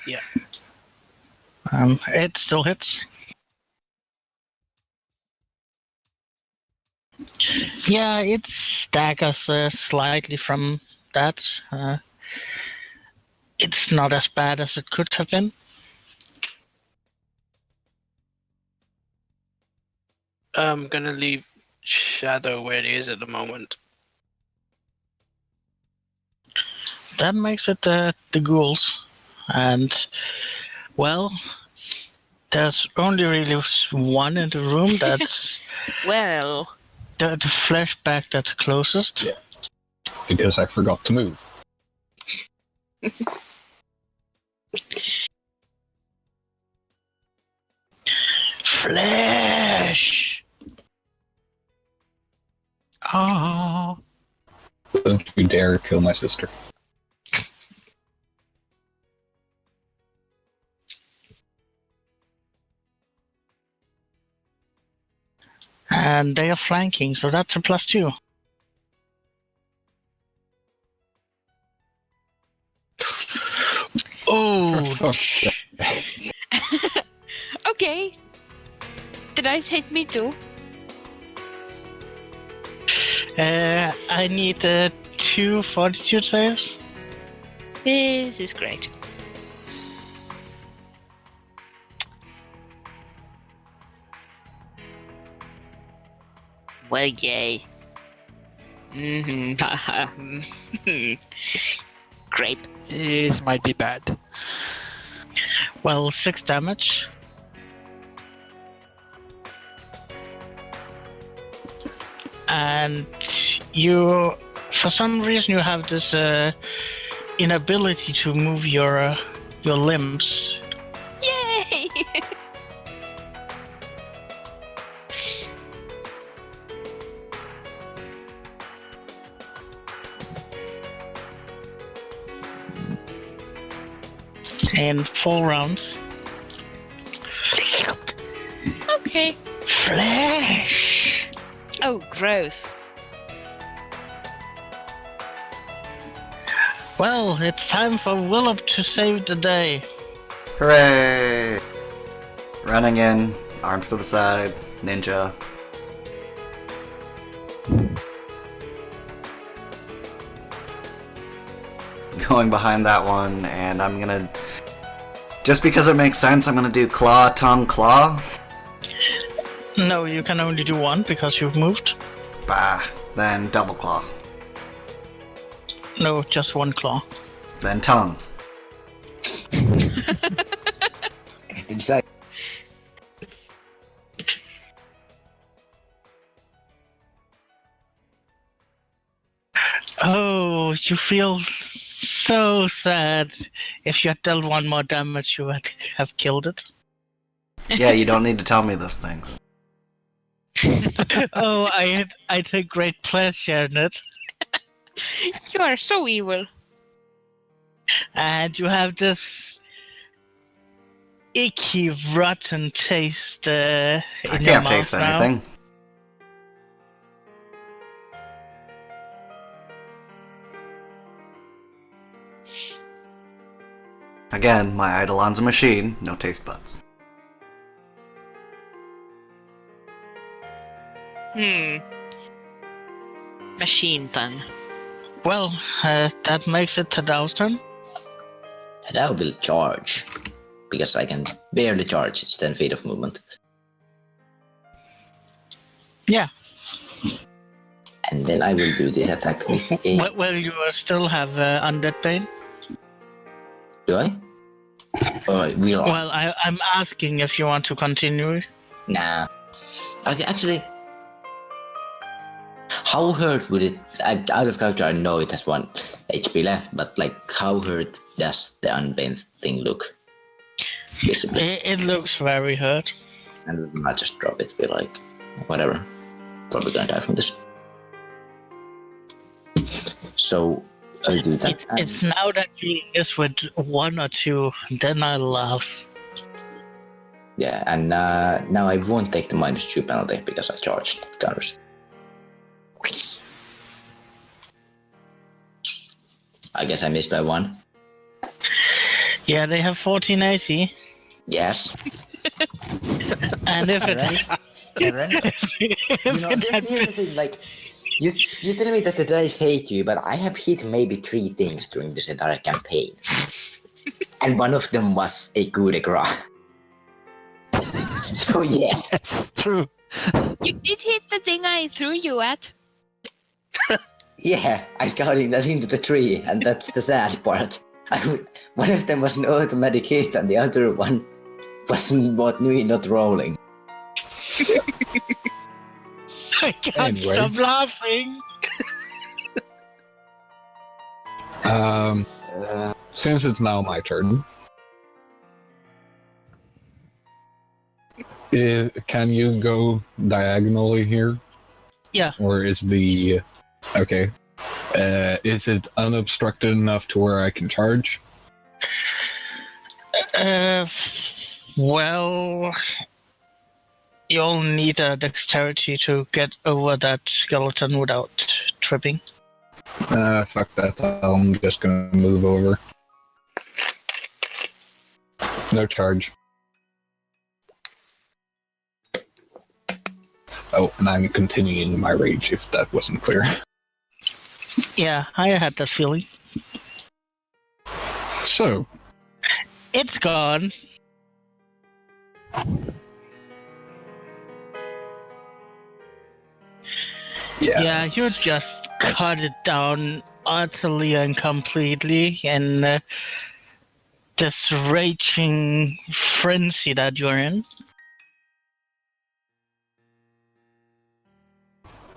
Yeah. It still hits. Yeah, it staggers slightly from that. It's not as bad as it could have been. I'm gonna leave Shadow where it is at the moment. That makes it the ghouls. And, well, there's only really one in the room that's Well, the flashback that's closest. Yeah. Because I forgot to move. Flash! Ah. Don't you dare kill my sister. And they are flanking, so that's a +2. Oh, okay. The dice hit me too. I need 2 fortitude saves. This is great. Well, yay. Grape. This might be bad. Well, 6 damage. And you, for some reason, you have this inability to move your limbs. Yay! In 4 rounds. Okay. Flash! Oh, gross. Well, it's time for Willop to save the day. Hooray! Running in, arms to the side, ninja. going behind that one, and I'm gonna... Just because it makes sense, I'm gonna do claw, tongue, claw. No, you can only do one because you've moved. Bah, then double claw. No, just one claw. Then tongue. Decide. Oh, you feel so sad. If you had dealt one more damage, you would have killed it. Yeah, you don't need to tell me those things. Oh, I take great pleasure in it. You are so evil. And you have this icky, rotten taste in I your can't mouth taste now. anything. Again, my Eidolon's a machine, no taste buds. Machine then. Well, that makes it Tadao's turn. And I will charge. Because I can barely charge, it's 10 feet of movement. Yeah. And then I will do this attack with a... Well, you still have Undead Pain. Do I? Or will I? Well, I'm asking if you want to continue. Nah. Okay, actually... How hurt would it... Out of character, I know it has 1 HP left, but like, how hurt does the unpained thing look? Visibly. It looks very hurt. And then I'll just drop it, be like, whatever. Probably gonna die from this. So, I'll do that. It's now that you is with 1 or 2, then I laugh. Yeah, and now I won't take the -2 penalty because I charged counters. I guess I missed by 1. Yeah, they have 14 AC. Yes. And if it Karen, here's the thing, like, you tell me that the dice hate you, but I have hit maybe 3 things during this entire campaign. And one of them was a coup de grace. So yeah. Yes, true. You did hit the thing I threw you at. Yeah, I got that into the tree, and that's the sad part. One of them was an automatic hit, and the other one was me not rolling. I can't Anyway. stop laughing. Since it's now my turn, can you go diagonally here? Yeah. Or is the... Okay. Is it unobstructed enough to where I can charge? Well, you'll need a dexterity to get over that skeleton without tripping. Fuck that. I'm just gonna move over. No charge. Oh, and I'm continuing my rage if that wasn't clear. Yeah, I had that feeling. So, It's gone. Yeah, you just cut it down utterly and completely, and this raging frenzy that you're in.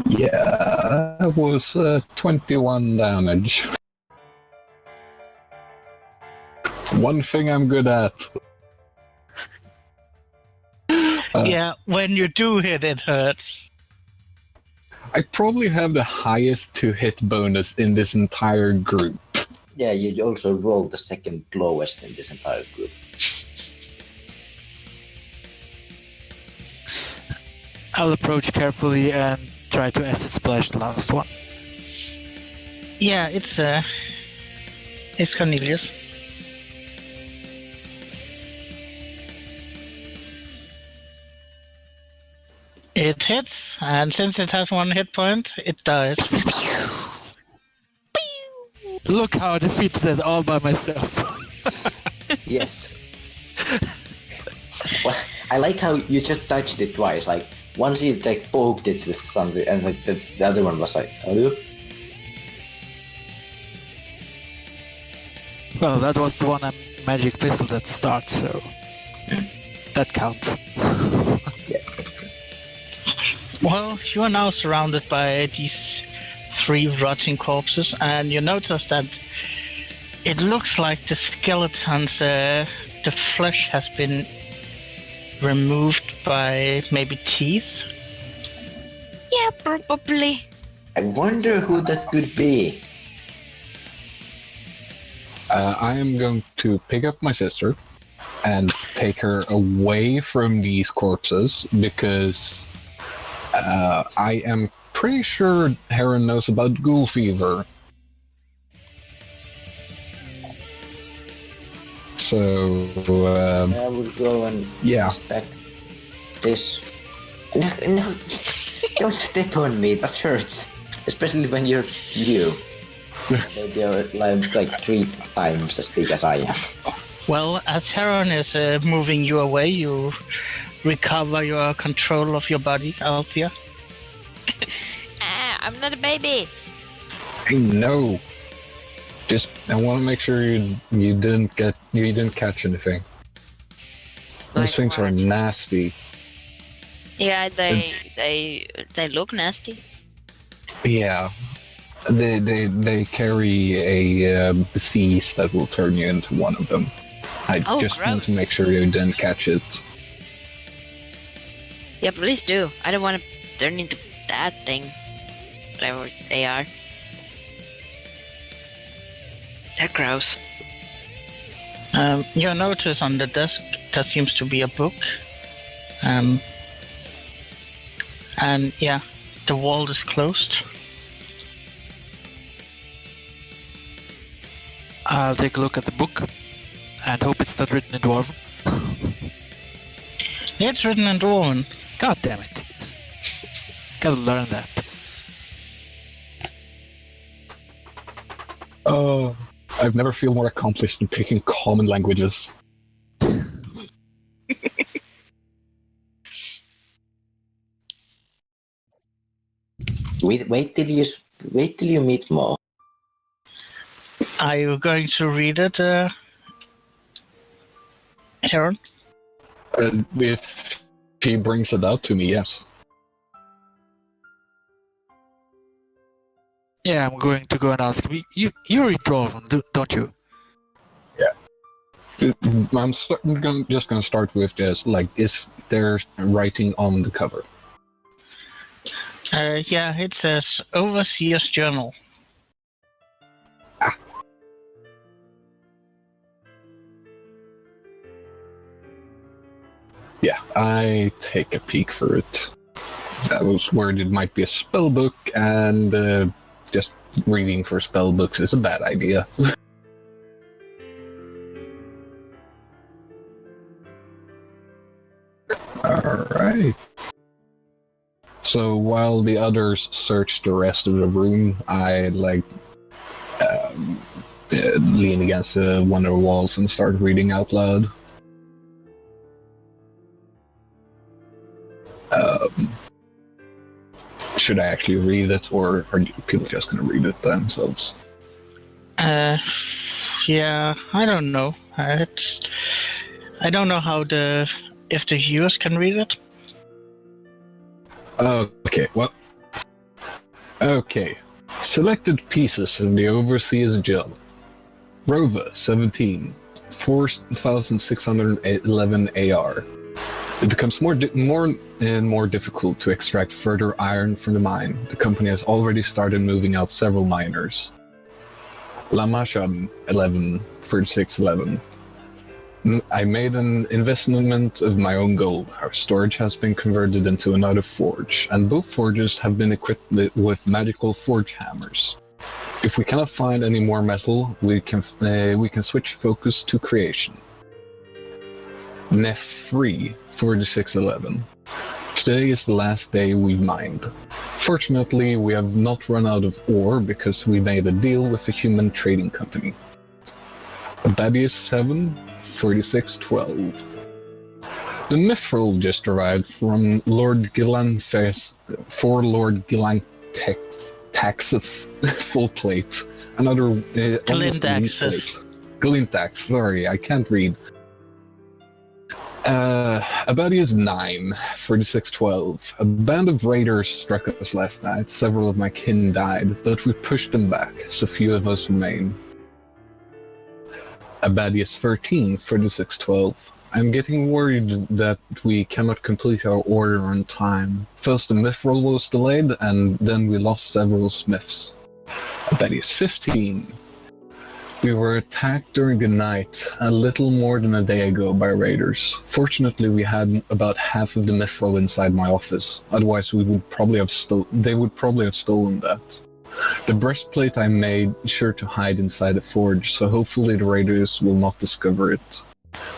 yeah, that was 21 damage. One thing I'm good at. Yeah, when you do hit, it hurts. I probably have the highest to hit bonus in this entire group. Yeah, you also rolled the second lowest in this entire group. I'll approach carefully and try to acid splash the last one. Yeah, it's Cornelius. It hits, and since it has 1 hit point, it dies. Look how I defeated that all by myself. Yes. Well, I like how you just touched it twice. Like once you like poked it with something, and like the other one was like, oh. Well, that was the one magic pistol at the start, so that counts. Yeah, that's true. Well, you are now surrounded by these 3 rotting corpses, and you notice that it looks like the skeletons, the flesh has been removed by maybe teeth. Yeah, probably. I wonder who that could be. I am going to pick up my sister and take her away from these corpses because I am pretty sure Heron knows about ghoul fever. So, I would go and inspect this. No, don't step on me. That hurts, especially when you're you. They're like 3 times as big as I am. Well, as Heron is moving you away, you recover your control of your body, Althea. I'm not a baby. I know. Just, I want to make sure you didn't catch anything. Those Like things are what? nasty. Yeah, they look nasty. Yeah, they carry a disease that will turn you into one of them. I just want to gross. make sure you didn't catch it. Yeah, please do. I don't want to turn into that thing. Whatever they are. They're gross. You notice on the desk there seems to be a book. And yeah, the wall is closed. I'll take a look at the book and hope it's not written in Dwarven. It's written in Dwarven. God damn it. Gotta learn that. Oh, I've never feel more accomplished in picking common languages. Wait till you meet more. Are you going to read it, Heron? If he brings it out to me, yes. Yeah, I'm going to go and ask him. You read Dwarven, don't you? I'm just going to start with this. Like, is there writing on the cover? Yeah, it says Overseer's Journal. Yeah, I take a peek for it. I was worried it might be a spell book, and just reading for spell books is a bad idea. Alright. So while the others search the rest of the room, I lean against one of the walls and start reading out loud. Should I actually read it, or are people just going to read it themselves? Yeah, I don't know. I don't know how if the viewers can read it. Okay, well... Okay. Selected pieces of the Overseer's Journal. Rova, 17. 4,611 AR. It becomes more and more difficult to extract further iron from the mine. The company has already started moving out several miners. Lamasham, 11. 4611. I made an investment of my own gold. Our storage has been converted into another forge, and both forges have been equipped with magical forge hammers. If we cannot find any more metal, we can switch focus to creation. Nef 3, 4611. Today is the last day we mined. Fortunately, we have not run out of ore because we made a deal with a human trading company. Abadius 7, 4612. The mithril just arrived from Lord Gilanfes for Lord Gilantax's full plate. Another almost complete plate. Glintax, sorry, I can't read. Abadius 9, 4612. A band of raiders struck us last night. Several of my kin died, but we pushed them back, so few of us remain. Abadius 13, 4612. I'm getting worried that we cannot complete our order on time. First the mithril was delayed, and then we lost several smiths. Abadius 15. We were attacked during the night, a little more than a day ago, by raiders. Fortunately, we had about half of the mithril inside my office. Otherwise, they would probably have stolen that. The breastplate I made sure to hide inside the forge, so hopefully the raiders will not discover it.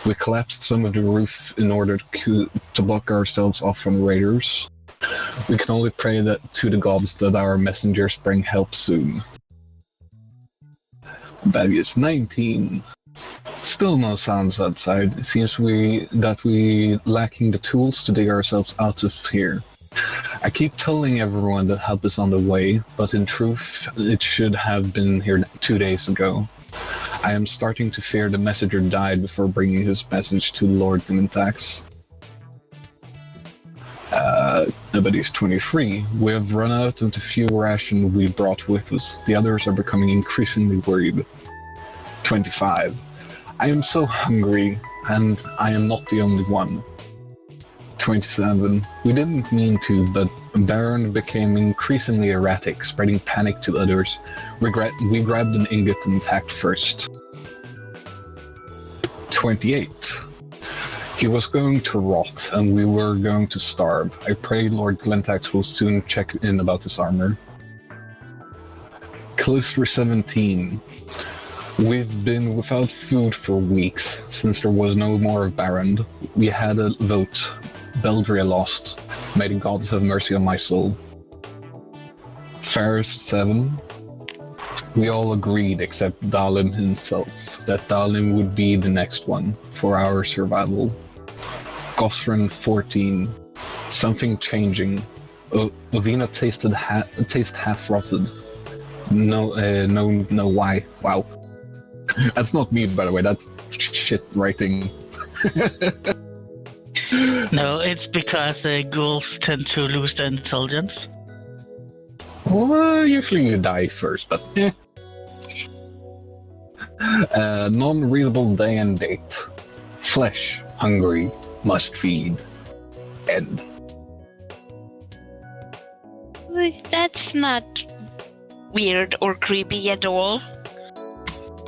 We collapsed some of the roof in order to block ourselves off from raiders. We can only pray to the gods that our messengers bring help soon. Abadius 19. Still no sounds outside. It seems that we lacking the tools to dig ourselves out of here. I keep telling everyone that help is on the way, but in truth, it should have been here 2 days ago. I am starting to fear the messenger died before bringing his message to Lord Glintax. Abadius 23. We have run out of the few ration we brought with us. The others are becoming increasingly worried. 25. I am so hungry, and I am not the only one. 27. We didn't mean to, but Baron became increasingly erratic, spreading panic to others. We grabbed an ingot and attacked first. 28. He was going to rot, and we were going to starve. I pray Lord Glintax will soon check in about his armor. Callister 17. We've been without food for weeks, since there was no more of Baron. We had a vote. Beldria lost. May the gods have mercy on my soul. Ferris 7. We all agreed, except Dalim himself, that Dalim would be the next one, for our survival. Gosrin 14. Something changing. Ovina taste half rotted. No why. Wow. That's not me, by the way, that's shit writing. No, it's because ghouls tend to lose their intelligence. Well, usually you die first, but eh. Non-readable day and date. Flesh, hungry, must feed. End. That's not weird or creepy at all.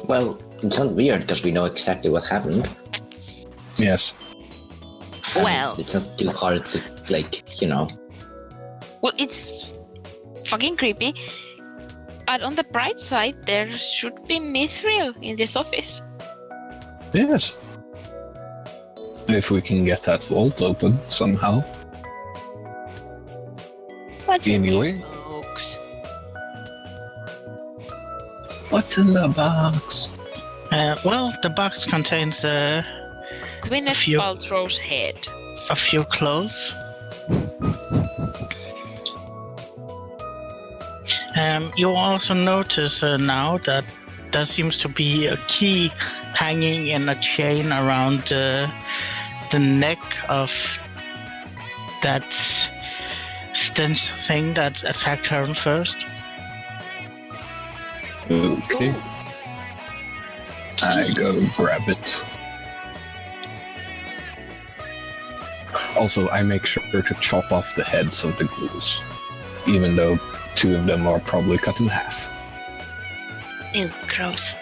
Well, it's not weird because we know exactly what happened. Yes. Well, it's not too hard to, Well, it's fucking creepy. But on the bright side, there should be mithril in this office. Yes. If we can get that vault open somehow. What's Anyway. in this box? What's in the box? Well, the box contains Gwyneth Paltrow's head. a few clothes. You also notice now that there seems to be a key hanging in a chain around the neck of that stench thing that attacked her first. Okay. I go grab it. Also, I make sure to chop off the heads of the ghouls, even though 2 of them are probably cut in half. Ew, gross.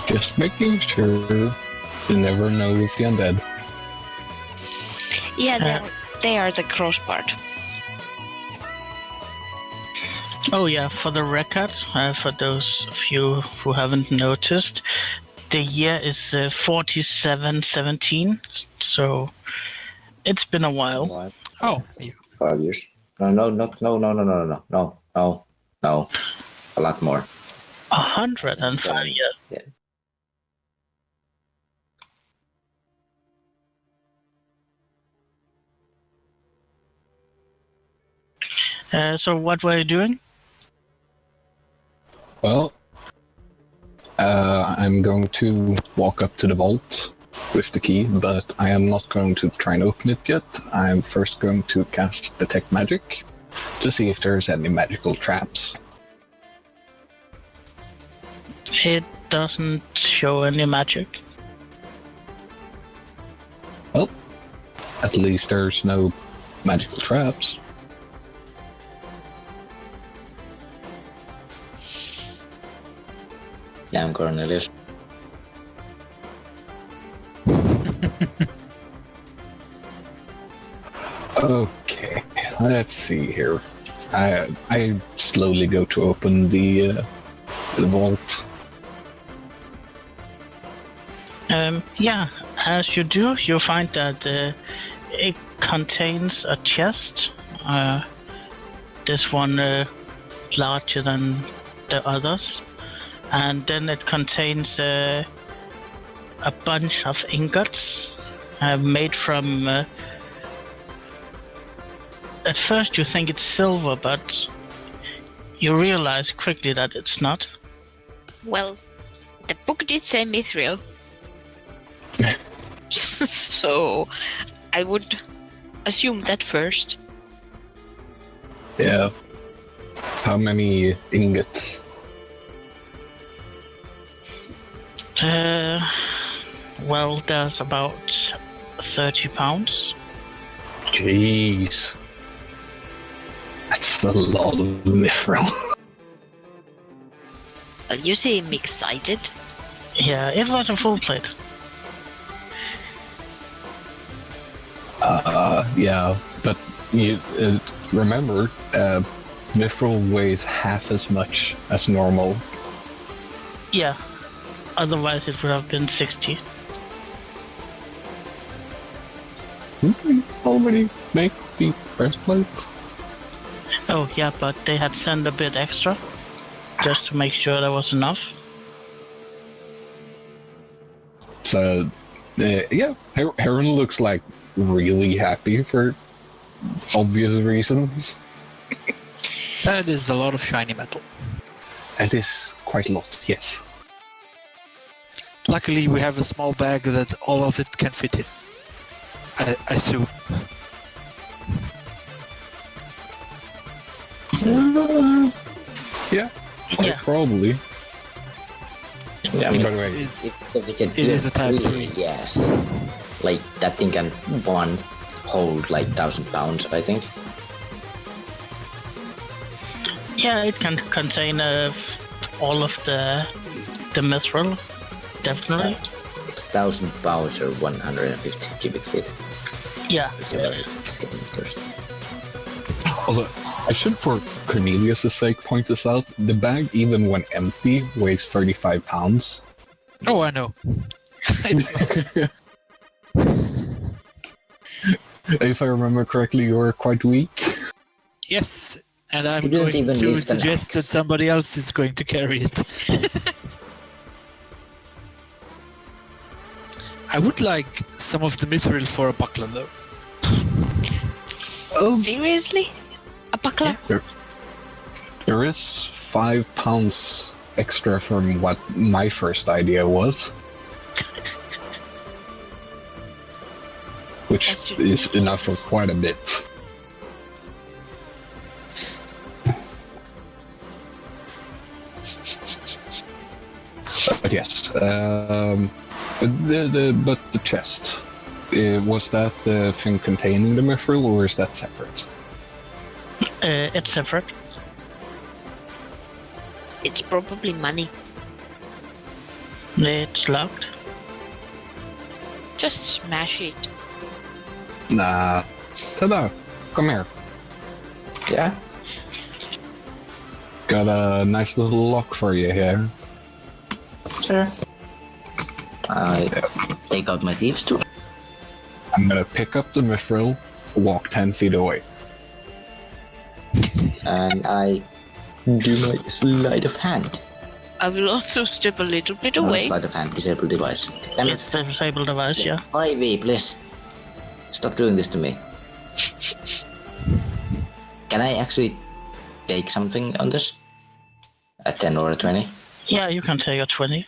Just making sure. You never know with the undead. Yeah, they are the gross part. Oh yeah, for the record, for those of you who haven't noticed, The year is 4717, so it's been a while. What? Oh, you. 5 years. No. A lot more. 105 years. Yeah. So what were you doing? Well, I'm going to walk up to the vault with the key, but I am not going to try and open it yet. I'm first going to cast Detect Magic to see if there's any magical traps. It doesn't show any magic. Well, at least there's no magical traps. Damn, Cornelius. Okay, let's see here. I slowly go to open the vault. Yeah, as you do, you find that it contains a chest. This one larger than the others. And then it contains a bunch of ingots made from... at first you think it's silver, but you realize quickly that it's not. Well, the book did say mithril. So I would assume that first. Yeah. How many ingots? Well, there's about 30 pounds. Jeez. That's a lot of mithril. Well, you seem excited. Yeah, it was a full plate. Yeah, but you remember, mithril weighs half as much as normal. Yeah, otherwise it would have been 60. Didn't we already make the breastplates? Oh yeah, but they had sent a bit extra, just to make sure there was enough. So, yeah, Heron looks like really happy for obvious reasons. That is a lot of shiny metal. That is quite a lot, yes. Luckily, we have a small bag that all of it can fit in. I assume. Yeah, quite Yeah. probably. Yeah, I mean, By the way, It is a type 3. Yes. Like, that thing can hold like 1,000 pounds, I think. Yeah, it can contain all of the mithril, definitely. It's 1,000 pounds or 150 cubic feet. Yeah. Whichever it's hidden first. although I should, for Cornelius' sake, point this out. The bag, even when empty, weighs 35 pounds. Oh, I know. It's not. If I remember correctly, you were quite weak. Yes, and I'm You didn't going even to lift an suggest that axe. somebody else is going to carry it. I would like some of the mithril for a buckler, though. Oh, Seriously? A buckler? there is 5 pounds extra from what my first idea was. Which That should is be- enough for quite a bit. But yes, but the chest, was that the thing containing the mithril, or is that separate? It's separate. It's probably money. It's locked. Just smash it. Nah. Ta-da! Come here. Yeah? Got a nice little lock for you here. Sure. I take out my thieves too. I'm gonna pick up the mithril, walk 10 feet away. And I do my sleight of hand. I will also step a little bit No, away. sleight of hand, disable device. Damn It's it. the disabled device, yeah. Ivy, please. Stop doing this to me. Can I actually take something on this? A 10 or a 20? Yeah, you can take a 20.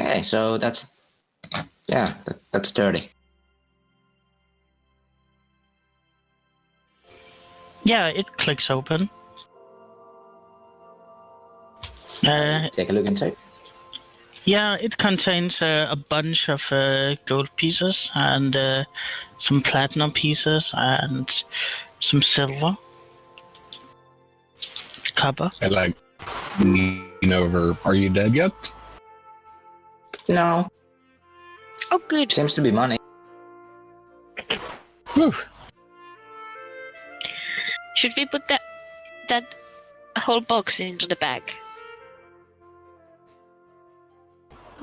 Okay, so that's... Yeah, that's 30. Yeah, it clicks open. Take a look inside. Yeah, it contains a bunch of gold pieces and some platinum pieces and some silver. Copper. I like lean over. Are you dead yet? No, Oh, good. seems to be money. Whew. Should we put that whole box into the bag?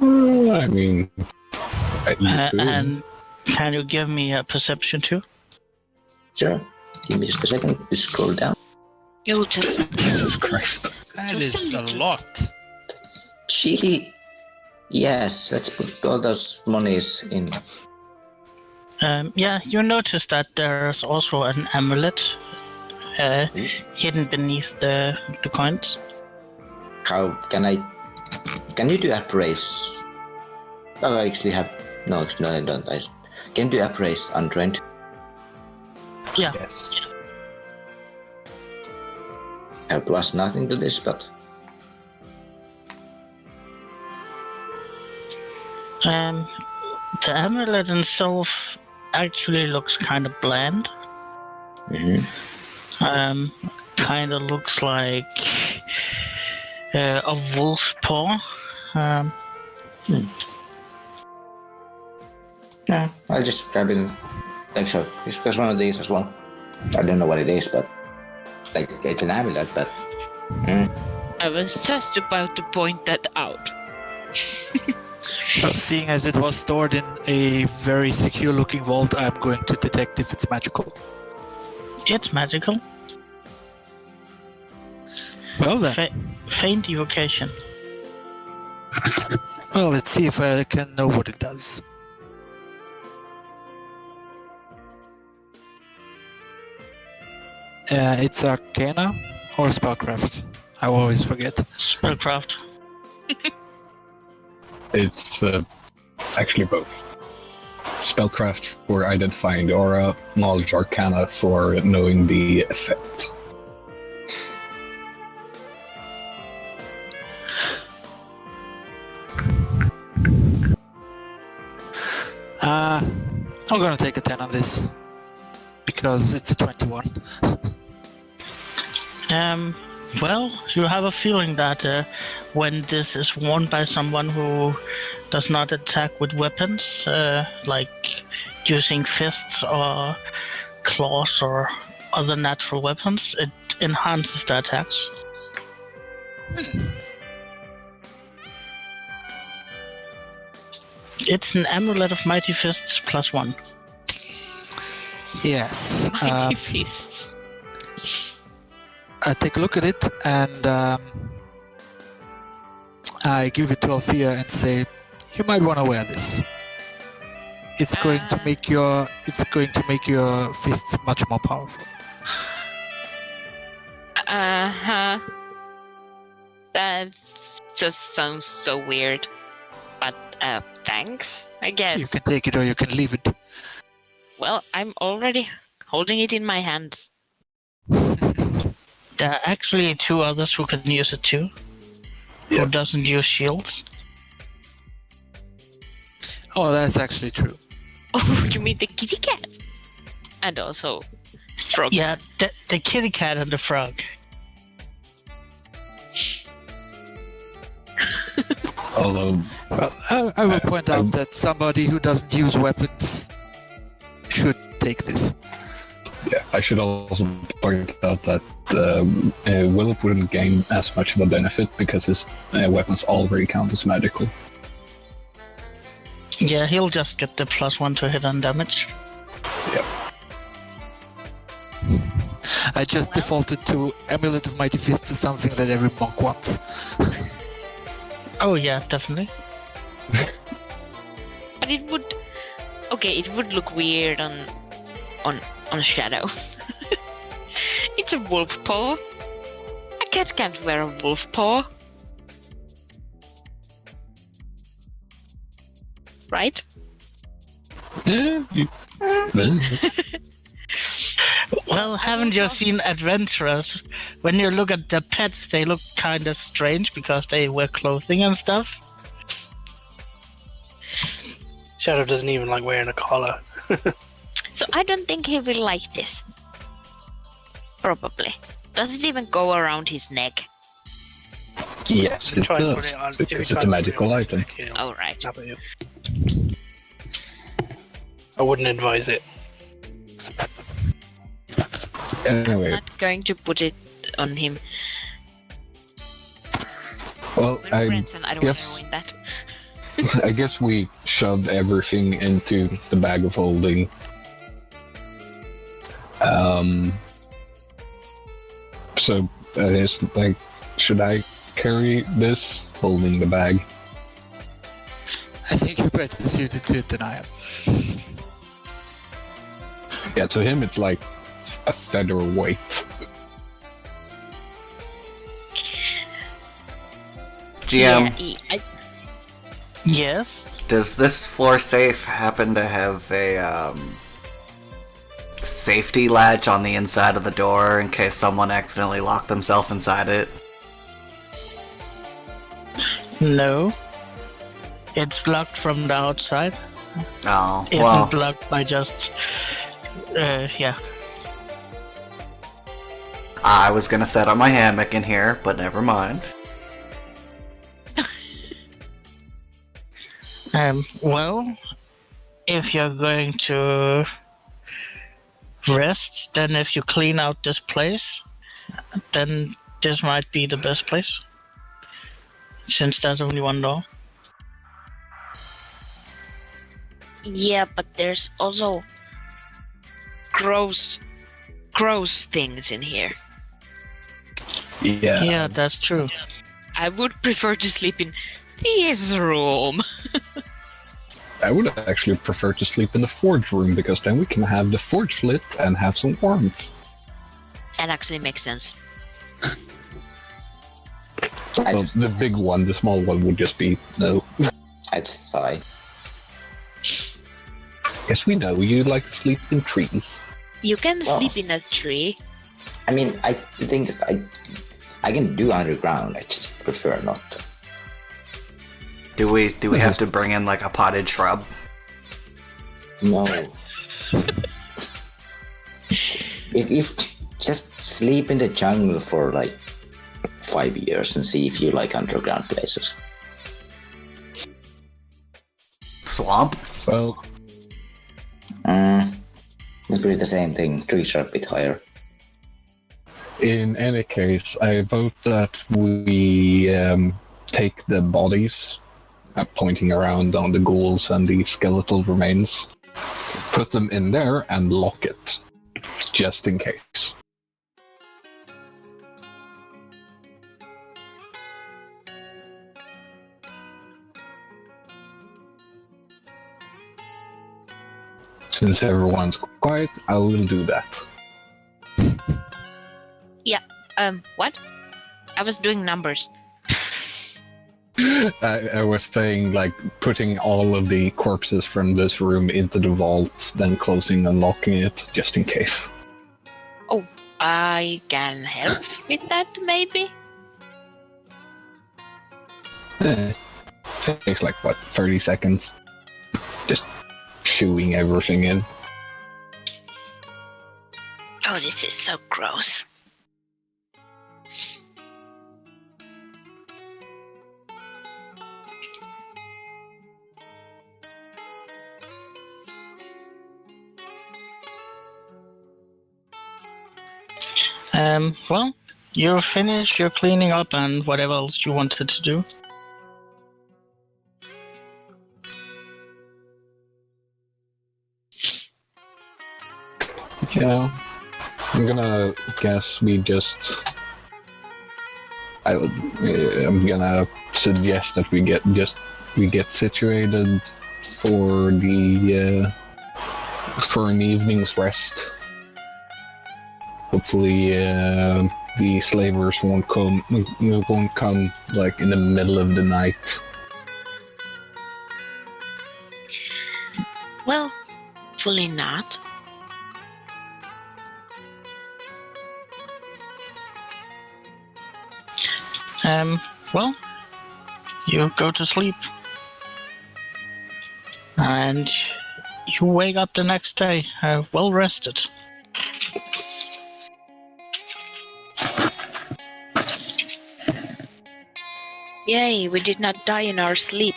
I mean, you could. And can you give me a perception too? Sure. Give me just a second to scroll down. Oh, just Jesus Christ. That Just is a a little. lot. Gee. Yes, let's put all those monies in. Yeah, you notice that there's also an amulet hidden beneath the coins. How can I... Can you do appraise? Oh, I actually have... No, I don't. Can you do appraise untrained? Yeah. Yes. I have plus nothing to this, but... The amulet itself actually looks kind of bland. Mm-hmm. Kind of looks like a wolf's paw. Yeah, I'll just grab it. Like so. Just one of these as well. I don't know what it is, but... Like, it's an amulet, but... I was just about to point that out. Well, seeing as it was stored in a very secure-looking vault, I'm going to detect if it's magical. It's magical. Well then, Faint evocation. well, let's see if I can know what it does. It's Arcana or Spellcraft. I always forget. Spellcraft. It's actually both. Spellcraft for identifying the aura, Knowledge Arcana for knowing the effect. I'm gonna take a 10 on this. Because it's a 21. Well, you have a feeling that when this is worn by someone who does not attack with weapons, like using fists or claws or other natural weapons, it enhances the attacks. It's an amulet of mighty fists +1. Yes. Mighty fists. I take a look at it and I give it to Althea and say, "You might want to wear this. It's going to make your fists much more powerful." Uh-huh. That just sounds so weird. But, thanks, I guess. You can take it or you can leave it. Well, I'm already holding it in my hands. There are actually 2 others who can use it too. Who doesn't use shields. Oh, that's actually true. Oh, you mean the kitty cat? And also frog. Yeah, the kitty cat and the frog. Although, Well, I will point out that somebody who doesn't use weapons should take this. yeah, I should also point out that Willip wouldn't gain as much of a benefit because his weapons already count as magical. Yeah, he'll just get the +1 to hit and damage. Yep. I just defaulted to Amulet of Mighty Fists is something that every monk wants. Oh yeah, definitely. But it would. Okay, it would look weird on Shadow. It's a wolf paw. A cat can't wear a wolf paw. Right? Yeah. Well, haven't you seen adventurers? When you look at the pets, they look kind of strange because they wear clothing and stuff. Shadow doesn't even like wearing a collar. So I don't think he will like this. Probably. Does it even go around his neck? Yes, If you it try and does. put it on- if you Because try it's a and put it magical on his item. neck, he'll Oh, right. snap at you. I wouldn't advise it. Anyway, Not going to put it on him. well, We're I friends and I don't want guess to ruin that. I guess we shoved everything into the bag of holding. So that is like, should I carry this holding the bag? I think you're better suited to it than I am. Yeah, to him it's like a feather weight. GM, Yes. does this floor safe happen to have a safety latch on the inside of the door in case someone accidentally locked themselves inside it? No. It's locked from the outside. Oh, It well, isn't locked by just. Yeah. I was gonna set up my hammock in here, but never mind. Well, if you're going to rest, then if you clean out this place, then this might be the best place. Since there's only one door. Yeah, but there's also gross things in here. Yeah. Yeah, that's true. I would prefer to sleep in this room. I would actually prefer to sleep in the forge room because then we can have the forge lit and have some warmth. That actually makes sense. Well, the big one, the small one would just be no. I just sigh. Yes, we know you like to sleep in trees. You can Oh. sleep in a tree. I mean, the thing is, I can do underground. I just prefer not to. Do we have to bring in like a potted shrub? No. if just sleep in the jungle for like 5 years and see if you like underground places. Swamp? Well, It's pretty the same thing. Trees are a bit higher. in any case, I vote that we take the bodies, pointing around on the ghouls and the skeletal remains, put them in there and lock it, just in case. Since everyone's quiet, I will do that. What? I was doing numbers. I was saying, like, putting all of the corpses from this room into the vault, then closing and locking it, just in case. I can help with that, maybe? Takes like, what, 30 seconds? Just shooing everything in. Oh, this is so gross. Well, you're finished, you're cleaning up and whatever else you wanted to do. Yeah, I'm gonna guess we just. I'm gonna suggest that we get situated for the for an evening's rest. Hopefully, the slavers won't come like in the middle of the night. Well, fully not. Well, you go to sleep. And you wake up the next day, well rested. Yay, we did not die in our sleep.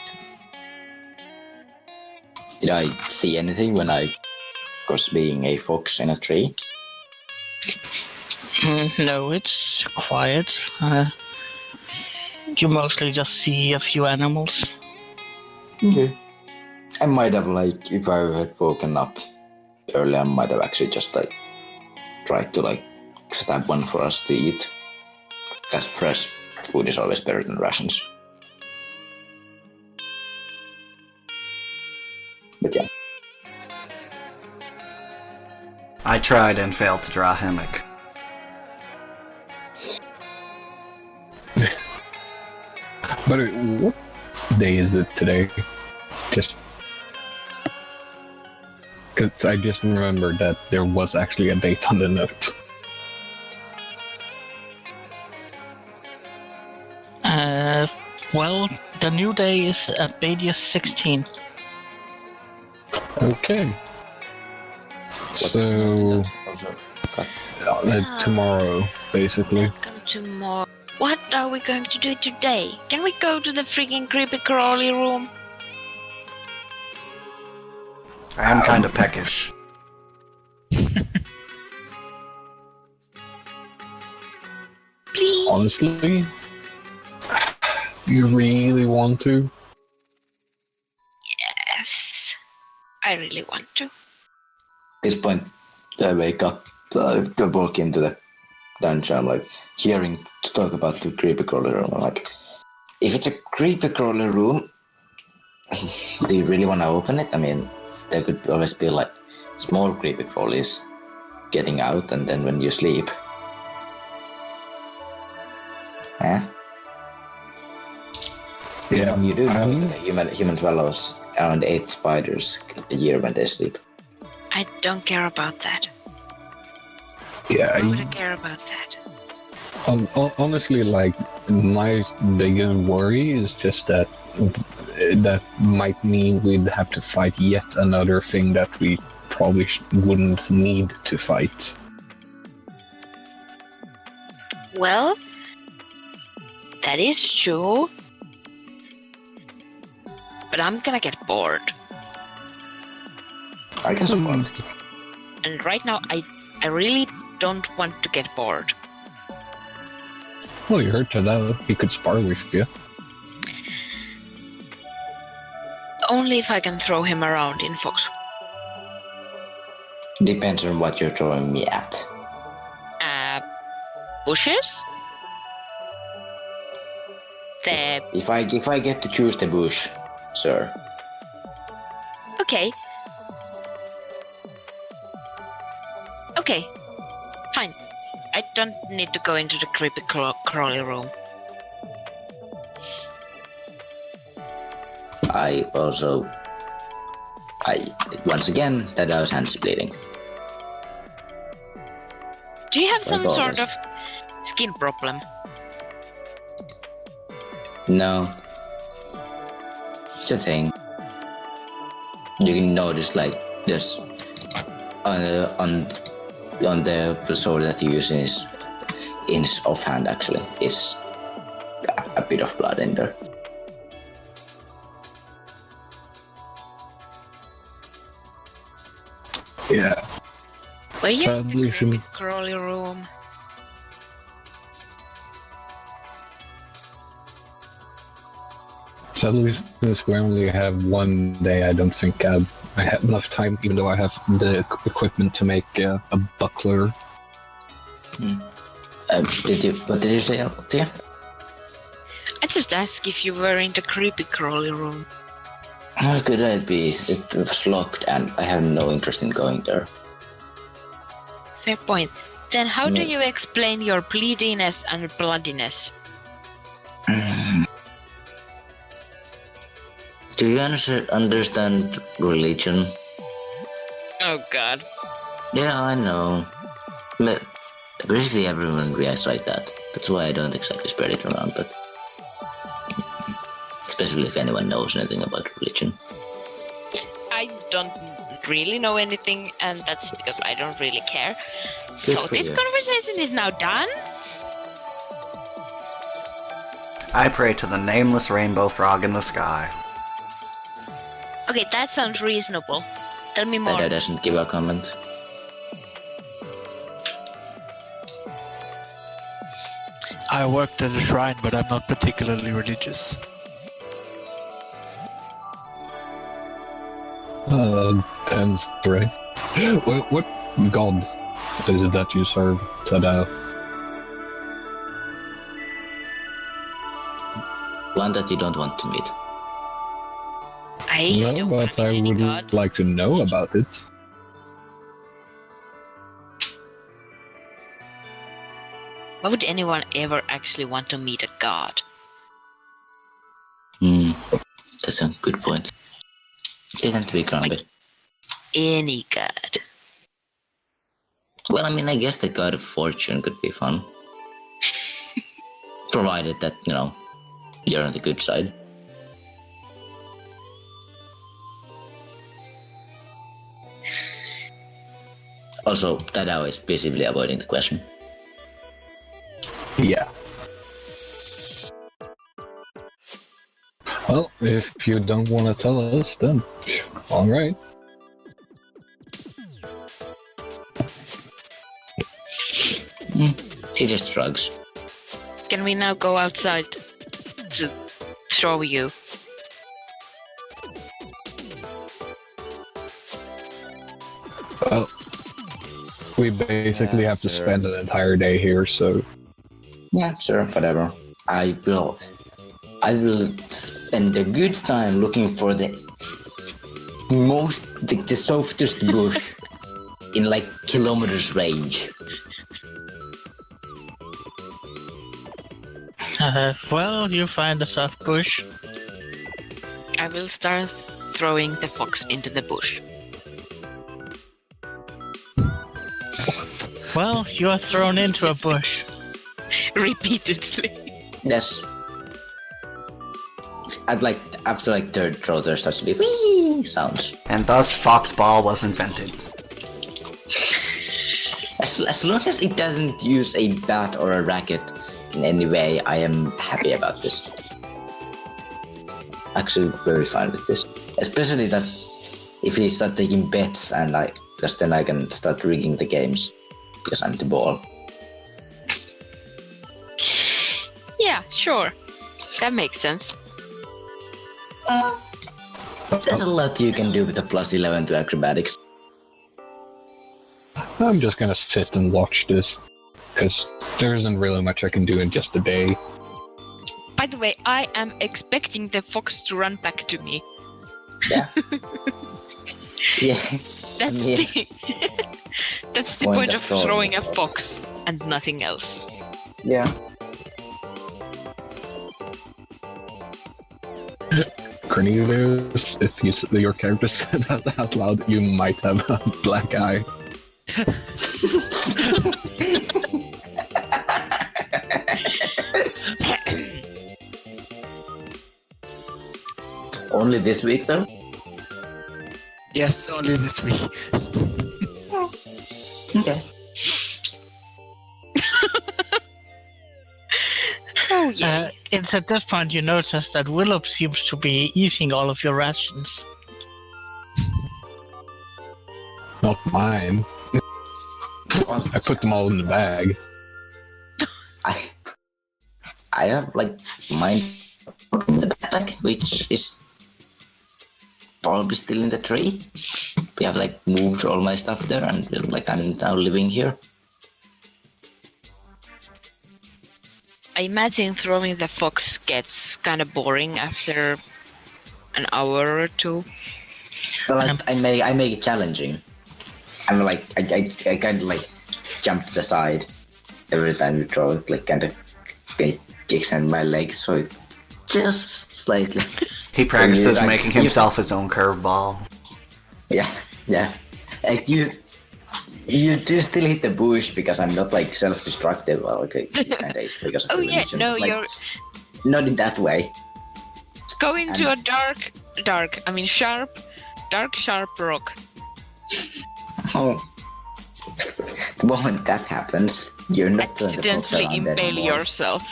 Did I see anything when I was being a fox in a tree? No, it's quiet. You mostly just see a few animals. Okay. I might have, like, if I had woken up earlier, I might have actually just, like, tried to, like, stab one for us to eat. Because fresh food is always better than rations. But yeah. I tried and failed to draw a hammock. But what day is it today? Just because I just remembered that there was actually a date on the note. Well, the new day is Badius 16. Okay. So tomorrow, basically. Welcome to more. What are we going to do today? Can we go to the freaking creepy crawly room? I am kind of peckish. Please. Honestly, you really want to? Yes. I really want to. At this point, I wake up, I walk into the dungeon, I'm like, hearing to talk about the creepy crawler room. I'm like, if it's a creepy crawler room, do you really want to open it? I mean, there could always be like small creepy crawlies getting out, and then when you sleep. Eh? Yeah, You do know that human swallows around 8 spiders a year when they sleep. I don't care about that. yeah. Why would I care about that? Honestly, like my biggest worry is just that that might mean we'd have to fight yet another thing that we probably wouldn't need to fight. Well, that is true. But I'm gonna get bored. I can support. And right now, I really don't want to get bored. Well, you heard to that. He could spar with you. Only if I can throw him around in Fox. Depends on what you're throwing me at. Bushes? The... If I get to choose the bush, sir. Okay. Okay. Fine. I don't need to go into the creepy crawly room. Once again, that our hand is bleeding. Do you have some Like sort always. of skin problem? No. It's a thing. You can notice, like, there's on the sword that he uses in his offhand, actually, is a bit of blood in there. Yeah. Were you in Sadly, the creepy crawly room? Sadly, since we only have one day, I don't think I have enough time, even though I have the equipment to make a buckler. What did you say, Altia? I just asked if you were in the creepy crawly room. How could that be? It was locked and I have no interest in going there. Fair point. Then how do Yeah. you explain your bleediness and bloodiness? Do you understand religion? Oh god. Yeah, I know. Basically everyone reacts like that. That's why I don't exactly spread it around, but... Especially if anyone knows anything about religion. I don't really know anything, and that's because I don't really care. Good So for this you. conversation is now done? I pray to the nameless rainbow frog in the sky. Okay, that sounds reasonable. Tell me more. Dada doesn't give a comment. I worked at a shrine, but I'm not particularly religious. Depends, right? What god is it that you serve, Tada? One that you don't want to meet. I No, don't but want I any would god. like to know about it. Why would anyone ever actually want to meet a god? That's a good point. They tend to be grumpy. Any god. Well, I mean, I guess the god of fortune could be fun. Provided that, you're on the good side. Also, Tadao is visibly avoiding the question. Yeah. Well, if you don't want to tell us, then alright. He just shrugs. Can we now go outside to show you? Well, we basically have to sure. spend an entire day here, so Yeah, sure, whatever. I will spend a good time looking for the softest bush in like kilometers range. Well, you find a soft bush. I will start throwing the fox into the bush. Well, you are thrown into a bush. Repeatedly. Yes. After third throw there starts to be wee sounds. And thus Foxball was invented. As long as it doesn't use a bat or a racket in any way, I am happy about this. Actually, very fine with this. Especially that if he start taking bets and because then I can start rigging the games because I'm the ball. Yeah, sure. That makes sense. There's a lot you can do with a +11 to acrobatics. I'm just gonna sit and watch this, because there isn't really much I can do in just a day. By the way, I am expecting the fox to run back to me. Yeah. Yeah. That's Yeah. that's the Point point of of throwing throwing a a fox and nothing else. Yeah. Cornelius, if your character said that out loud, you might have a black eye. Only this week though? Yes, only this week. Okay. Oh yeah. It's at this point you notice that Willop seems to be eating all of your rations. Not mine. I put them all in the bag. I have mine in the bag. like which is probably still in the tree. We have like moved all my stuff there, and like I'm now living here. I imagine throwing the fox gets kind of boring after an hour or two. Well, I make it challenging. I'm like I kind of like jump to the side every time you throw it, like kind of extend my legs so it just slightly. He practices You- making you- himself his own curveball. Yeah. Like you do still hit the bush because I'm not like self-destructive. Well, okay, kind of is because of Oh the yeah, religion, no, but, like, you're not in that way. go into a sharp rock. Oh. The moment that happens, you're not going to fox Accidentally around impale anymore. yourself.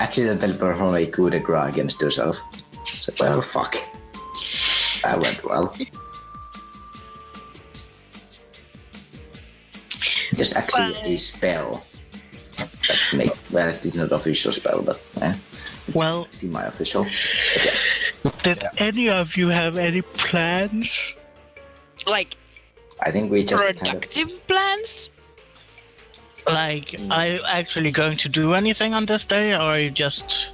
Accidentally perform a coup de grace against yourself. So, well, fuck. That went well. There's actually a spell well, it's not official spell, but it's Well- semi-official. Okay. Did any of you have any plans? Like I think we just had productive plans? Like, are you actually going to do anything on this day, or are you just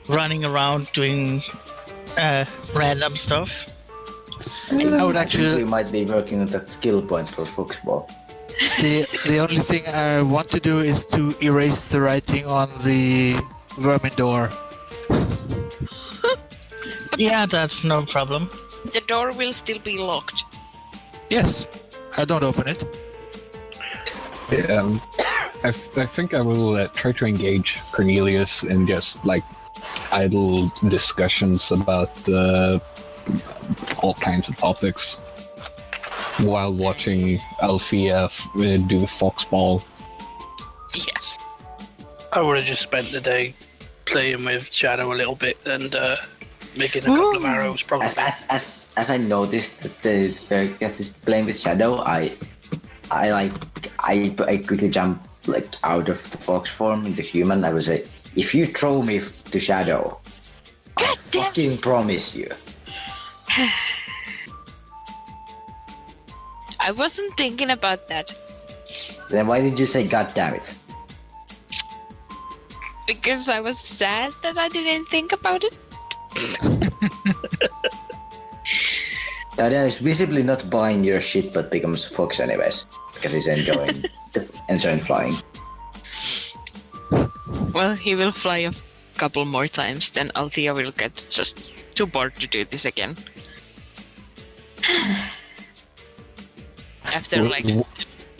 running around doing random stuff? I would I think actually. we might be working on that skill point for foxball. The only thing I want to do is to erase the writing on the vermin door. Yeah, that's no problem. The door will still be locked. Yes, I don't open it. I think I will try to engage Cornelius in just like idle discussions about all kinds of topics while watching Alfia do foxball. Yes. I would have just spent the day playing with Shadow a little bit and making a couple of arrows, probably. As I noticed that the Vergas is playing with Shadow, I quickly jump like out of the fox form into human. I would say, if you throw me to Shadow, I fucking promise you. I wasn't thinking about that Then why did you say God damn it? because I was sad that I didn't think about it. Tadia is visibly not buying your shit, but becomes a fox anyways because he's enjoying enjoying flying. Well, he will fly a couple more times, then Althea will get just too bored to do this again. After like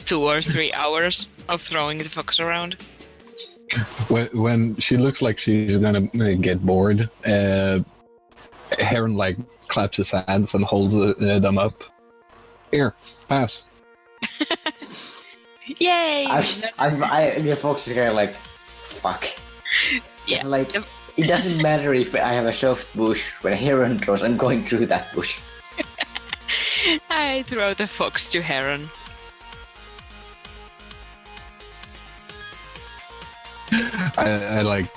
2 or 3 hours of throwing the fox around. When she looks like she's gonna get bored, Heron like claps his hands and holds them up. Here, pass. Yay! The fox is kind of like, fuck. Yeah. It's like, it doesn't matter if I have a soft bush. When a heron throws, I'm going through that bush. I throw the fox to Heron. I like,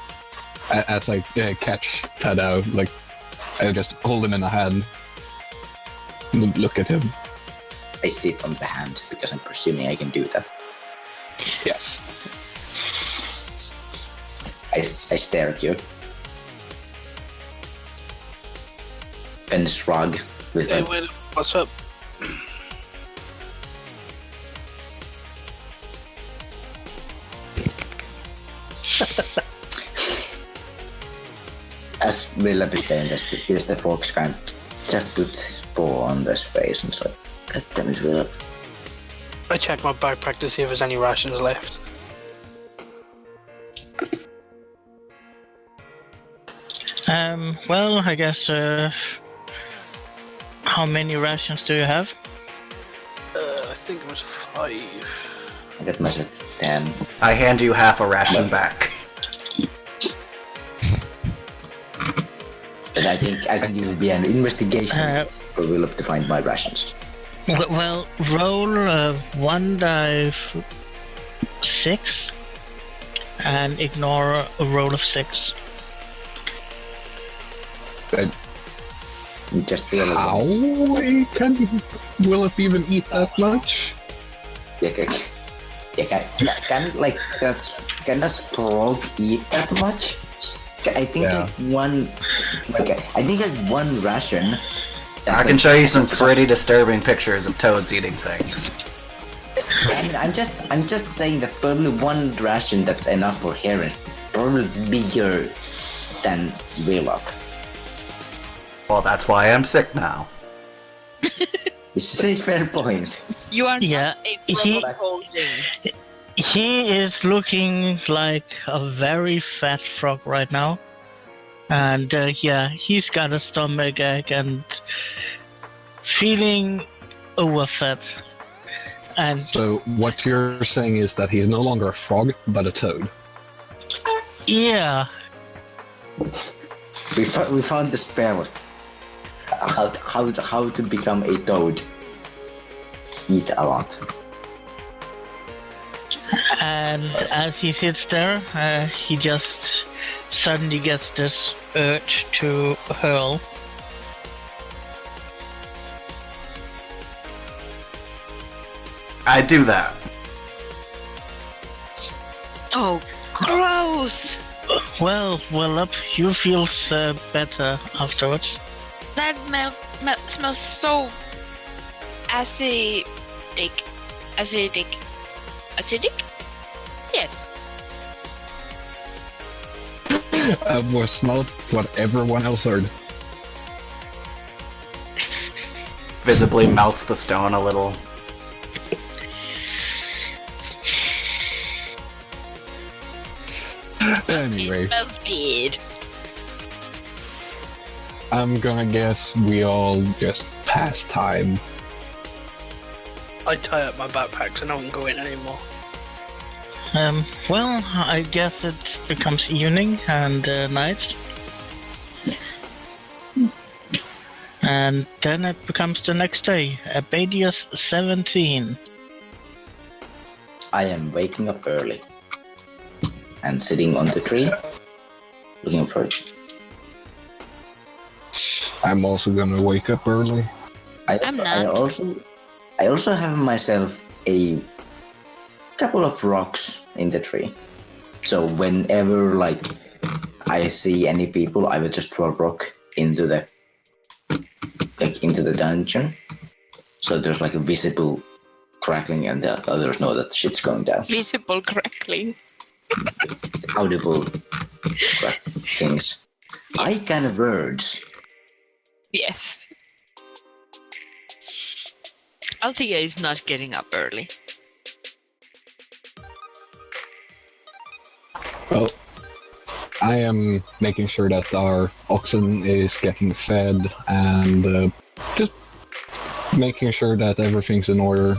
as I catch Tadao, like, I just hold him in the hand, look at him. I sit on the hand because I'm presuming I can do that. Yes. I stare at you. Then shrug with Hey, a Will, what's up? as Will be saying, there's the fox kind just puts his paw on his face and it's like, God damn it, Will. I checked my backpack to see if there's any rations left. Well, I guess, how many rations do you have? I think it was 5. I got myself 10. I hand you half a ration back. But I think it will be an investigation for Will to find my rations. Well, roll 1 die 6, and ignore a roll of 6. Just realized. How will it even eat that much? Can a frog eat that much? I think Yeah. I think one ration. I can show you some pretty disturbing pictures of toads eating things. I'm just saying that probably one ration that's enough for herons, probably bigger than Willock. Well, that's why I'm sick now. This is a fair point. You are Yeah, not a he- frog holding. He is looking like a very fat frog right now. And he's got a stomach ache and feeling overfed. And So what you're saying is that he's no longer a frog, but a toad. yeah, We found the spell. How to become a toad. Eat a lot. and as he sits there, he just suddenly gets this urge to hurl. I do that. Oh, gross! Well up, you feel better afterwards. That smells so acidic. Acidic? Yes. Was not what everyone else heard. Visibly melts the stone a little. Anyway, It smells bad. I'm gonna guess we all just pass time. I tie up my backpack so no one can go in anymore. Well, I guess it becomes evening and night. And then it becomes the next day, Abadius 17. I am waking up early and sitting on the tree, looking for it. I'm also gonna wake up early. I'm not. I also have myself a couple of rocks in the tree. So whenever I see any people, I would just throw a rock into the dungeon. So there's a visible crackling, and the others know that shit's going down. Visible crackling. Audible things. I can words. Yes. Althea is not getting up early. Well, I am making sure that our oxen is getting fed and just making sure that everything's in order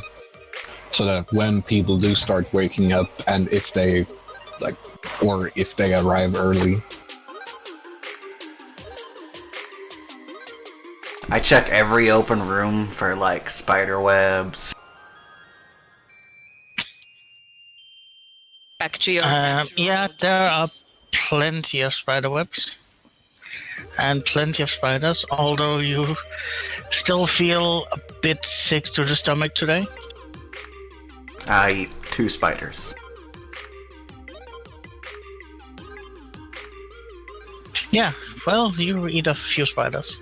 so that when people do start waking up and if they arrive early. I check every open room for spider webs. Back to your Yeah, there are plenty of spider webs and plenty of spiders, although you still feel a bit sick to the stomach today. I eat 2 spiders. Yeah, well, you eat a few spiders.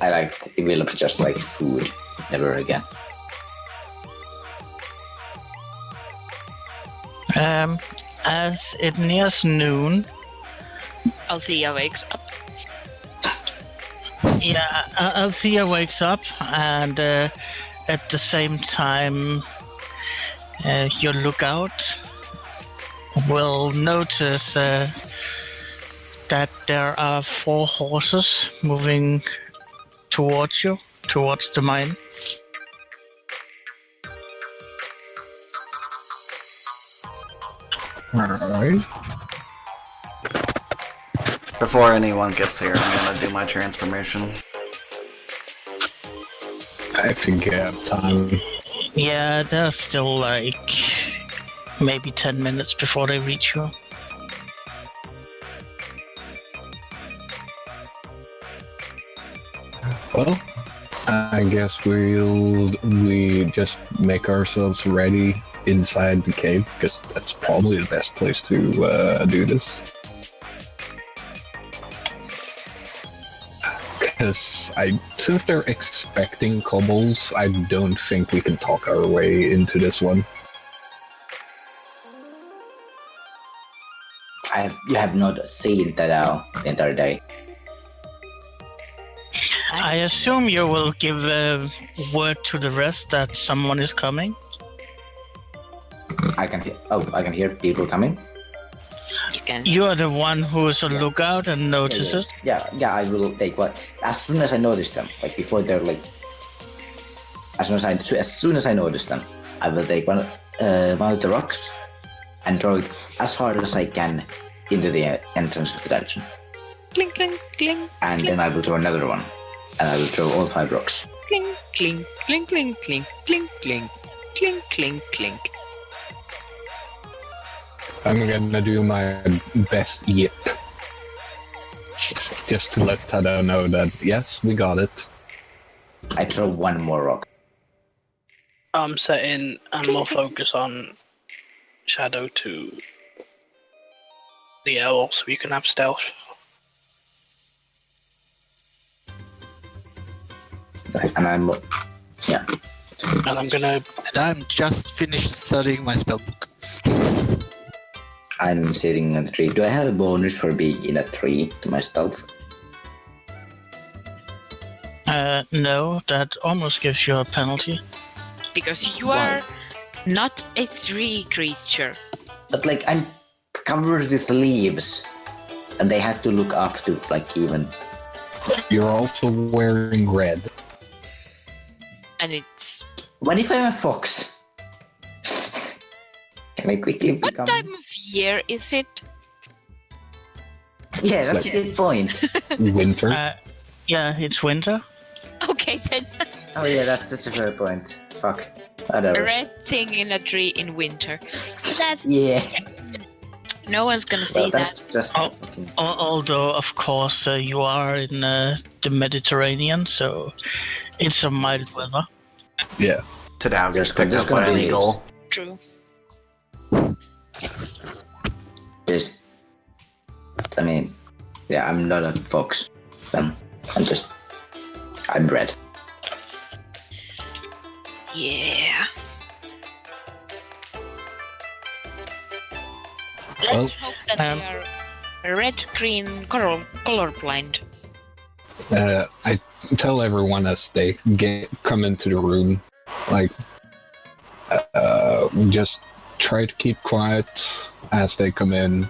I liked Willops just like food. Never again. As it nears noon, Althea wakes up. yeah, Althea wakes up, and at the same time, your lookout will notice that there are 4 horses moving towards you, towards the mine. Alright. Before anyone gets here, I'm gonna do my transformation. I think you have time. Yeah, there's still like maybe 10 minutes before they reach you. Well, I guess we just make ourselves ready inside the cave because that's probably the best place to do this. Because since they're expecting kobolds, I don't think we can talk our way into this one. You have not seen Tadao the entire day. I assume you will give word to the rest that someone is coming. I can hear people coming. You can. You are the one who is on lookout and notices. Yeah, I will take what as soon as I notice them. Like before they're like, as soon as I notice them, I will take one of the rocks and throw it as hard as I can into the entrance of the dungeon. Clink, clink, clink. And then I will throw another one, and I will throw all 5 rocks. Clink, clink, clink, clink, clink, clink, clink, clink, clink, clink. I'm gonna do my best yip. Just to let Tada know that, yes, we got it. I throw one more rock. I'm setting animal focus on Shadow to the owl so you can have stealth. And I'm And I'm gonna. And I'm just finished studying my spellbook. I'm sitting on the tree. Do I have a bonus for being in a tree to my stealth? No, that almost gives you a penalty. Because you Why? are not a tree creature. But like I'm covered with leaves, and they have to look up to like even. You're also wearing red. And it's... What if I'm a fox? Can I quickly What become? time of year is it? Yeah, that's a good point. Winter. Yeah, it's winter. Okay then. Oh yeah, that's a fair point. Fuck. A Whatever. red thing in a tree in winter. That's... Yeah. No one's gonna see Well, that. that's just Oh. fucking. Although, of course, you are in the Mediterranean, so it's a mild weather. Yeah. Tadao gets picked There's up by gonna an be eagle. True. Just. I mean, yeah, I'm not a fox. I'm red. Yeah. Let's Well, hope that they are red-green colorblind. I tell everyone as they come into the room, like, just try to keep quiet as they come in.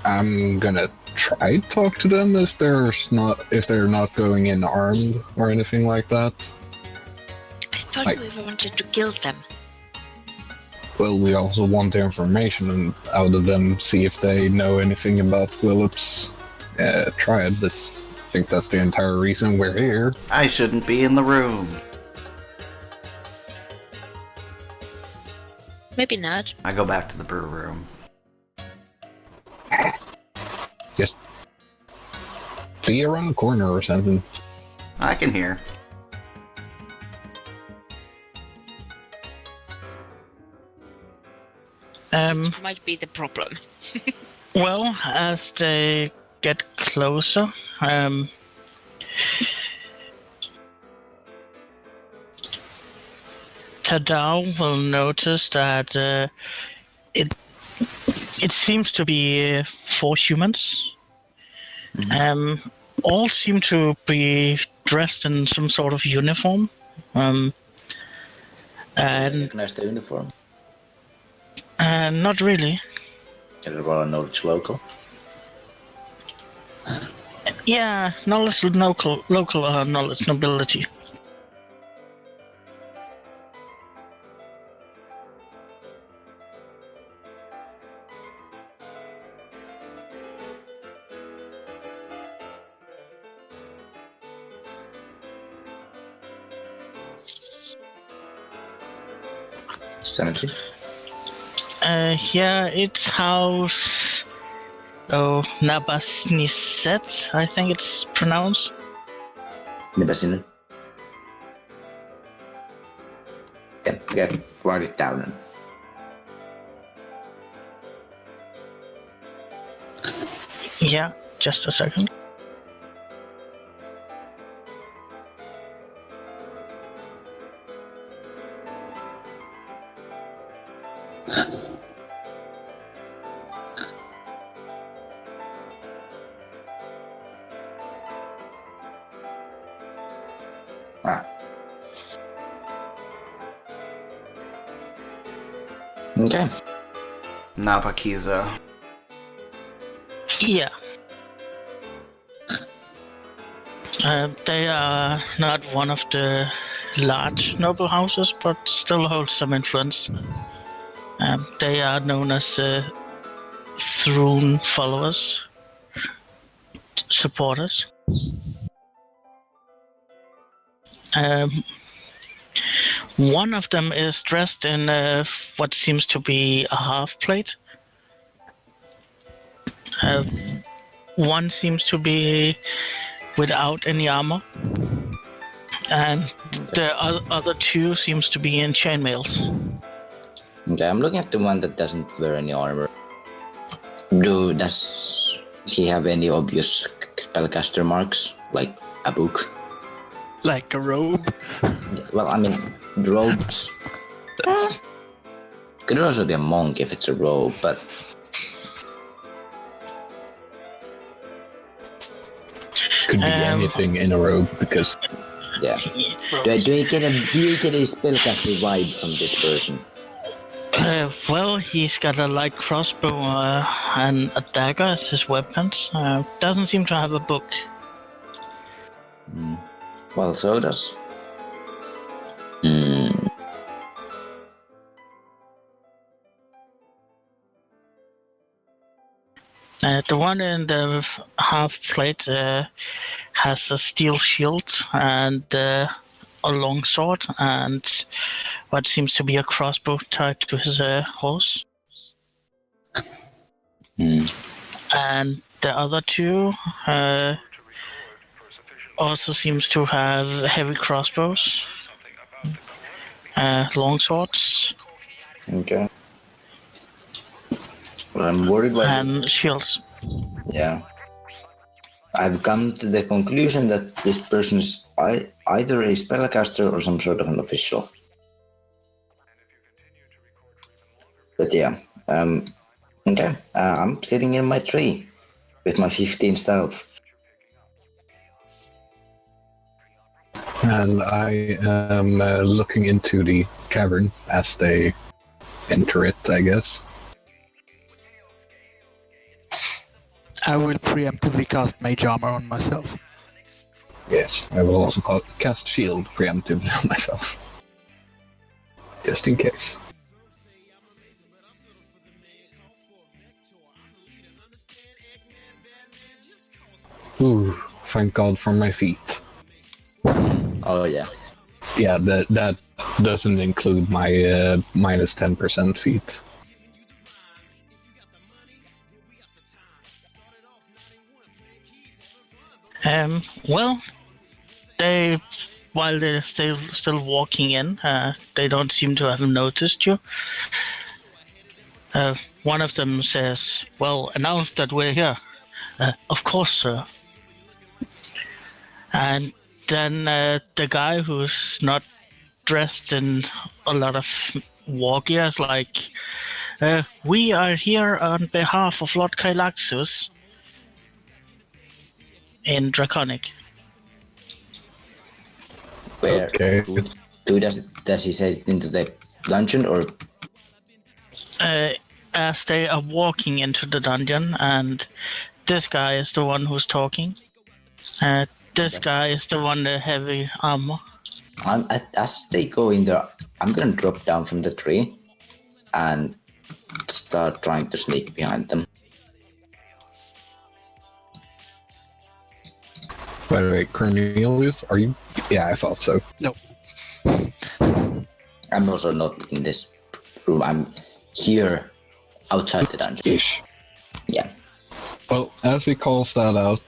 I'm gonna try to talk to them if they're not going in armed or anything like that. I thought Like- we wanted to kill them. Well, we also want the information out of them, see if they know anything about Willip's triad. I think that's the entire reason we're here. I shouldn't be in the room. Maybe not. I go back to the brew room. Just be around the corner or something. I can hear. Might be the problem. Well, as they get closer, Tadao will notice that it seems to be 4 humans. All seem to be dressed in some sort of uniform. I And recognize the uniform. not really. Can I roll a knowledge local? Yeah, knowledge local knowledge nobility. cemetery? Yeah, it's house. Oh, Nabasniset, I think it's pronounced. Nibasinen. Okay, write it down. Then. Yeah, just a second. Ah. Okay. Napakiza. Yeah. They are not one of the large noble houses, but still hold some influence. They are known as throne followers, supporters. One of them is dressed in what seems to be a half plate. One seems to be without any armor, and the other two seems to be in chainmails. Okay, I'm looking at the one that doesn't wear any armor. Does he have any obvious spellcaster marks, like a book? Like a robe. Well, I mean, robes. Could also be a monk if it's a robe, but Could be anything in a robe because yeah. Do you get a spellcaster vibe from this person? Well, he's got a light crossbow and a dagger as his weapons. Doesn't seem to have a book. Well, so does. The one in the half plate has a steel shield and a long sword and what seems to be a crossbow tied to his horse. And the other two also seems to have heavy crossbows, long swords, Okay. Well, I'm worried about and shields. Yeah. I've come to the conclusion that this person is either a spellcaster or some sort of an official. But yeah, okay. I'm sitting in my tree with my 15 stealth. and I am looking into the cavern as they enter it, I guess. I will preemptively cast Mage Armor on myself. Yes, I will also cast shield preemptively on myself. Just in case. Ooh, thank God for my feet. Oh yeah. Yeah, that doesn't include my minus 10% feet. Well, while they're still walking in, they don't seem to have noticed you. One of them says, "Well, announce that we're here." Of course, sir. And then the guy who's not dressed in a lot of war gear is like, "We are here on behalf of Lord Kylaxus in Draconic." Where? Okay. Who does he say into the dungeon or? As they are walking into the dungeon, and this guy is the one who's talking. This guy is the one with heavy armor. As they go in there, I'm gonna drop down from the tree and start trying to sneak behind them. By the way, Cornelius, are you? Yeah, I thought so. No. I'm also not in this room. I'm here outside the dungeon. Ish. Yeah. Well, as he calls that out,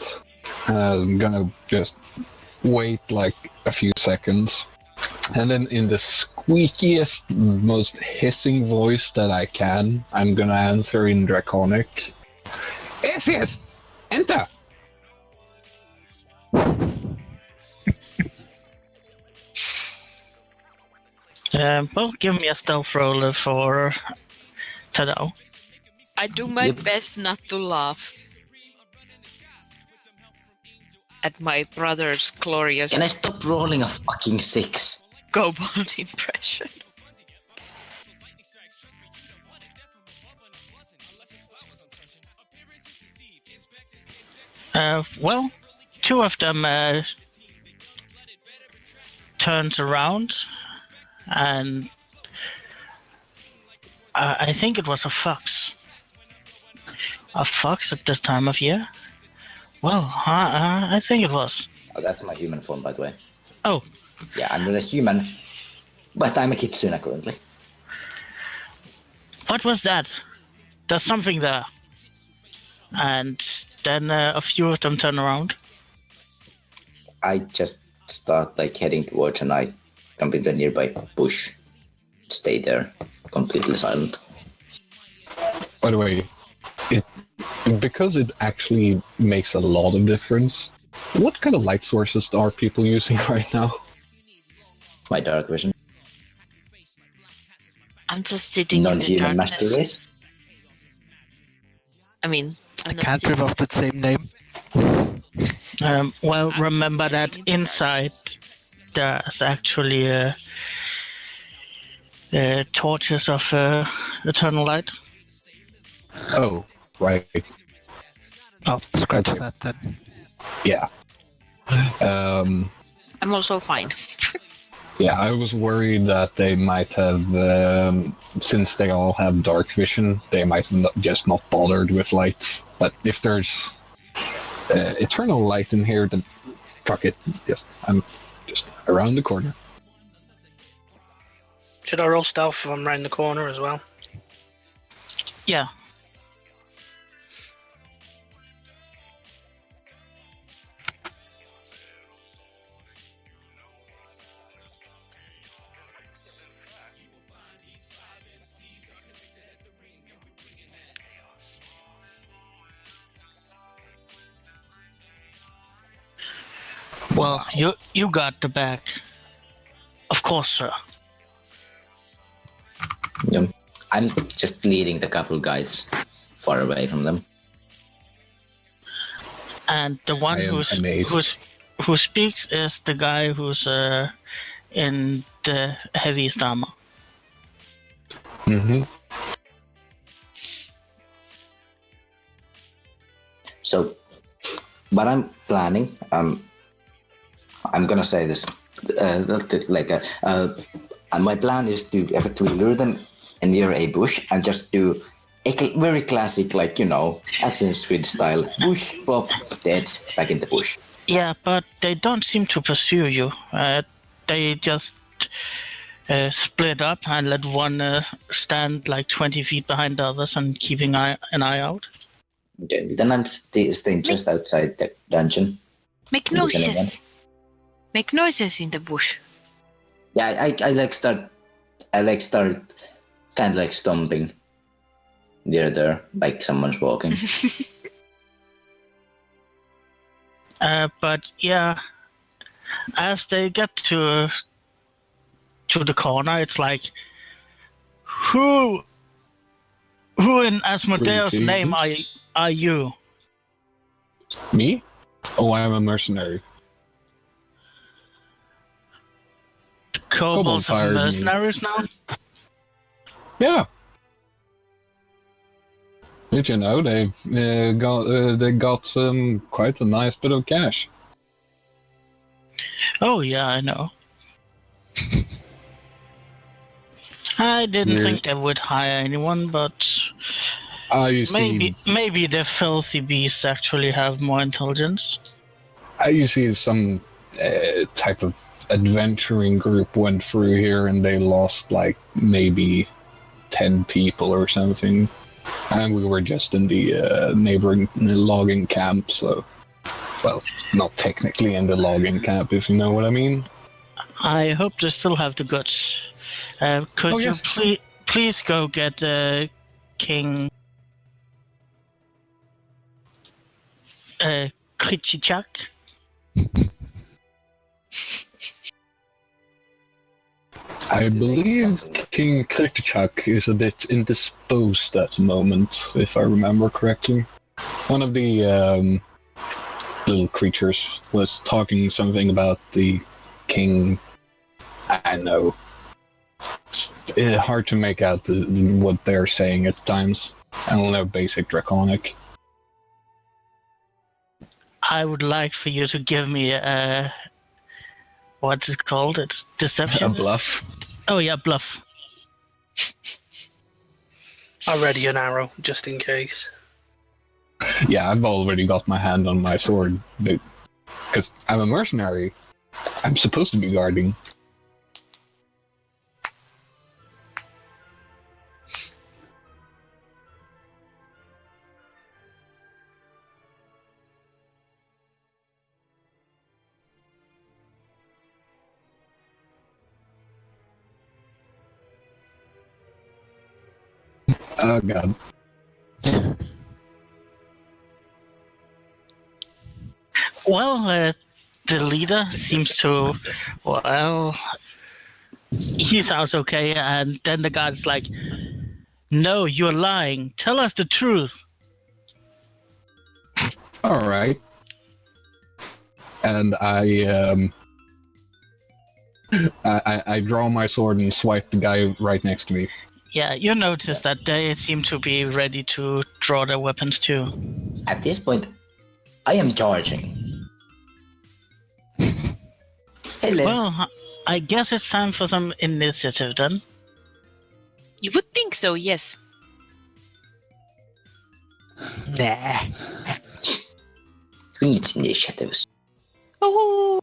I'm gonna just wait like a few seconds. And then in the squeakiest, most hissing voice that I can, I'm gonna answer in Draconic. Yes, enter! Well, give me a stealth roll for Tadao. I do my Yep. best not to laugh at my brother's glorious Can I stop rolling a fucking 6? kobold impression. Well, two of them turns around, and I think it was a fox. A fox at this time of year? Well, I think it was. Oh, that's my human form, by the way. Oh, Yeah, I'm not a human, but I'm a kitsune currently. what was that? There's something there. And then a few of them turn around. I just start like heading towards and I jump into a nearby bush. Stay there, completely silent. By the way, because it actually makes a lot of difference, what kind of light sources are people using right now? My dark vision. I'm just sitting in the Non-human master darkness. race. I mean, I I'm not can't sitting- live off that same name. Well, I'm remember just that standing in the inside there's actually torches of eternal light. Oh, right. Oh, scratch that then. Yeah. I'm also fine. Yeah, I was worried that they might have, since they all have dark vision, they might have just not bothered with lights. But if there's eternal light in here, then fuck it. I'm just around the corner. Should I roll stealth if I'm round the corner as well? Yeah. Well, you got the back. Of course, sir. Yeah. I'm just leading the couple guys far away from them. And the one I am amazed. who speaks is the guy who's in the heaviest armor. Mm-hmm. So, what I'm planning, I'm gonna say this, my plan is to effectively lure them near a bush and just do a very classic, Assassin's Creed style, bush, pop, dead, back in the bush. Yeah, but they don't seem to pursue you. They just split up and let one stand like 20 feet behind the others and keeping an eye out. Okay, then I'm staying just outside the dungeon. Make Listening noises. Make noises in the bush. Yeah, I start kind of like stomping near there, like someone's walking. But yeah, as they get to the corner, it's like, who in Asmodeus' name are you? Me? Oh, I'm a mercenary. The kobolds are hired me. mercenaries now? Yeah. Did you know they got quite a nice bit of cash? Oh yeah, I know. I didn't Yeah. think they would hire anyone, but You see, maybe the filthy beasts actually have more intelligence. you see some type of adventuring group went through here and they lost like maybe 10 people or something. And we were just in the neighboring logging camp, so... Well, not technically in the logging camp, if you know what I mean. I hope they still have the guts. Could Oh, you yes. please go get King Krichichak? I believe King Krikchak is a bit indisposed at the moment, if I remember correctly. One of the little creatures was talking something about the king. I know. It's hard to make out what they're saying at times. I don't know basic Draconic. I would like for you to give me a... What's it called? It's deception? A bluff. Oh yeah, bluff. I'll ready an arrow, just in case. Yeah, I've already got my hand on my sword, but because I'm a mercenary, I'm supposed to be guarding. Oh god. Well, the leader seems to... Well... He sounds okay, and then the guy's like, "No, you're lying. Tell us the truth." Alright. And I draw my sword and swipe the guy right next to me. Yeah, you notice that they seem to be ready to draw their weapons too. At this point, I am charging. Hello. Well, I guess it's time for some initiative then. You would think so, yes. Nah. Who needs initiatives? Oh,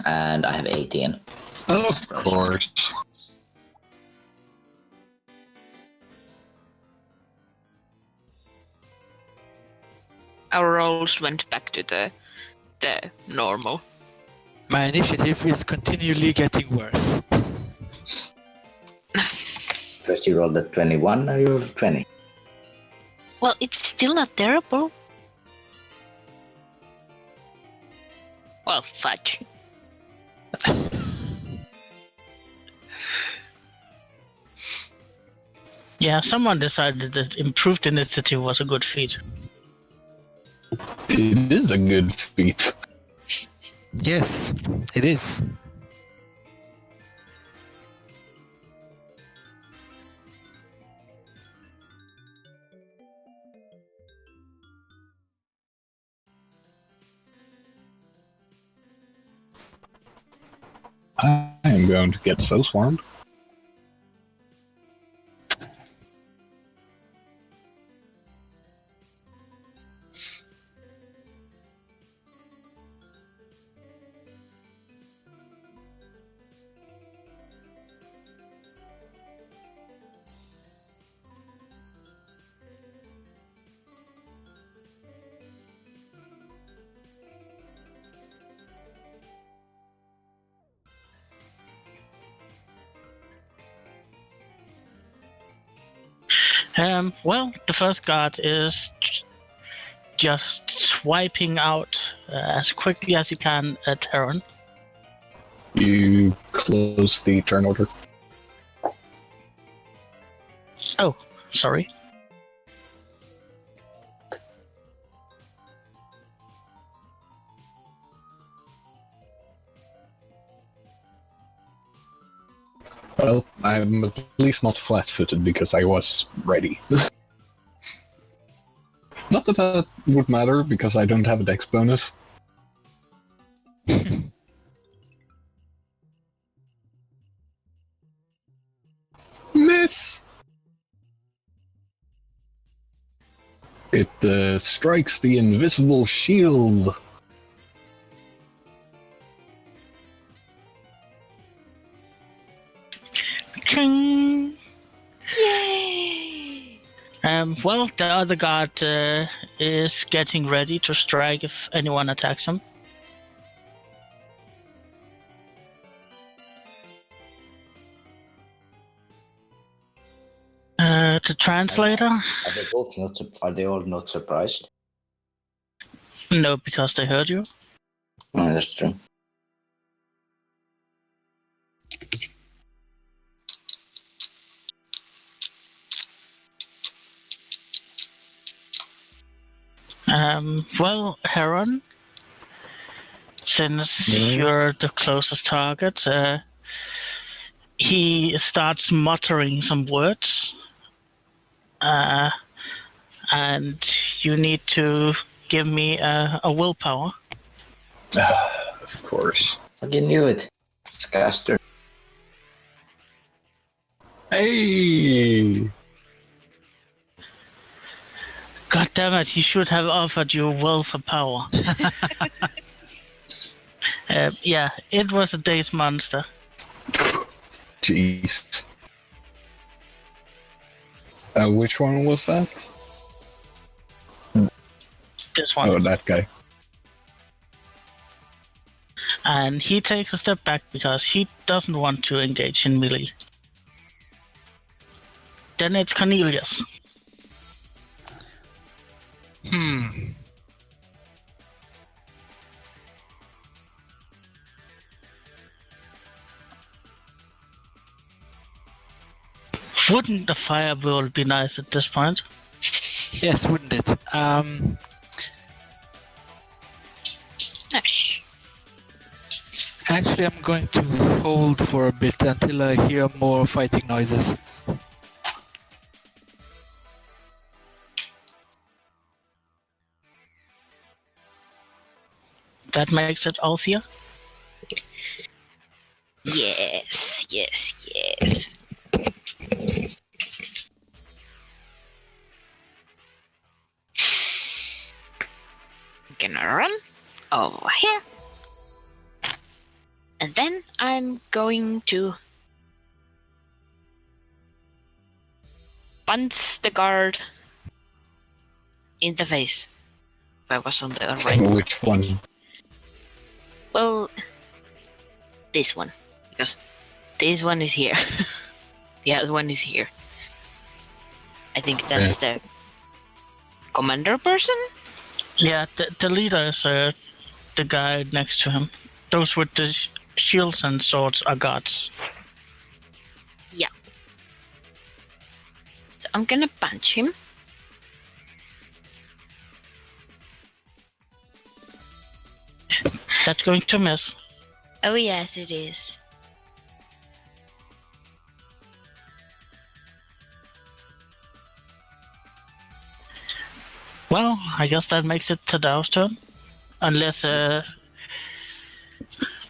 And I have 18. Of course. our rolls went back to the normal. My initiative is continually getting worse. First you rolled a 21, now you rolled a 20. Well, it's still not terrible. Well, fudge. Yeah, someone decided that improved initiative was a good feat. It is a good feat. Yes, it is. I am going to get so swarmed. Well, the first guard is just swiping out as quickly as you can at Terran. You close the turn order. Oh, sorry. Well, I'm at least not flat-footed because I was ready. Not that that would matter because I don't have a dex bonus. Miss! It strikes the invisible shield. Ching! Yay! Well, the other guard is getting ready to strike if anyone attacks him. The translator? Are they both not? Are they all not surprised? No, because they heard you. Oh, that's true. Well, Heron, since you're the closest target, he starts muttering some words. And you need to give me a willpower. Of course. Fucking knew it. It's a caster. Hey! God damn it, he should have offered you will for power. Yeah, it was a day's monster. Jeez. Which one was that? This one. Oh, that guy. And he takes a step back because he doesn't want to engage in melee. Then it's Cornelius. Wouldn't a fireball be nice at this point? Yes, wouldn't it? Ash. Actually, I'm going to hold for a bit until I hear more fighting noises. That makes it Althea. Yes, yes, yes. I'm gonna run over here. And then I'm going to punch the guard in the face. If I was on the right. Which one? Well, this one. Because this one is here. The other one is here. I think that's the commander person? Yeah, the leader is the guy next to him. Those with the shields and swords are guards. Yeah. So I'm gonna punch him. That's going to miss. Oh yes, it is. Well, I guess that makes it Tadao's turn. Unless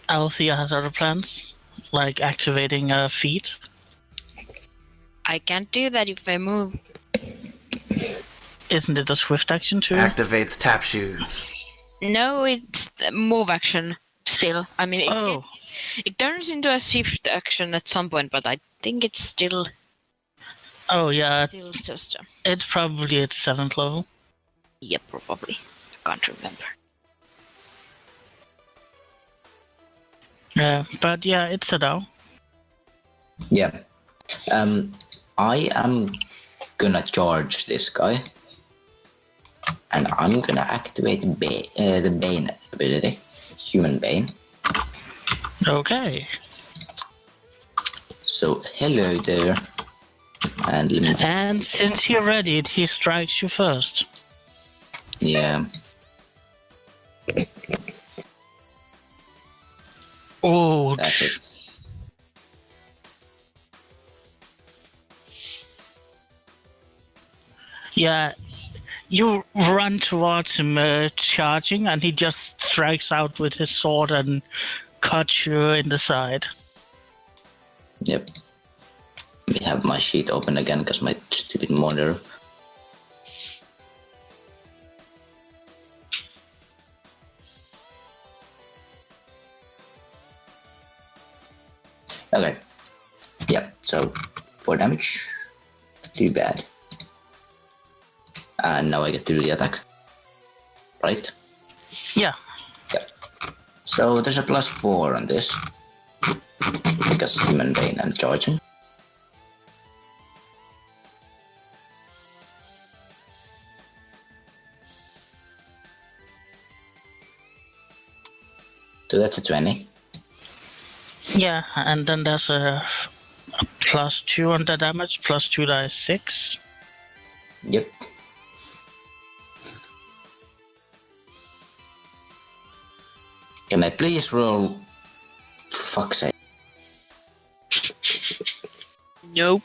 Althea has other plans, like activating a feat. I can't do that if I move. Isn't it a swift action too? Activates tap shoes. No, it's the move action still. I mean, it turns into a shift action at some point, but I think it's still just It's probably at 7th level. yeah, probably. I can't remember. But yeah, it's Tadao. Yeah. I am gonna charge this guy. And I'm gonna activate the Bane ability. Human Bane. Okay. So, hello there. And let me just... And since he readied, he strikes you first. Yeah. Oh, That hits. yeah. You run towards him, charging, and he just strikes out with his sword and cuts you in the side. Yep. Let me have my sheet open again because my stupid monitor. Okay. Yeah, so 4 damage. Too bad. And now I get to do the attack. Right? Yeah. Yeah. So there's a +4 on this. Because mundane and charging. So that's a 20. Yeah, and then there's a +2 on the damage, +2 dice 6. Yep. Can I please roll? For fuck's sake. Nope.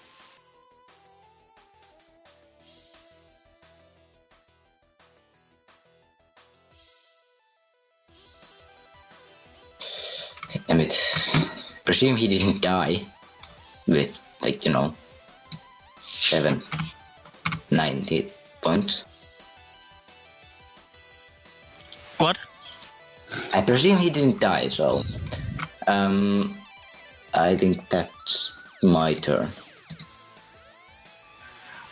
Damn it. Presume he didn't die with, 7, 9 hit points. What? I presume he didn't die, so I think that's my turn.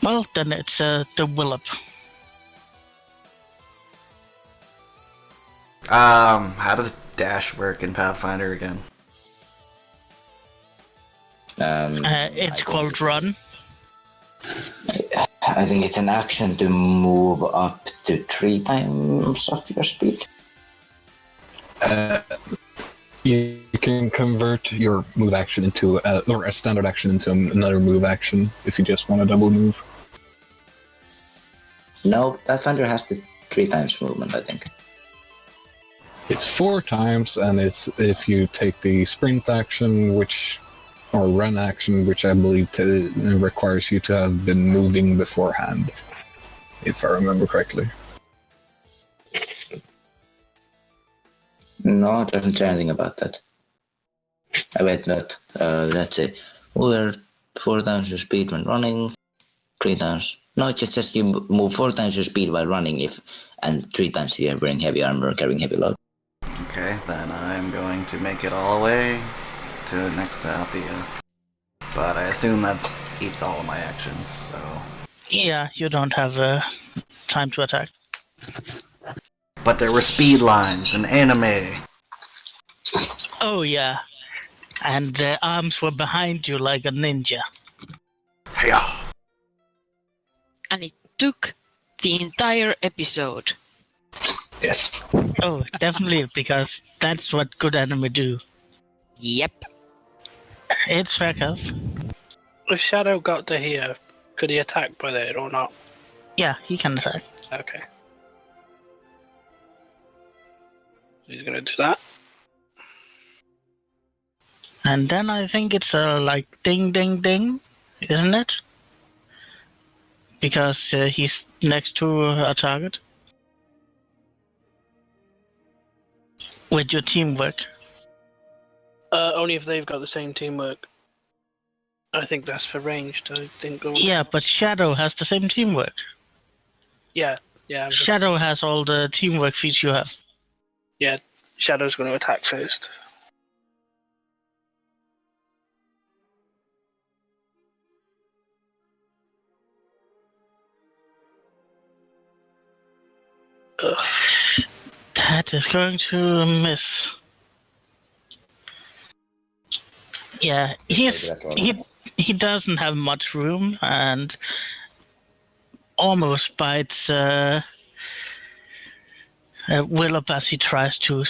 Well, then it's the Willop. How does dash work in Pathfinder again? It's called Run. I think it's an action to move up to 3 times of your speed. You can convert your move action into or a standard action into another move action if you just want a double move. No, Pathfinder has the 3 times movement, I think. It's 4 times, and it's if you take the sprint action, or run action, which I believe requires you to have been moving beforehand, if I remember correctly. No, it doesn't say anything about that. Wait, not. That's it. We're 4 times your speed when running, 3 times. No, it just says you move 4 times your speed while running, and 3 times if you're wearing heavy armor or carrying heavy load. Okay, then I'm going to make it all the way to next to Althea. But I assume that eats all of my actions, so... Yeah, you don't have time to attack. But there were speed lines in anime. Oh yeah, and the arms were behind you like a ninja. Hiya! And it took the entire episode. Yes. Oh, definitely, because that's what good anime do. Yep. It's Freckles. If Shadow got to here, could he attack by there or not? Yeah, he can attack. Okay. So he's gonna do that. And then I think it's like ding ding ding, isn't it? Because he's next to a target. With your teamwork. Only if they've got the same teamwork. I think that's for ranged. I think. Yeah, but Shadow has the same teamwork. Yeah. Shadow has all the teamwork feats you have. Yeah, Shadow's going to attack first. Ugh. That is going to miss. Yeah, he doesn't have much room and almost bites Willop as he tries to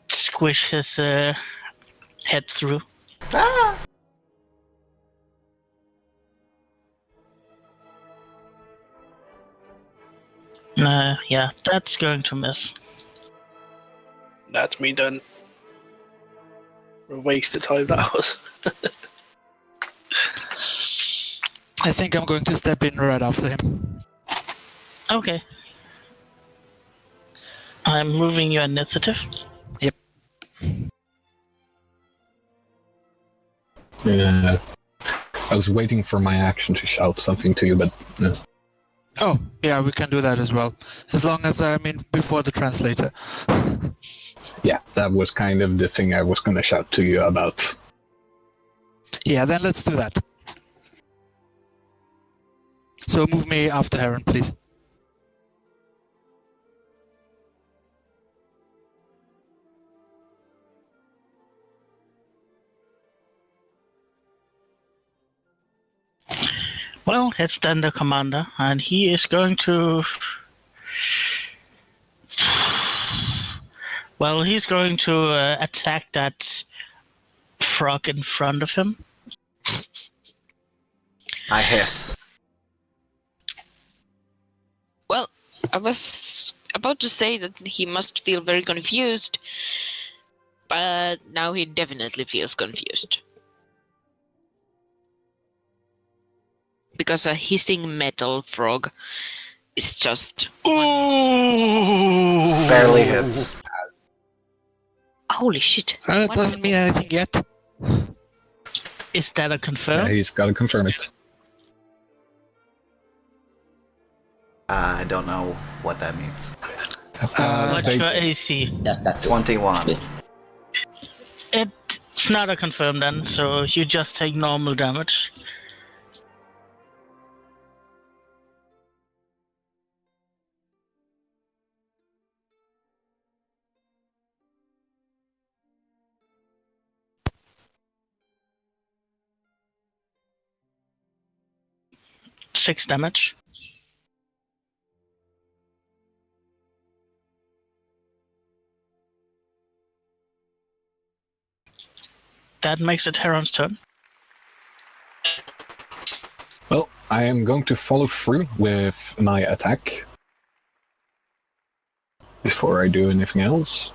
squish his head through. Ah! Yeah, that's going to miss. That's me done. What a waste of time that was. I think I'm going to step in right after him. Okay. I'm moving your initiative. Yep. I was waiting for my action to shout something to you, but... Oh, yeah, we can do that as well. As long as I'm in before the translator. Yeah, that was kind of the thing I was going to shout to you about. Yeah, then let's do that. So move me after Heron, please. Well, it's then the commander, and he is going to. Well, he's going to attack that frog in front of him. I hiss. Well, I was about to say that he must feel very confused, but now he definitely feels confused. Because a hissing metal frog is just... Ooh! Barely hits. Holy shit. That What doesn't mean anything yet. Is that a Yeah, confirm? he's got to confirm it. I don't know what that means. What's They- your AC? Just that. 21. It's not a confirm then, so you just take normal damage. Six damage. That makes it Heron's turn. Well, I am going to follow through with my attack before I do anything else.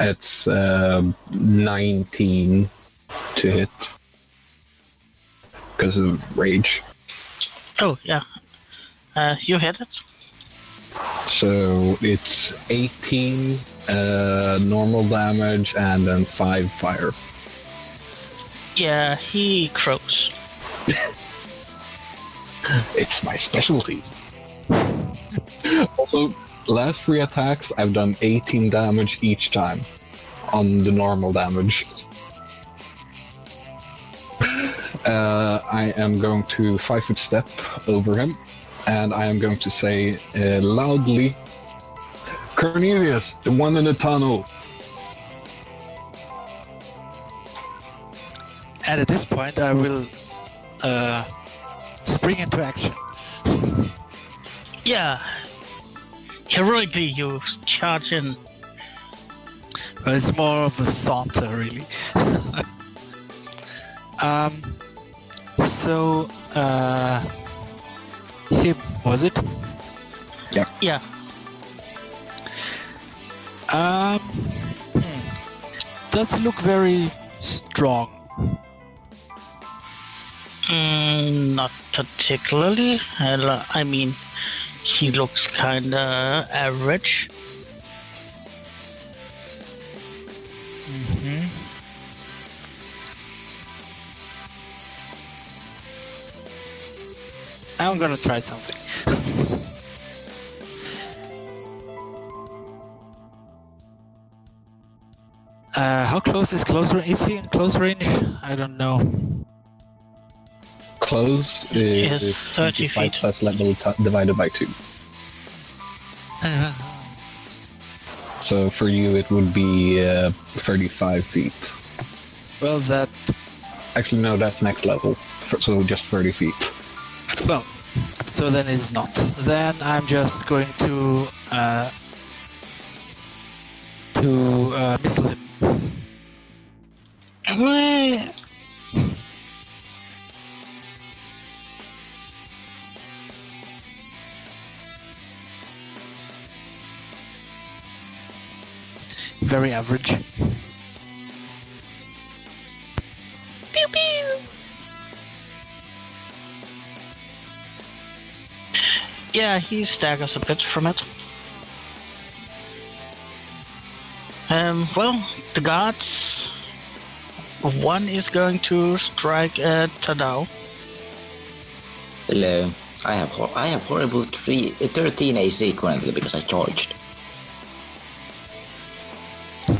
It's 19 to hit because of rage. Oh, yeah. You hit it. So it's 18 normal damage and then 5 fire. Yeah, he croaks. It's my specialty. Also, last 3 attacks, I've done 18 damage each time on the normal damage. I am going to 5-foot step over him, and I am going to say loudly, Cornelius, the one in the tunnel. And at this point, I will spring into action. Yeah. Heroically, you charge in. But it's more of a saunter, really. So, him, was it? Yeah. Does look very strong. Not particularly. I mean, he looks kinda average. Mm-hmm. I'm gonna try something. How close is close range? Is he in close range? I don't know. Close Yes, is 30 25 feet. plus level divided by 2. So for you, it would be 35 feet. Well, that. Actually, no, that's next level. So just 30 feet. Well, so then it's not. Then I'm just going to missile him. Very average. Pew pew! Yeah, he staggers a bit from it. Well, the guards. One is going to strike at Tadao. Hello. I have horrible 13 AC currently because I charged.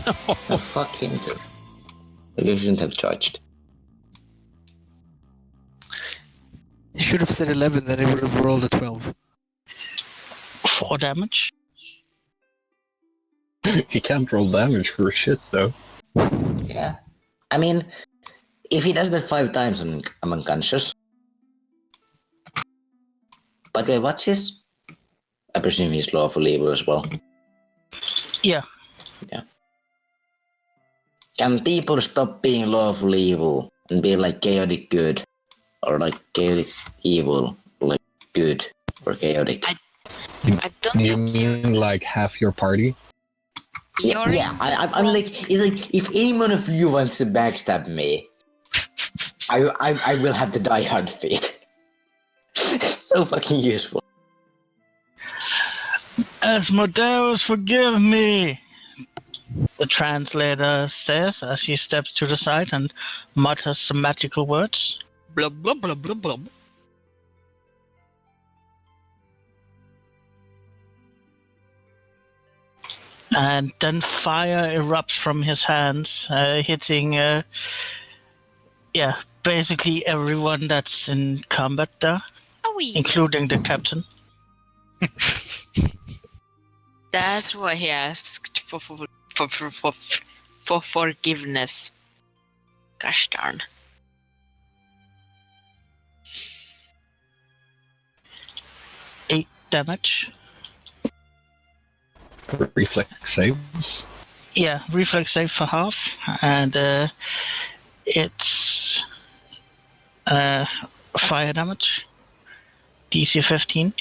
Oh, fuck him too. Maybe you shouldn't have charged. You should have said 11, then it would have rolled a 12. 4 damage. He can't roll damage for shit, though. Yeah. I mean, if he does that 5 times, I'm unconscious. But wait, what's his... I presume he's lawful evil as well. Yeah. Yeah. Can people stop being lawful evil and be like chaotic good? Or like chaotic evil, like good or chaotic? I don't You think mean like half your party? you're Yeah, I'm like, it's like, if any one of you wants to backstab me, I will have the diehard fate. It's so fucking useful. Asmodeus, forgive me! The translator says as he steps to the side and mutters some magical words. blub blub blub blub blub. And then fire erupts from his hands, hitting, basically everyone that's in combat there, Oh, we. including the captain. That's why he asked for forgiveness. Gosh darn. Eight damage. Reflex saves. Yeah, reflex save for half, and it's fire damage. DC 15.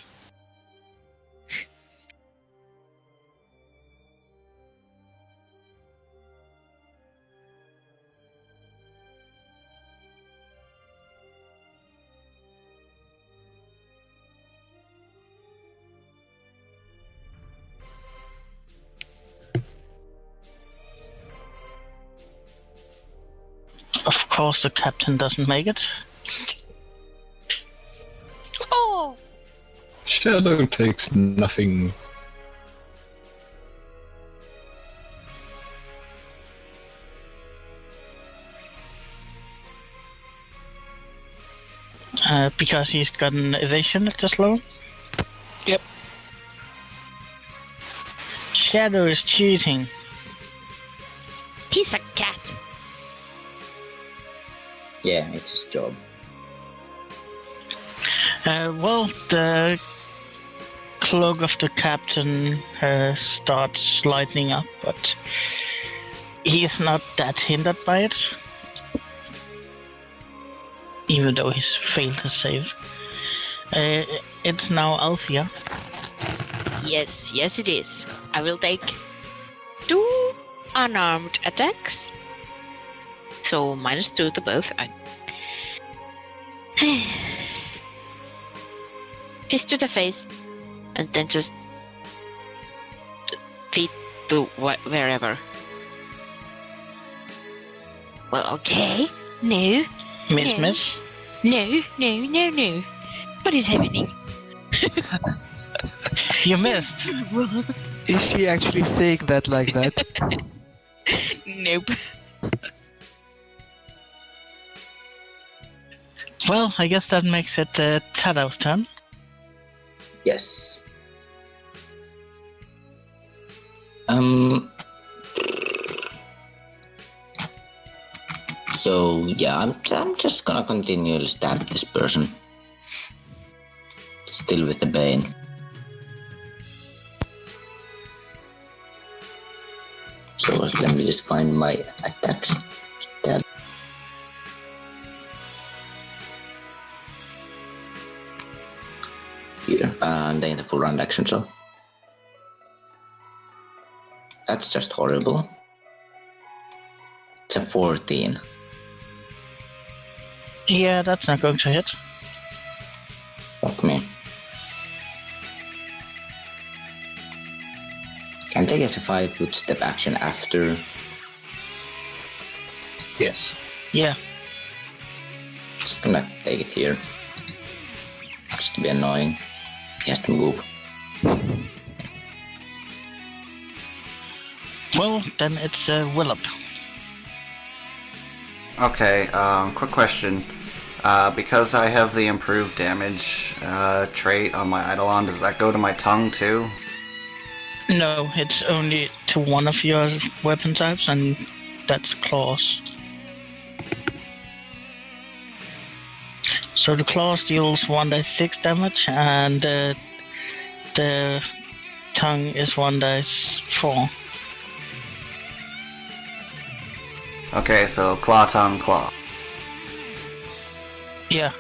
Of course, the captain doesn't make it. Oh! Shadow takes nothing. Because he's got an evasion at this level. Yep. Shadow is cheating. He's a cat. Yeah, it's his job. Well, the cloak of the captain starts lighting up, but he's not that hindered by it. Even though he's failed to save. It's now Althea. Yes, yes it is. I will take 2 unarmed attacks. So -2 to both. Fist to the face. And then just feet to wherever. Well, okay. No. Miss, No. miss. No. What is happening? You missed. Is she actually saying that like that? Nope. Well, I guess that makes it Tadau's turn. Yes. So yeah, I'm just gonna continually stab this person. Still with the bane. So let me just find my attacks. Tab. Here, I'm taking the full round action, so that's just horrible. It's a 14. Yeah, that's not going to hit. Fuck me. Can I take a 5-foot step action after? Yes. Yeah. Just gonna take it here. Just to be annoying. He has to move. Well, then it's Willop. Okay, quick question. Because I have the improved damage trait on my Eidolon, does that go to my tongue too? No, it's only to one of your weapon types, and that's claws. So the claws deals 1d6 damage, and the tongue is 1d4. Okay, so claw, tongue, claw. Yeah.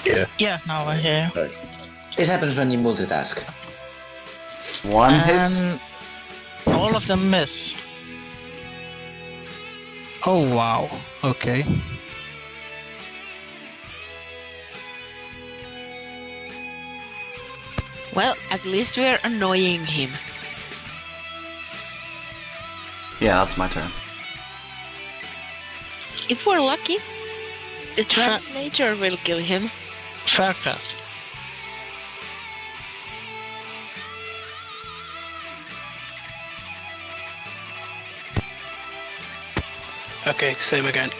Yeah. Yeah, now I hear. Sorry. This happens when you multitask. One hit. And all of them miss. Oh wow. Okay. Well, at least we're annoying him. Yeah, that's my turn. If we're lucky, the translator will kill him. Faircast. Okay, same again.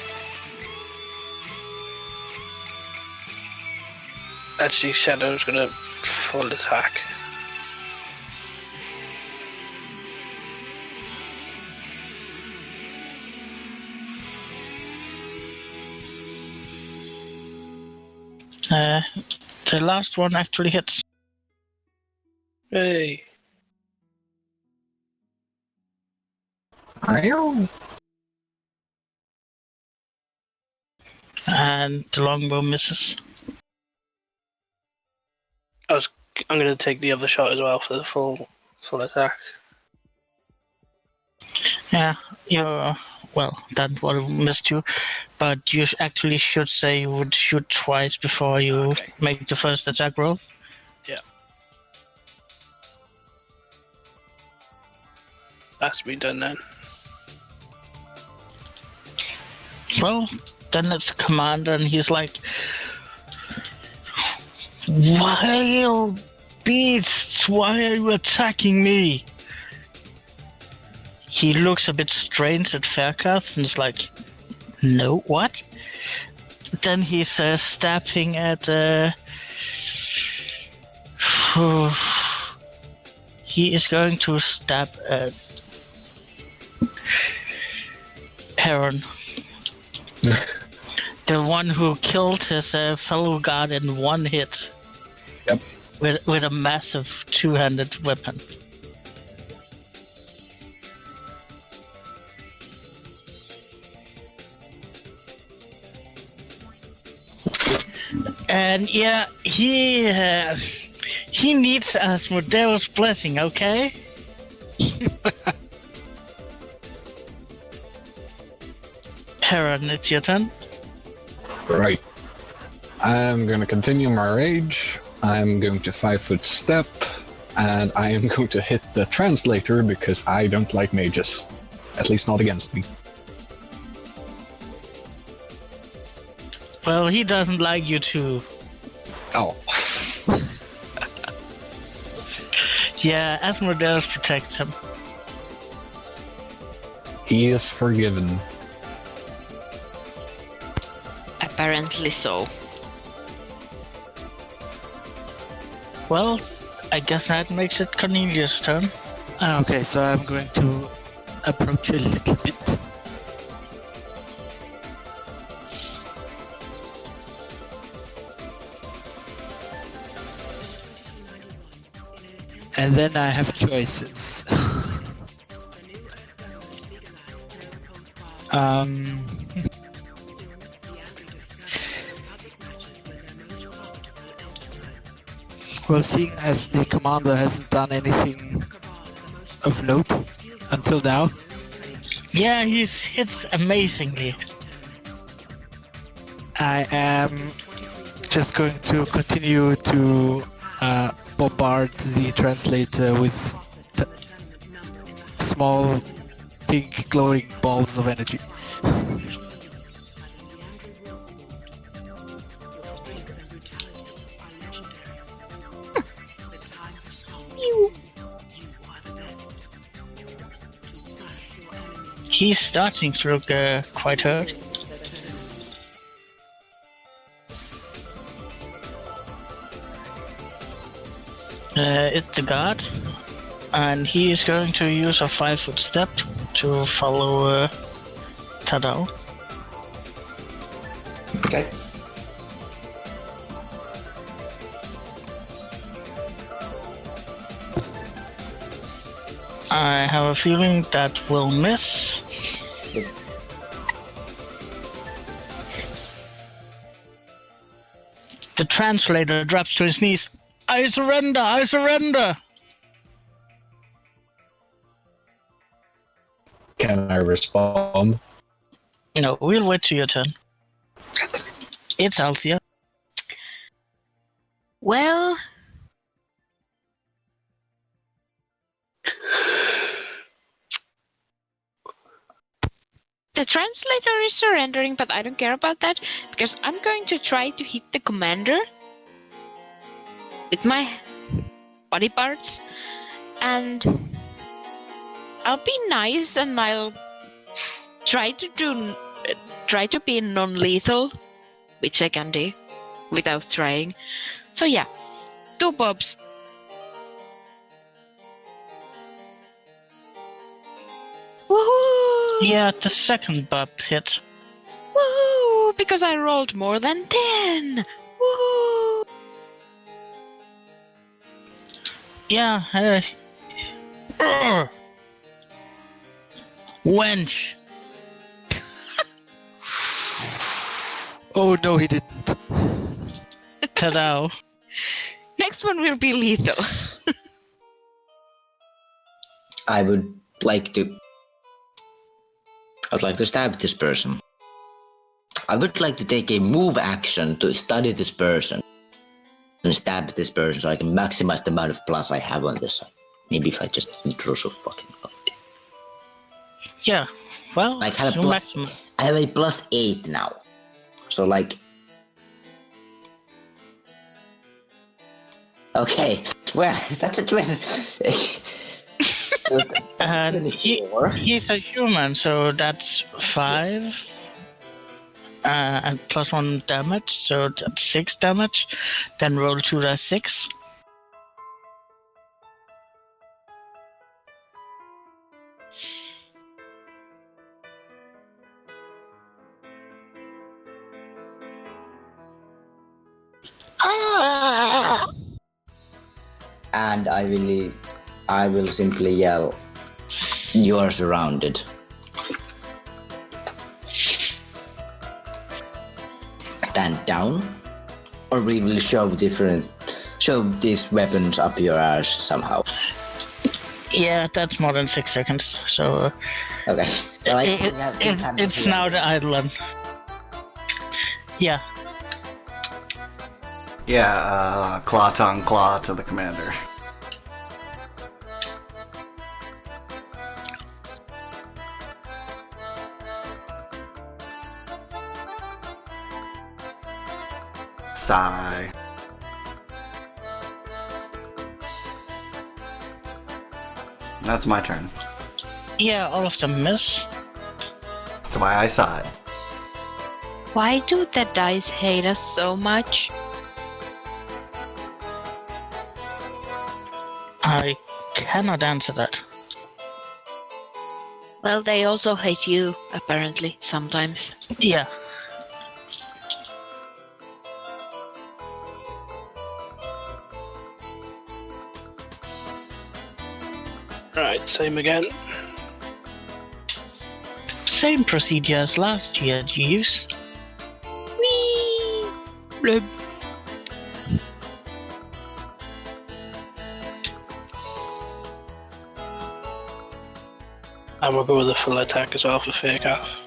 Actually, Shadow's gonna full attack. The last one actually hits. Hey. And the longbow misses. I'm gonna take the other shot as well for the full attack. Yeah, you're... Well, that one missed you. But you actually should say you would shoot twice before you Okay. make the first attack roll. That's me done then. Well, then it's the commander, and he's like, "Wild beasts, why are you attacking me?" He looks a bit strange at Faircast and is like, "No, what?" Then he's stabbing at. He is going to stab at Heron. The one who killed his fellow guard in one hit. Yep. With a massive two-handed weapon. And yeah, he needs Asmodeus' blessing, okay? Heron, it's your turn. Right. I'm gonna continue my rage. I'm going to 5-foot step, and I am going to hit the translator because I don't like mages. At least not against me. Well, he doesn't like you too. Oh. Yeah, Asmodeus protects him. He is forgiven. Apparently so. Well, I guess that makes it Cornelius' turn. Okay, so I'm going to approach a little bit. And then I have choices. Well, seeing as the commander hasn't done anything of note until now, Yeah, he hits amazingly. I am just going to continue to bombard the translator with small pink glowing balls of energy. He's starting to look quite hurt. It's the guard, and he is going to use a 5-foot step to follow Tadao. Okay. I have a feeling that will miss. The translator drops to his knees. I surrender! I surrender! Can I respond? No, we'll wait till your turn. It's Althea. Well, the translator is surrendering, but I don't care about that because I'm going to try to hit the commander with my body parts, and I'll be nice and I'll try to be non-lethal, which I can do without trying. So yeah, 2 bobs. Woohoo! Yeah, the second bob hit. Woohoo! Because I rolled more than 10! Woohoo! Yeah, wench! Oh no, he didn't. Tadao. Next one will be lethal. I'd like to stab this person. I would like to take a move action to study this person and stab this person so I can maximize the amount of plus I have on this side. Maybe if I just draw so fucking good. Yeah, well, Like have a you plus, maximum. I have a +8 now. So like... Okay, well, that's a 20. And he's a human, so that's 5. And +1 damage, so that's 6 damage. Then roll 2d6. And I will simply yell, "You are surrounded." Stand down, or we will shove these weapons up your ass somehow. Yeah, that's more than 6 seconds, so... Okay. It's now the Eidolon. Yeah. Yeah, claw tongue claw to the commander. Sigh. That's my turn. Yeah, all of them miss. That's why I saw it. Why do the dice hate us so much? I cannot answer that. Well, they also hate you, apparently, sometimes. Yeah. Right, same again. Same procedure as last year, Jeeves. Whee! Blub. And we'll go with a full attack as well for fake half.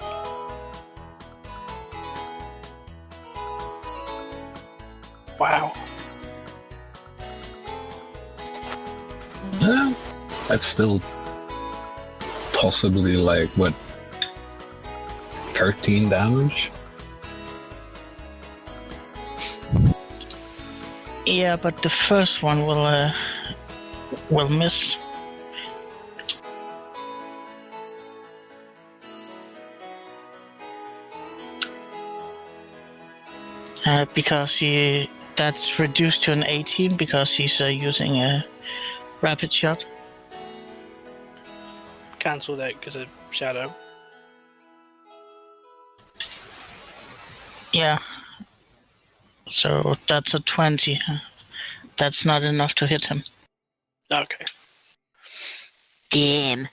Wow. Yeah, that's still possibly like, what, 13 damage? Yeah, but the first one will miss. Because that's reduced to an 18 because he's using a rapid shot. Cancel that because of shadow. Yeah. So that's a 20. That's not enough to hit him. Okay. Damn.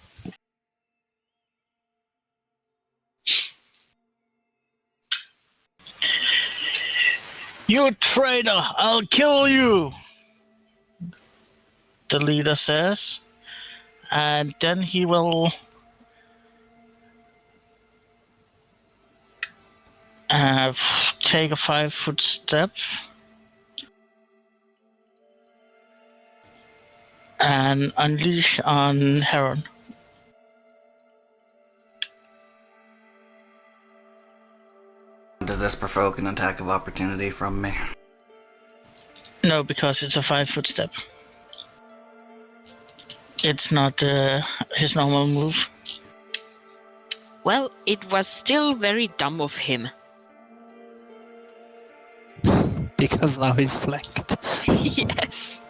You traitor! I'll kill you! The leader says. And then he will take a 5-foot step and unleash on Heron. Does this provoke an attack of opportunity from me? No, because it's a 5-foot step. It's not his normal move. Well, it was still very dumb of him. Because now he's flanked. Yes.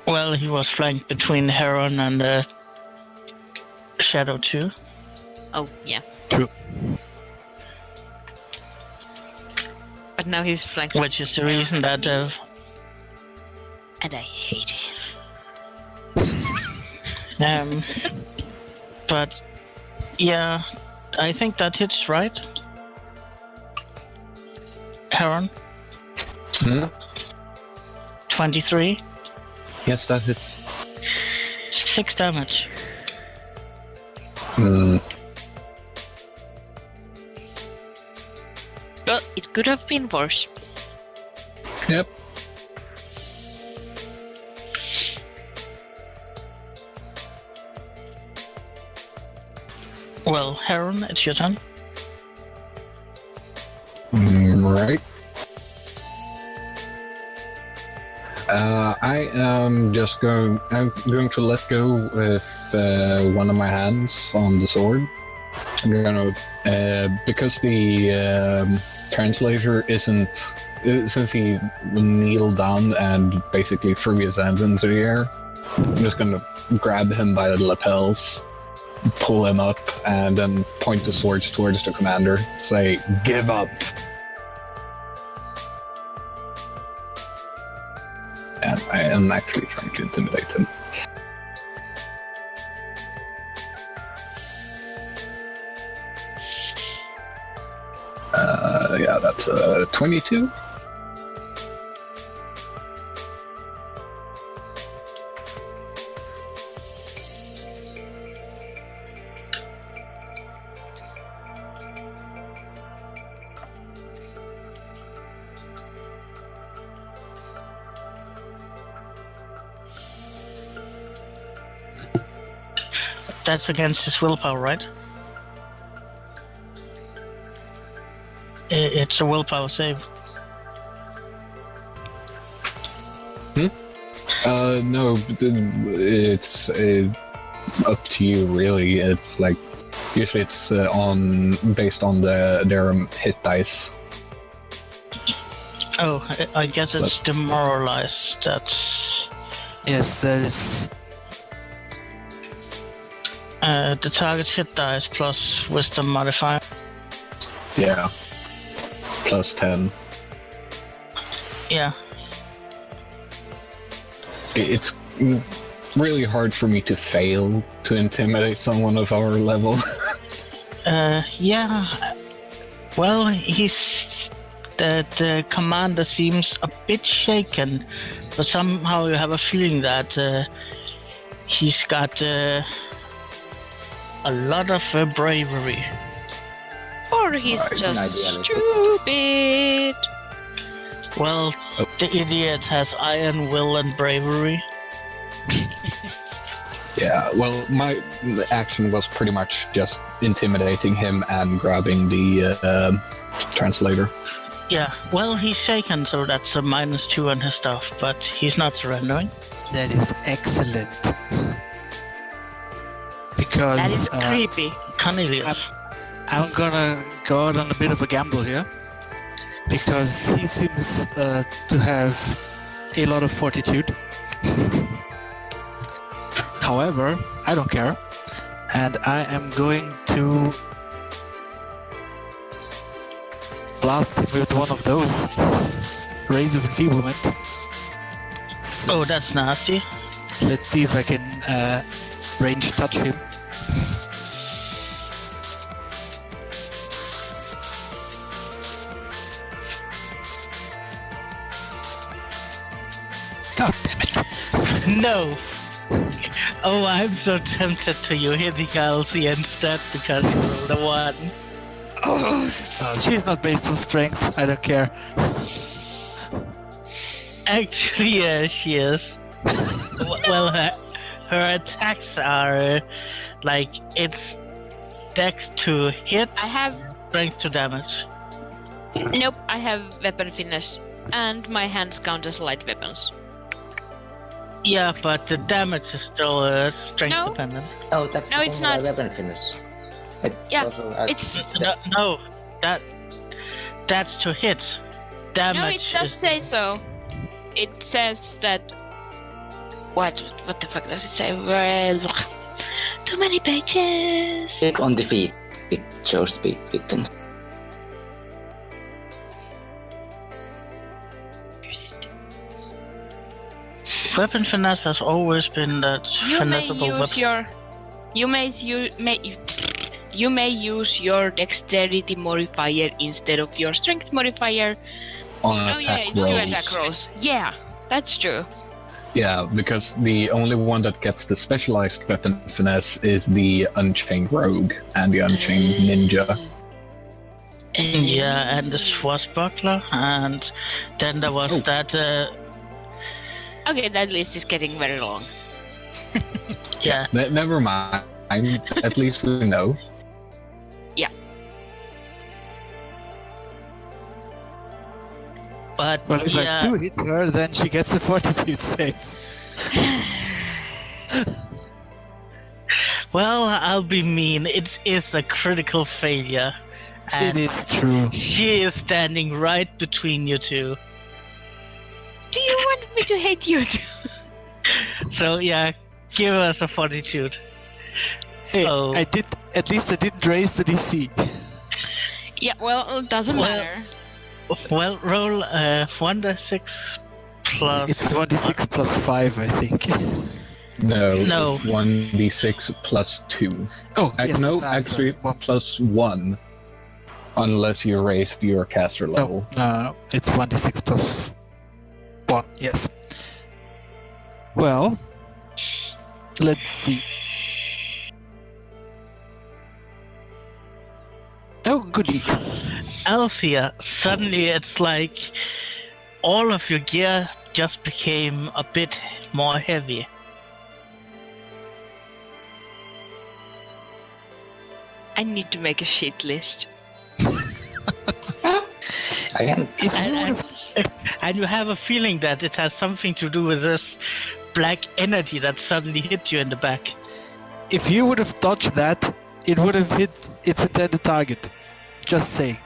Well, he was flanked between Heron and Shadow too. Oh, yeah. True. But now he's flanked. Which is the reason that... And I hate him. But, yeah, I think that hits, right? Heron? 23? Yes, that hits. 6 damage. Well, it could have been worse. Yep. Well, Heron, it's your turn. Right. I am just going. I'm going to let go with one of my hands on the sword. I'm gonna because the translator isn't. Since he kneeled down and basically threw his hands into the air, I'm just gonna grab him by the lapels, pull him up, and then point the swords towards the commander. Say, "Give up." And I am actually trying to intimidate him. Yeah, that's 22. That's against his willpower, right? It's a willpower save. No, it's up to you, really. It's like usually it's based on their hit dice. Oh, I guess it's demoralized. That's Yes, that is. the target's hit dice plus wisdom modifier. Yeah. Plus 10. Yeah. It's really hard for me to fail to intimidate someone of our level. Yeah. Well, the commander seems a bit shaken, but somehow you have a feeling that he's got a lot of bravery. Or he's It's an just idealistic. stupid. Well, the idiot has iron will and bravery. Yeah, well, my action was pretty much just intimidating him and grabbing the translator. Yeah, well, he's shaken, so that's a -2 on his stuff, but he's not surrendering. That is excellent. Because That is creepy. Cornelius. I'm gonna go out on a bit of a gamble here. Because he seems to have a lot of fortitude. However, I don't care. And I am going to blast him with one of those rays of enfeeblement. Oh, that's nasty. Let's see if I can range touch him. God damn it. No! Oh, I'm so tempted to you hitting Alfie instead because you rolled a 1. She's not based on strength, I don't care. Actually, yeah, she is. Well, her attacks are like it's dex to hit, I have strength to damage. nope. I have weapon finesse, and my hands count as light weapons. Yeah, but the damage is still strength No. dependent. Oh, that's No, the it's thing about not. weapon fitness. It Yeah, also, it's No, that's to hit. Damage no. It does is say so. It says that. What the fuck does it say? Well, too many pages. click on defeat. It shows to be fitting. weapon finesse has always been that You may finessable use weapon. your. You may use your dexterity modifier instead of your strength modifier. On Oh yeah, attack it's 2 rolls. attack rolls. Yeah, that's true. Yeah, because the only one that gets the specialized weapon finesse is the Unchained Rogue and the Unchained Ninja. Yeah, and the swashbuckler, and then there was Oh. that. Okay, that list is getting very long. Yeah, Never mind. At least we know. but Well, if yeah, I do hit her, then she gets a fortitude save. well, I'll be mean. It is a critical failure, and It is true. she is standing right between you two. Do you want me to hate you too? So yeah, give us a fortitude. Hey, Oh. I did. At least I didn't raise the DC. Yeah, well, it doesn't Well, matter. Well, roll 1d6 plus. It's 1d6 plus 5, I think. No, No. it's 1d6 plus 2. Oh, yes. No, that's actually, one. plus 1. Unless you raised your caster level. No. It's 1d6 plus 1, yes. Well, let's see. Oh, goody. Althea, suddenly it's like all of your gear just became a bit more heavy. I need to make a shit list. I can. If you would And, have and you have a feeling that it has something to do with this black energy that suddenly hit you in the back. dodged that, it would have hit its intended target. Just saying.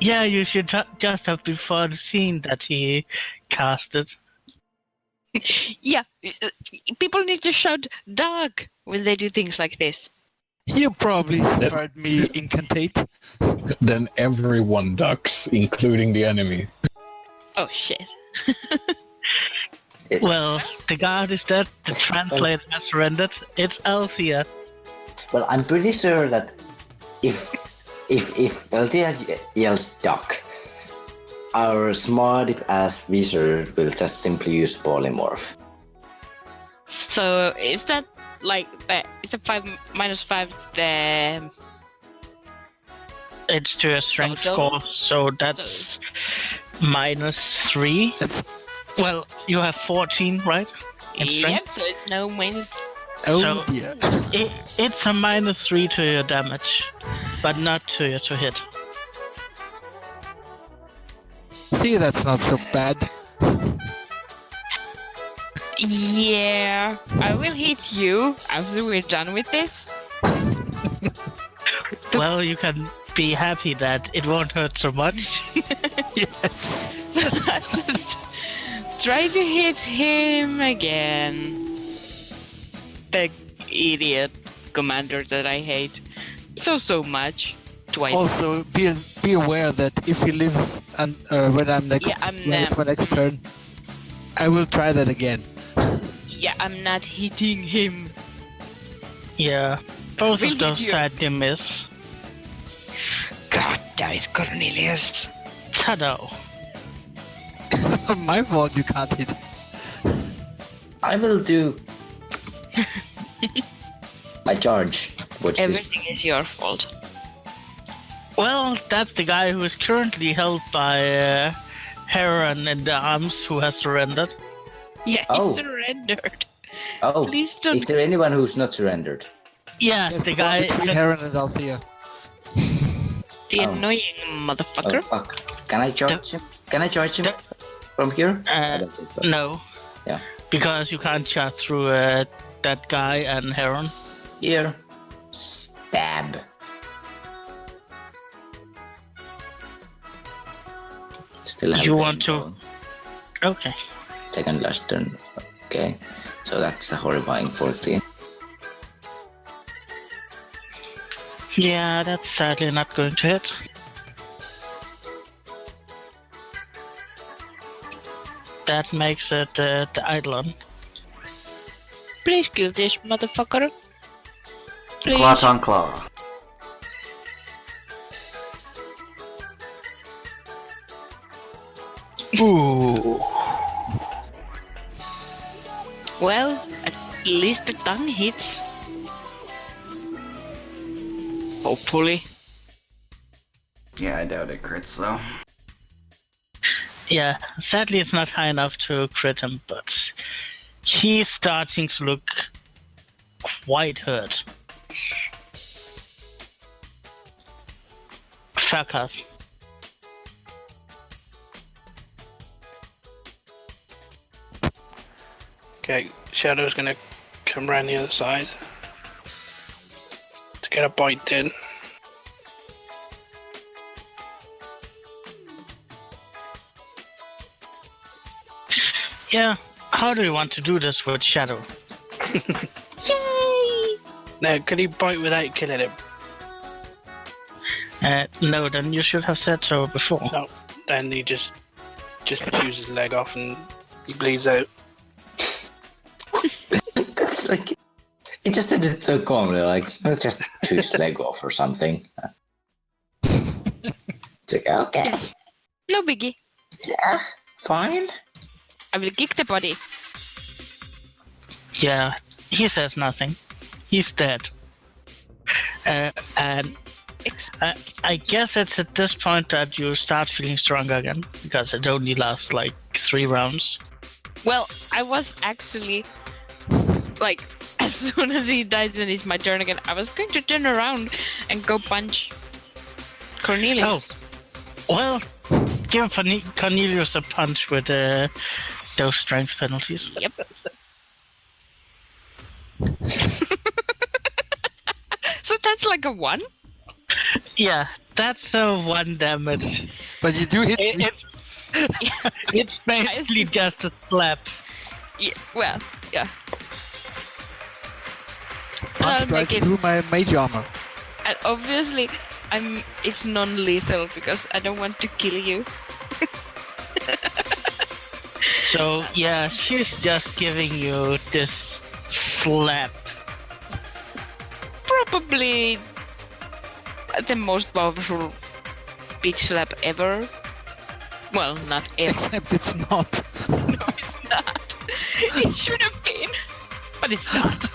Yeah, you should just have before seen that he cast it. Yeah, people need to shout "dog" when they do things like this. You probably heard me incantate. Then everyone ducks, including the enemy. Oh shit. Well, the guard is dead, the translator has surrendered. It's Althea. Well, I'm pretty sure that if Althea yells duck, our smart ass wizard will just simply use polymorph. So is that like is a 5 minus 5 the It's to a strength Total? score, so that's -3. It's, Well, you have 14, right? In yeah, strength? so it's no minus. oh So- dear. It's a -3 to your damage, but not to your to hit. See, that's not so bad. Yeah, I will hit you after we're done with this. Well, you can be happy that it won't hurt so much. Yes. Just try to hit him again. The idiot commander that I hate so much. Twice. Also, be aware that if he lives and when it's my next turn, I will try that again. Yeah, I'm not hitting him. Yeah, both Will of those you- sadly miss. God dies, Cornelius. Ta-da. It's not my fault you can't hit. I will do my charge. Which is Everything is your fault. Well, that's the guy who is currently held by Heron in the arms who has surrendered. Yeah, Oh. he surrendered. oh, Please don't. is there anyone who's not surrendered? Yeah, Yes, the the one guy. between Heron and Althea. The Oh. annoying Oh motherfucker. fuck! Can I charge him? Can I charge him from here? I don't think so. No. Yeah. Because you can't shot through that guy and Heron. Here, stab. Still have You pain want to- going. Okay. Second last turn. Okay, so that's a horrifying 14. Yeah, that's sadly not going to hit. That makes it the Eidolon. Please kill this motherfucker. Please. Claw on claw. Ooh. Well, at least the tongue hits. Hopefully. Yeah, I doubt it crits though. Yeah, sadly it's not high enough to crit him, but he's starting to look quite hurt. Fuck off. Okay, Shadow's gonna come around the other side to get a bite in. Yeah, how do you want to do this with Shadow? Yay! Now, can he bite without killing him? No, then you should have said so before. No. Then he just chews his leg off and he bleeds out. That's like. He just did it so calmly, like, let's just chew his leg off or something. It's like, okay, No biggie. yeah, fine. I will kick the body. Yeah, he says nothing. He's dead. And I guess it's at this point that you start feeling stronger again, because it only lasts like 3 rounds. Well, I was actually like, as soon as he dies and it's my turn again, I was going to turn around and go punch Cornelius. Oh, well, give Cornelius a punch with those strength penalties. Yep. So that's like a 1? Yeah, that's 1 damage. But you do hit me. It's basically just a slap. Yeah, well, yeah. Punch I'll right make it- through my mage armor. And obviously, it's non-lethal because I don't want to kill you. So, yeah, she's just giving you this slap. Probably the most powerful bitch slap ever. Well, not ever. Except it's not. It's not. It should have been, but it's not.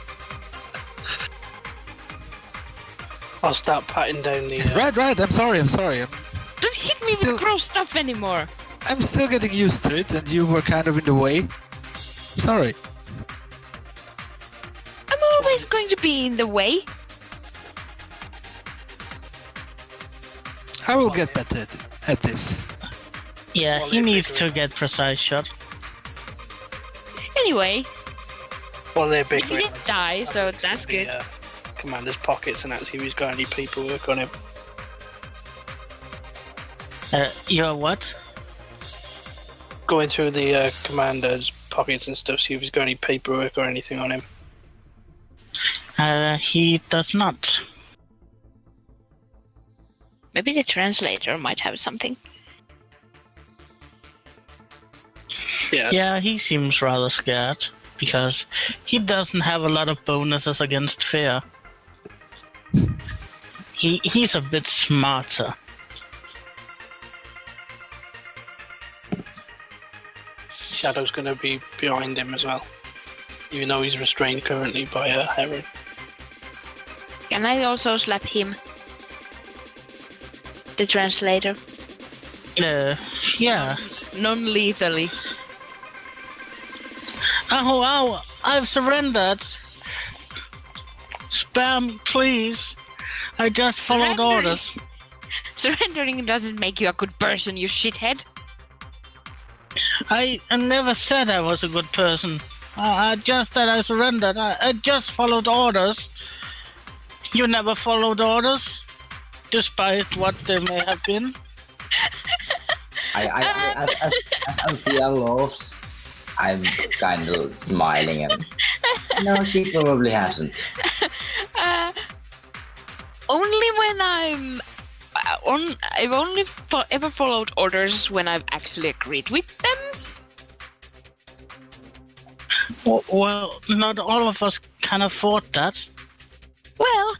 I'll start patting down the. Right, I'm sorry. Don't hit me Still- with gross stuff anymore. I'm still getting used to it, and you were kind of in the way. Sorry. I'm always going to be in the way. I will get better at this. Yeah, Well, he if needs it- to get precise shot. Anyway, Well, they're he big. didn't die, so that's good. commander's pockets and see if he's got any paperwork on him. You're what? Going through the commander's pockets and stuff, see if he's got any paperwork or anything on him. He does not. Maybe the translator might have something. Yeah. Yeah, he seems rather scared because he doesn't have a lot of bonuses against fear. He's a bit smarter. Shadow's going to be behind him as well, even though he's restrained currently by Heron. Can I also slap him? The translator? Yeah. Non-lethally. Oh, I've surrendered. Spare me, please. I just followed orders. Surrendering doesn't make you a good person, you shithead. I never said I was a good person. I just said I surrendered. I just followed orders. You never followed orders, despite what they may have been. As Althea laughs, I'm kind of smiling and no, she probably hasn't. Only when I've only ever followed orders when I've actually agreed with them. Well, not all of us can afford that. Well,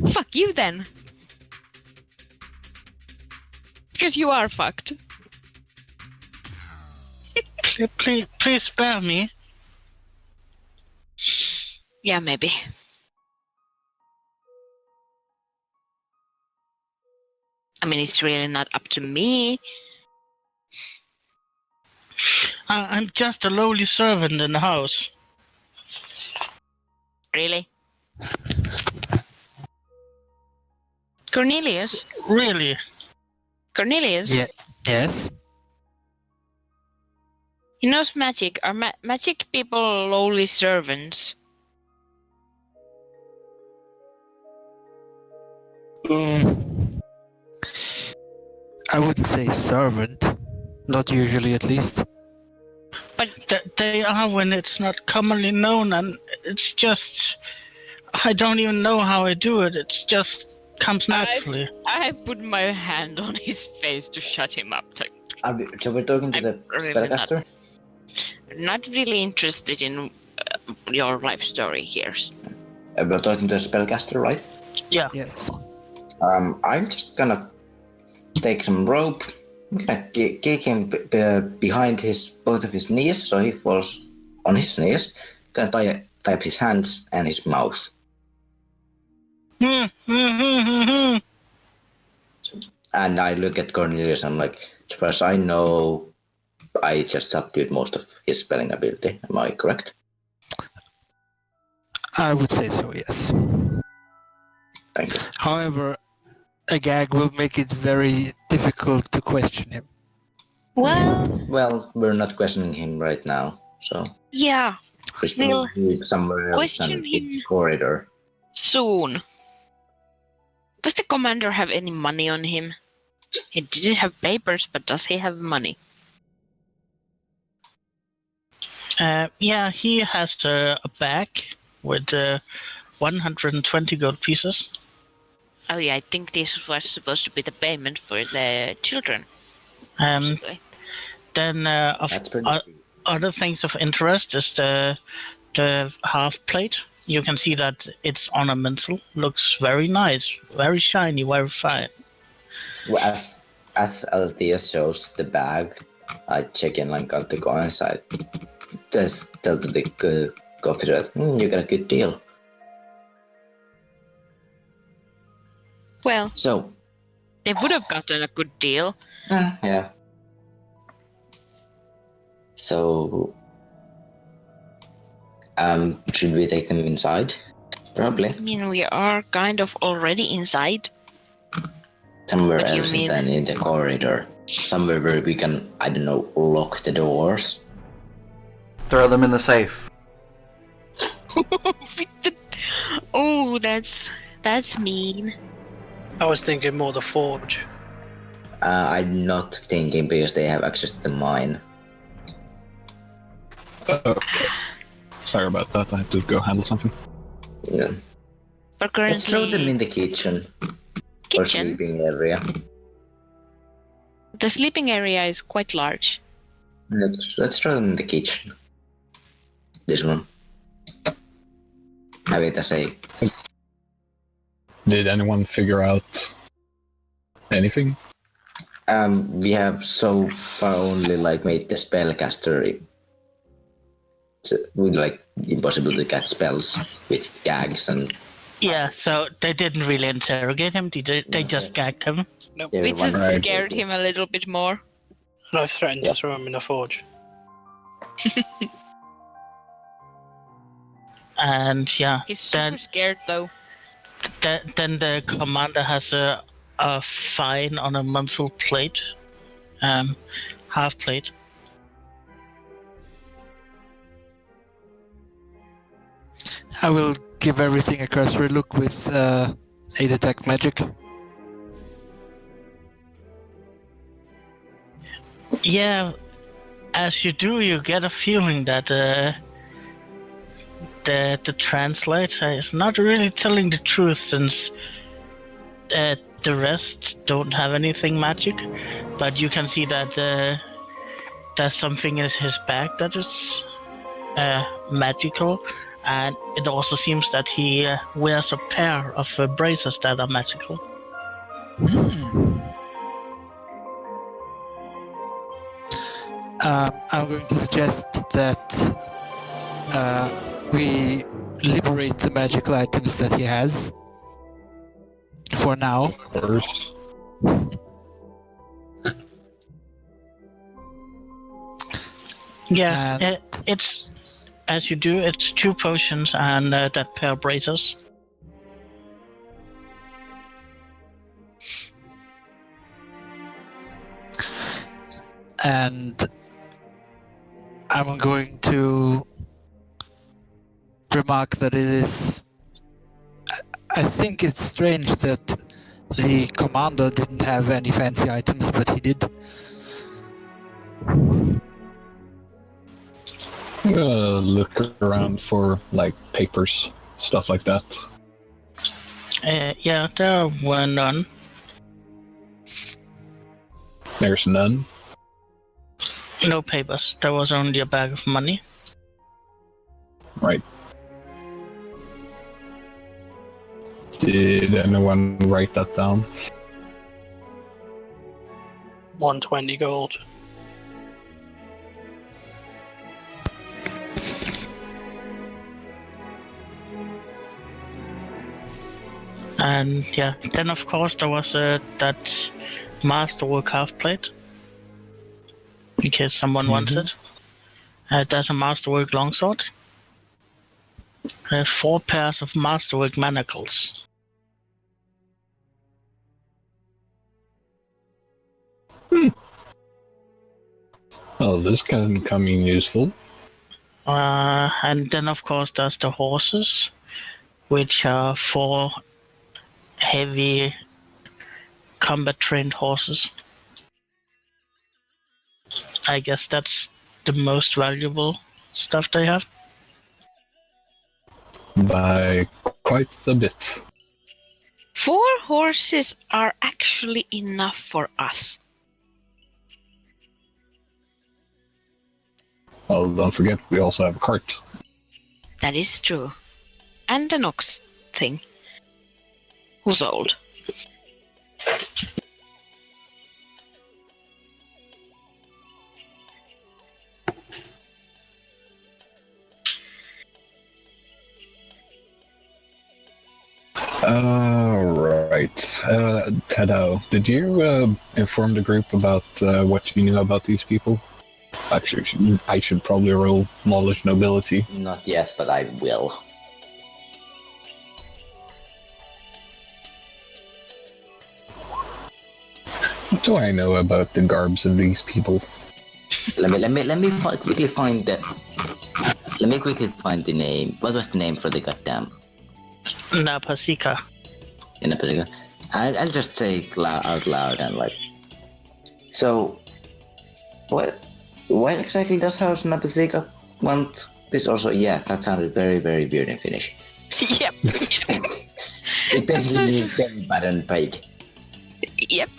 fuck you then. Because you are fucked. Please spare me. Yeah, maybe. I mean, it's really not up to me. I'm just a lowly servant in the house. Really? Cornelius? Really? Cornelius? Yeah. Yes. He knows magic. Are magic people lowly servants? I wouldn't say servant. Not usually, at least. But They are when it's not commonly known, and it's just... I don't even know how I do it. It just comes naturally. I put my hand on his face to shut him up. So we're talking to I'm the really spellcaster? Not really interested in your life story here. We're talking to a spellcaster, right? Yeah. Yes. I'm just gonna take some rope. I'm gonna kick him behind both of his knees, so he falls on his knees. Gonna tie up his hands and his mouth. And I look at Cornelius and I'm like, as far as I know, I just subdued most of his spelling ability. Am I correct? I would say so, yes. Thank you. However, a gag will make it very difficult to question him. Well, we're not questioning him right now, so Yeah, we should move somewhere else question and in him. the corridor. soon. Does the commander have any money on him? He didn't have papers, but does he have money? Yeah, he has a bag with 120 gold pieces. Oh yeah, I think this was supposed to be the payment for the children. Possibly. Then That's pretty cheap. other things of interest is the half plate. You can see that it's ornamental. Looks very nice, very shiny, very fine. Well, as Althea shows the bag, I check in like on the go inside. Just tell the big coffee that you got a good deal. Well, So they would have gotten a good deal. yeah. So should we take them inside? Probably. I mean, we are kind of already inside. Somewhere What do you else mean? than in the corridor. Somewhere where we can, I don't know, lock the doors. Throw them in the safe. Oh, that's mean. I was thinking more the forge. I'm not thinking because they have access to the mine. Okay. Sorry about that. I have to go handle something. Yeah. But Let's throw them currently, in the kitchen. Or kitchen. sleeping area. The sleeping area is quite large. Let's throw them in the kitchen. This one. Have it as a... Did anyone figure out anything? We have so far only like made the spellcaster. It's really like impossible to catch spells with gags and... Yeah, so they didn't really interrogate him. They just gagged him. Nope. Yeah, We one just Right. scared him a little bit more. And I threatened Yeah. to throw him in a forge. And yeah, He's super scared though. then the commander has a fine on a munsel plate, half plate. I will give everything a cursory look with a detect magic. Yeah, as you do, you get a feeling that the translator is not really telling the truth, since the rest don't have anything magic. But you can see that there's something in his bag that is magical, and it also seems that he wears a pair of braces that are magical. I'm going to suggest that we liberate the magical items that he has for now. Of course. Yeah, And- it's as you do. It's 2 potions and that pair of braces. And I'm going to remark that it is... I think it's strange that the commander didn't have any fancy items, but he did. I'm gonna look around for like papers, stuff like that. Yeah, there were none. There's none. No papers. There was only a bag of money. Right. Did anyone write that down? 120 gold. And yeah, then of course there was that masterwork half plate, in case someone wants it. There's a masterwork longsword. 4 pairs of masterwork manacles. Oh, this can come in useful. And then of course there's the horses, which are 4 heavy combat trained horses. I guess that's the most valuable stuff they have. By quite a bit. 4 horses are actually enough for us. Well, don't forget, we also have a cart. That is true. And the Nox thing. Who's old? Right. Tado, did you inform the group about what you knew about these people? Actually, I should probably roll knowledge nobility. Not yet, but I will. What do I know about the garbs of these people? Let me quickly find the... Let me quickly find the name. What was the name for the goddamn... Napasika. In a particular, I'll just say out loud and like. So, what? Why exactly does House Napasika want this? Also, yeah, that sounded very, very weird in Finnish. Yep. It basically means belly button pike. Yep.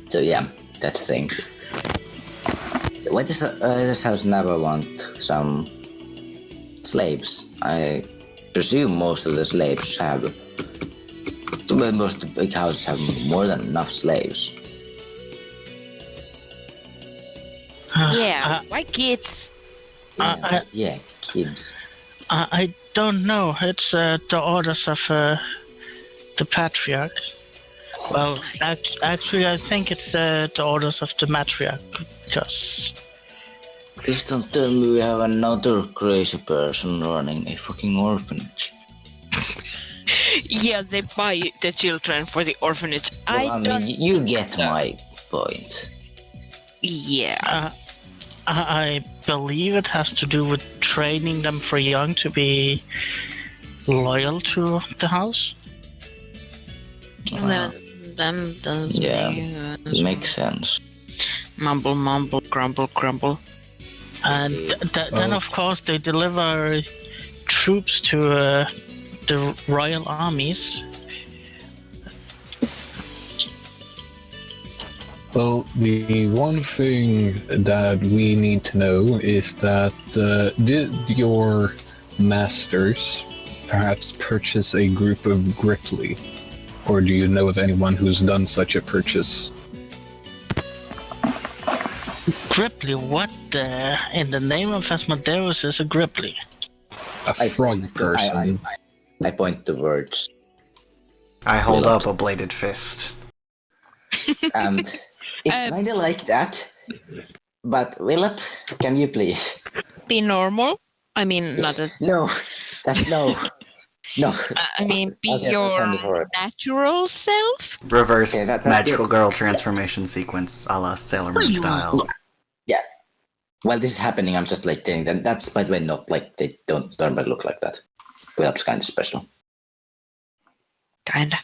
So yeah, that's the thing. Why does this house never want some slaves? I presume most of the slaves have. Most of the big houses have more than enough slaves. Yeah. Why kids? Yeah, kids. I don't know. It's the orders of the patriarch. Well, actually, I think it's the orders of the matriarch, because... Please don't tell me we have another crazy person running a fucking orphanage. Yeah, they buy the children for the orphanage. Well, I mean, you get my point. Yeah. I believe it has to do with training them for young to be loyal to the house. Then does Yeah, makes sense. Mumble, mumble, grumble, grumble. And then, of course, they deliver troops to the royal armies. Well, the one thing that we need to know is that did your masters perhaps purchase a group of Gripply? Or do you know of anyone who's done such a purchase? Gripply? What in the name of Asmodeus is a Gripply? A frog person. I point towards. I hold up a bladed fist. It's kind of like that. But Willip, can you please be normal? I mean, not a... No. I mean, be your natural self? Reverse Okay, that's magical good. girl transformation sequence a la Sailor Moon style. Yeah. While this is happening, I'm just like saying that that's, by the way, not like they don't normally look like that. Willip's kind of special. Kinda.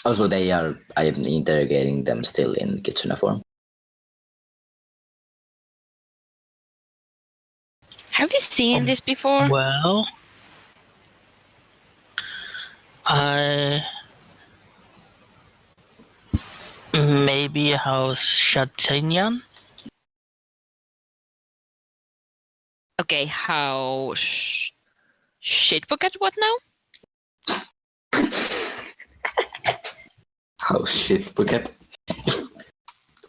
Also, I am interrogating them still in kitsune form. Have you seen this before? Well, maybe House Chatinian? Okay, how... Shit bucket what now? Oh shit, Bucket.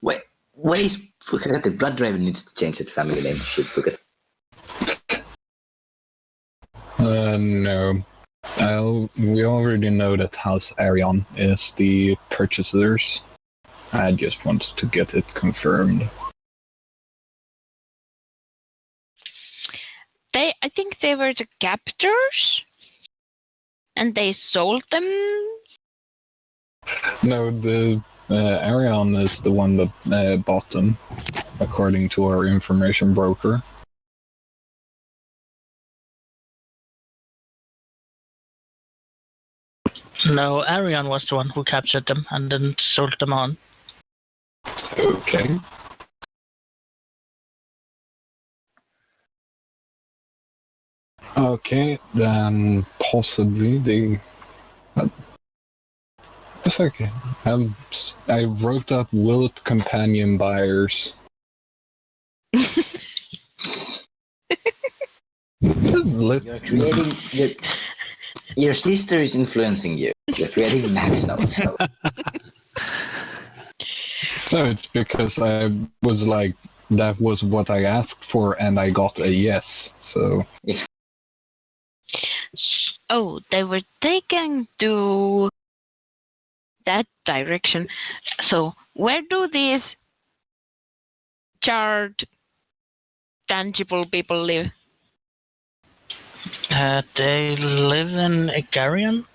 Wait, Bucket, the Blood Raven needs to change its family name to Shit Bucket. No. We already know that House Arion is the purchasers. I just wanted to get it confirmed. I think they were the captors? And they sold them? No, the Arion is the one that bought them, according to our information broker. No, Arion was the one who captured them and then sold them on. Okay. Okay, then possibly they... If I can I wrote up Willet companion buyers. You're creating... Your sister is influencing you. You're creating max notes. No, it's because I was like, that was what I asked for and I got a yes, so... Oh, they were taken to that direction. So, where do these charred, tangible people live? They live in Igarion.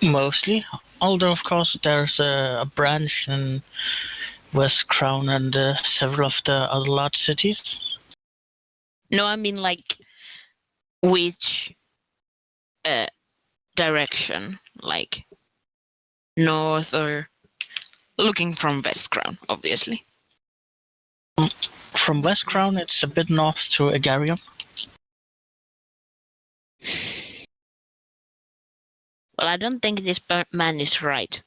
Mostly. although of course there's a branch in West Crown and several of the other large cities. No, I mean like which direction, like north or looking from West Crown, obviously. From West Crown, it's a bit north to Agarium. Well, I don't think this man is right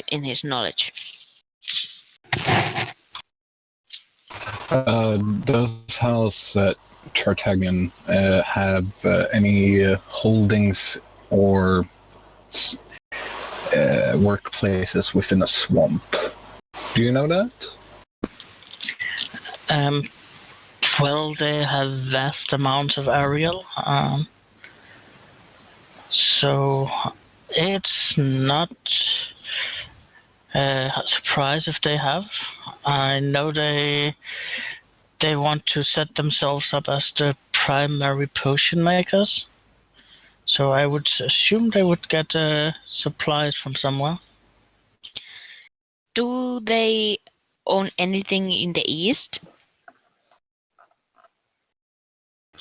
in his knowledge. Does House Chartagian have any holdings or workplaces within a swamp? Do you know that? Well, they have vast amounts of aerial, so it's not a surprise if they have. I know they want to set themselves up as the primary potion makers, so I would assume they would get supplies from somewhere. Do they own anything in the east?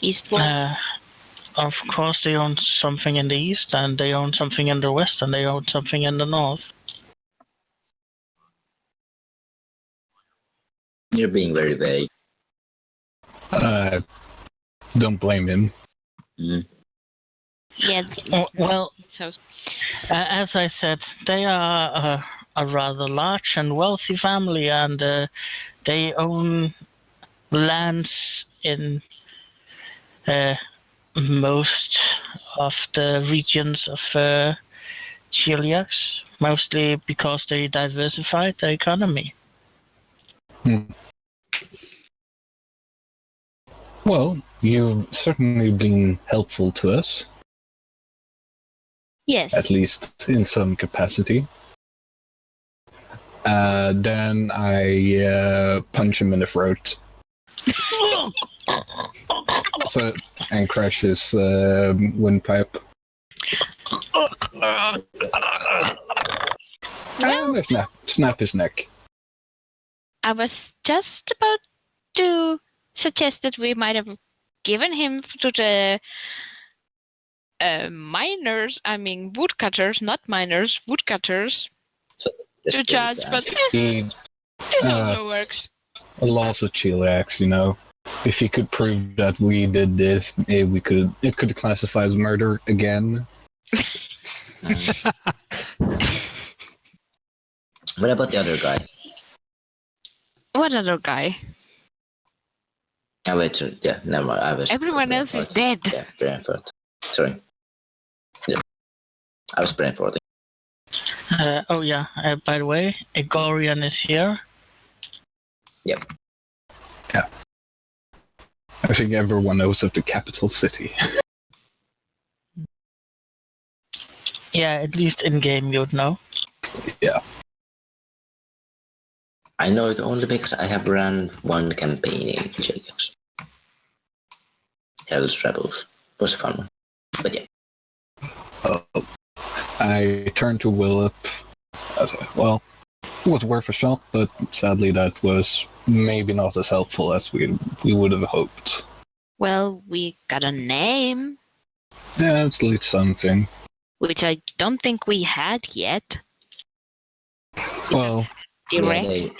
Eastward? Of course, they own something in the east, and they own something in the west, and they own something in the north. You're being very vague. Don't blame him. Mm. Yeah. Well, So as I said, they are a rather large and wealthy family, and they own lands in most of the regions of Chiliax, mostly because they diversified the economy. Well, you've certainly been helpful to us, yes. at least in some capacity. Then I punch him in the throat. And crash his windpipe. And I snap his neck. I was just about to suggest that we might have given him to the miners, I mean woodcutters, not miners, woodcutters, to judge, but this also works. Laws of Chillax, you know. If he could prove that we did this, it could classify as murder again. What about the other guy? What other guy? Oh, wait, yeah, never mind. Everyone else is dead. Yeah, Brainford. Sorry. Yeah. I was Brainford. Oh yeah, by the way, Egorian is here. Yep. Yeah. I think everyone knows of the capital city. Yeah, at least in game you'd know. Yeah. I know it only because I have run one campaign in Chiliax. Hell's Rebels. Was a fun one. But yeah. I turned to Willip. I said, well, it was worth a shot, but sadly that was maybe not as helpful as we would have hoped. Well, we got a name. Yeah, it's at least something. Which I don't think we had yet. Well, Direct. We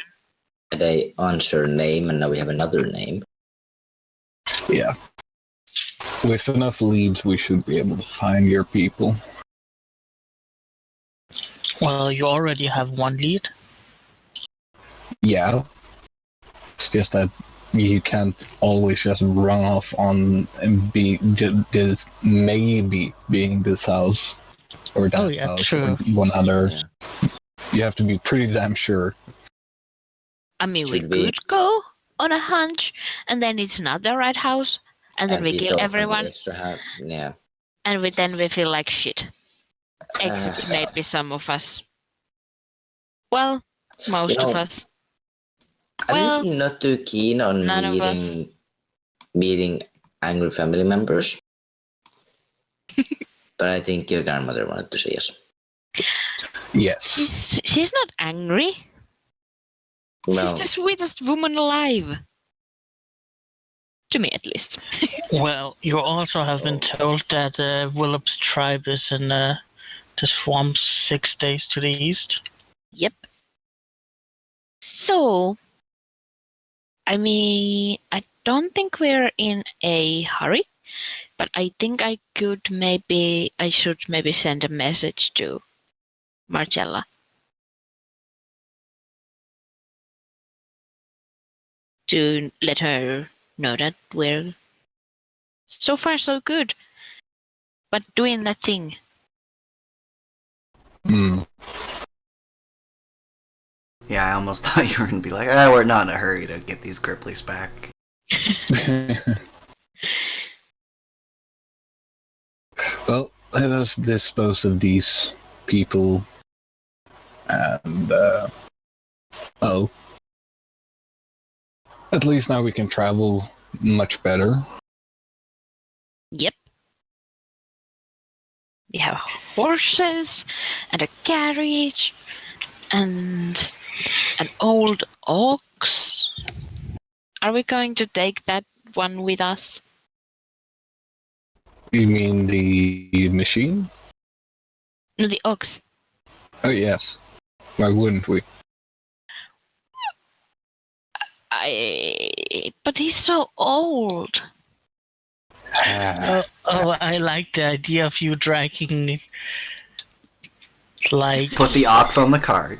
had a answer name, and now we have another name. Yeah. With enough leads, we should be able to find your people. Well, you already have one lead. Yeah. It's just that you can't always just run off on and be just maybe being this house or that house true. or one other. Yeah. You have to be pretty damn sure. I mean, Should we we- could go on a hunch, and then it's not the right house, and then we piss kill off on the everyone, Extra yeah. and then we feel like shit. Except maybe some of us. Well, most of us. I'm Well, usually not too keen on none of us. meeting angry family members. But I think your grandmother wanted to see us. Yes. She's not angry. Well, She's the sweetest woman alive. To me, at least. Well, you also have been told that Willop's tribe is in the swamps 6 days to the east. Yep. So, I mean, I don't think we're in a hurry, but I think I should maybe send a message to Marcella. To let her know that we're so far so good, but doing that thing. Hmm. Yeah, I almost thought you were gonna be like, we're not in a hurry to get these Grippleys back. Well, let us dispose of these people and at least now we can travel much better. Yep. We have horses and a carriage and an old ox. Are we going to take that one with us? You mean the machine? No, the ox. Oh yes. Why wouldn't we? But he's so old. I like the idea of you dragging like Put the ox on the cart.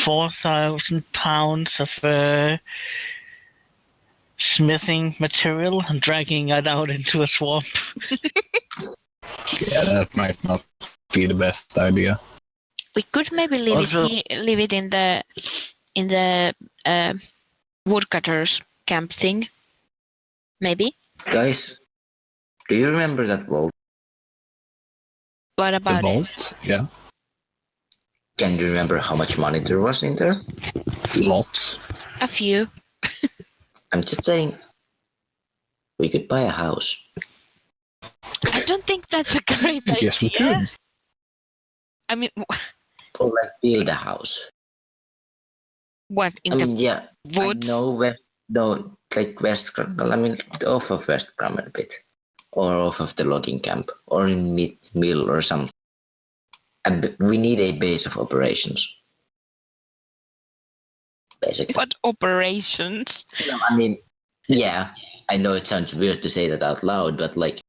4,000 pounds of smithing material and dragging it out into a swamp. Yeah, that might not be the best idea. We could maybe leave it in the woodcutters camp thing. Maybe. guys, do you remember that vault? What The about it? vault? Yeah. Can you remember how much money there was in there? Lots. A few. I'm just saying, we could buy a house. I don't think that's a great idea. Yes, we could. I mean, Or like build a house. what in I the mean, yeah, woods? I know like West, I mean, off of West Brom a bit. Or off of the logging camp. Or in mill or something. And we need a base of operations. Basically. What operations? No, I mean, yeah, I know it sounds weird to say that out loud, but like,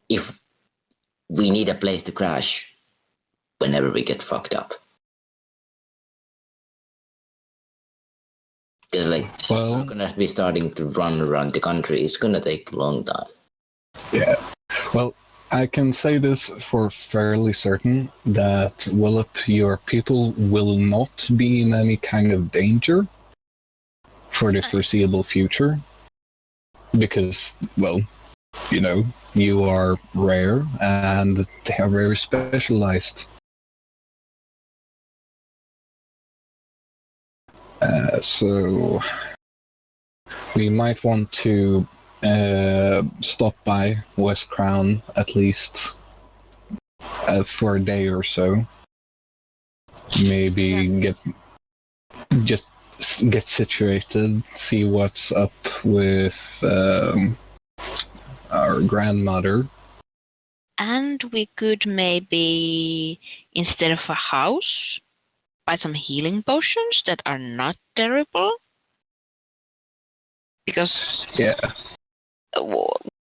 if we need a place to crash whenever we get fucked up. Because like, Well, we're gonna be starting to run around the country. It's gonna take a long time. yeah. Well, I can say this for fairly certain that Willip, your people will not be in any kind of danger for the foreseeable future. Because, well, you know, you are rare and they are very specialized. So we might want to stop by West Crown at least for a day or so. Maybe get situated, see what's up with our grandmother. And we could maybe, instead of a house, buy some healing potions that are not terrible. Because Yeah.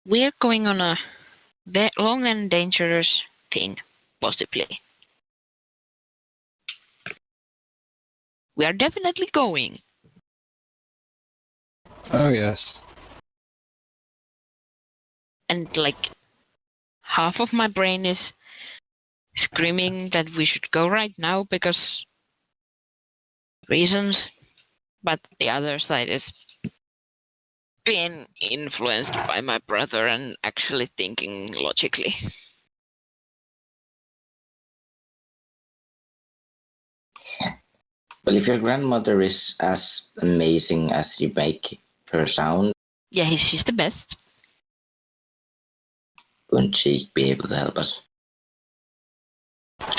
we're going on a long and dangerous thing, possibly. We are definitely going. Oh yes. And like half of my brain is screaming that we should go right now because reasons, but the other side is being influenced by my brother and actually thinking logically. Well, if your grandmother is as amazing as you make her sound, Yeah, she's the best. wouldn't she be able to help us?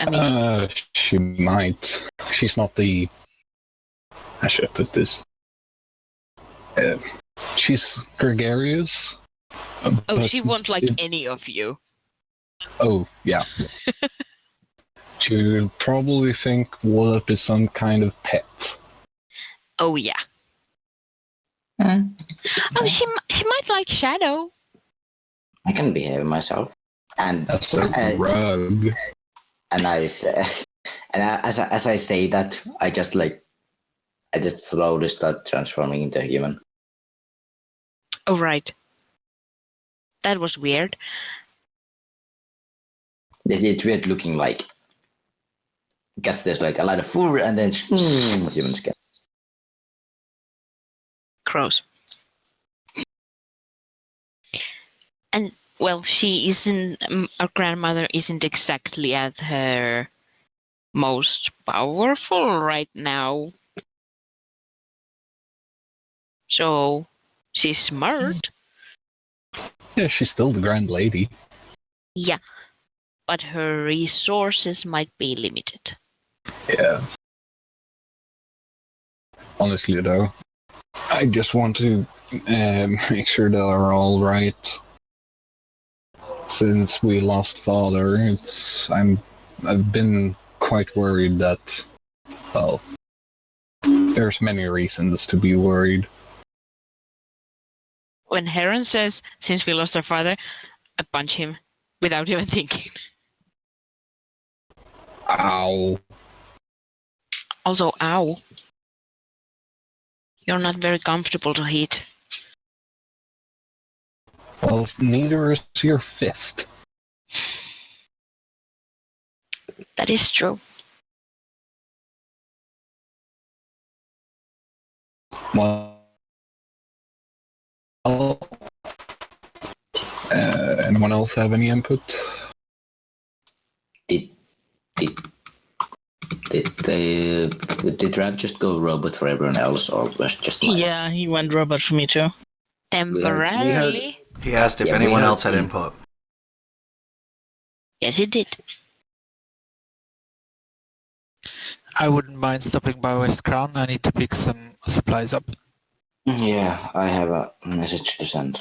I mean, She might. She's not the. How should I put this? She's gregarious. oh, but she won't like any of you. Oh, yeah. She would probably think Wallop is some kind of pet. Oh yeah. Oh, she might like Shadow. I can behave myself, and That's a rug. and I say, as I say that, I just slowly start transforming into a human. Oh right. That was weird. It's weird looking like, because there's like a lot of fur and then human skin. Gross. And well, she isn't. Our grandmother isn't exactly at her most powerful right now. So she's smart. Yeah, she's still the Grand Lady. Yeah, but her resources might be limited. Yeah. Honestly, though, I just want to make sure they are all right. Since we lost father, I've been quite worried that, well, there's many reasons to be worried. When Heron says, "Since we lost our father," I punch him without even thinking. Ow. Also, ow. You're not very comfortable to hit. Well, neither is your fist. That is true. Well, anyone else have any input? Did Rav just go robot for everyone else, or was just mine? Yeah, he went robot for me too. Temporarily. He asked if Yeah, we anyone heard else had the- input. Yes, it did. I wouldn't mind stopping by West Crown. I need to pick some supplies up. Yeah, I have a message to send.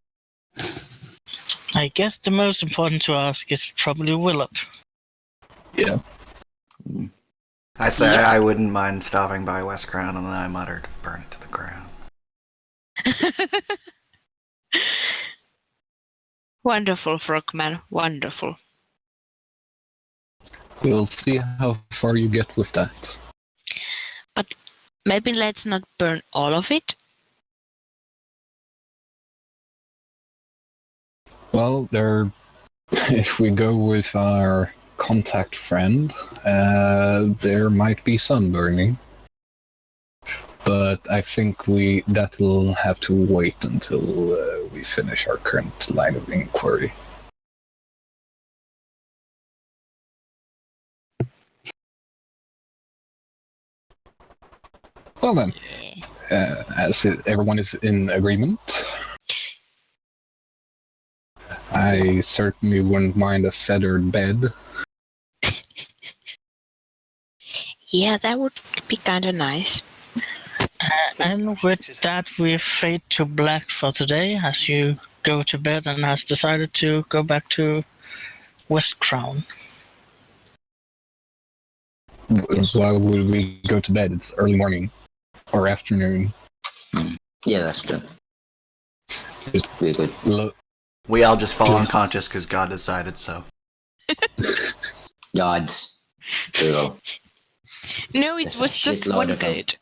I guess the most important to ask is probably Willop. Yeah. I say I wouldn't mind stopping by West Crown, and then I muttered, "Burn it to the ground." Wonderful, Frogman. Wonderful. We'll see how far you get with that. Maybe let's not burn all of it. Well, if we go with our contact friend, there might be sunburning. But I think that will have to wait until we finish our current line of inquiry. Well then, as everyone is in agreement, I certainly wouldn't mind a feathered bed. Yeah, that would be kind of nice. And with that, we fade to black for today as you go to bed and has decided to go back to West Crown. Yes. Why would we go to bed? It's early morning or afternoon. Yeah, that's true. We could. We all just fall unconscious because God decided so. Gods. Brutal. No, it There's was a just shitload one of them. god.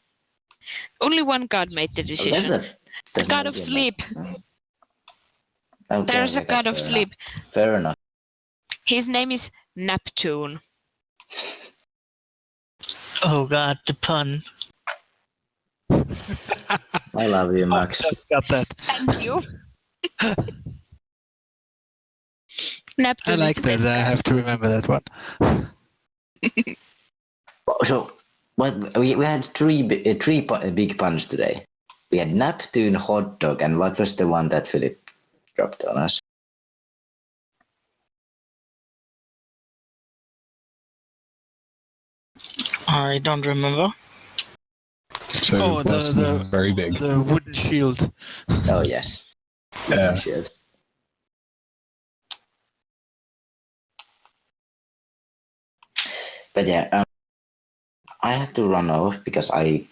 Only one god made the decision. The god of sleep. Okay, There's a okay, god that's of fair sleep. enough. Fair enough. His name is Neptune. Oh god, the pun. I love you, Max. Got that. Thank you. I Neptune like is the that. best I god. have to remember that one. So, we had three big puns today. We had Neptune, hot dog, and what was the one that Philip dropped on us? I don't remember. So Oh, it was very big. the wooden shield. Oh yes. Yeah. Shield. But yeah, I had to run off because I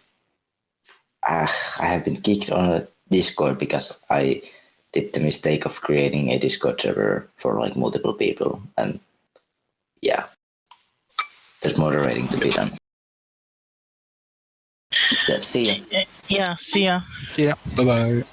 have been kicked on a Discord because I did the mistake of creating a Discord server for like multiple people, and yeah, there's moderating to be done. Yeah, see ya. Yeah, see ya. See ya. Bye bye.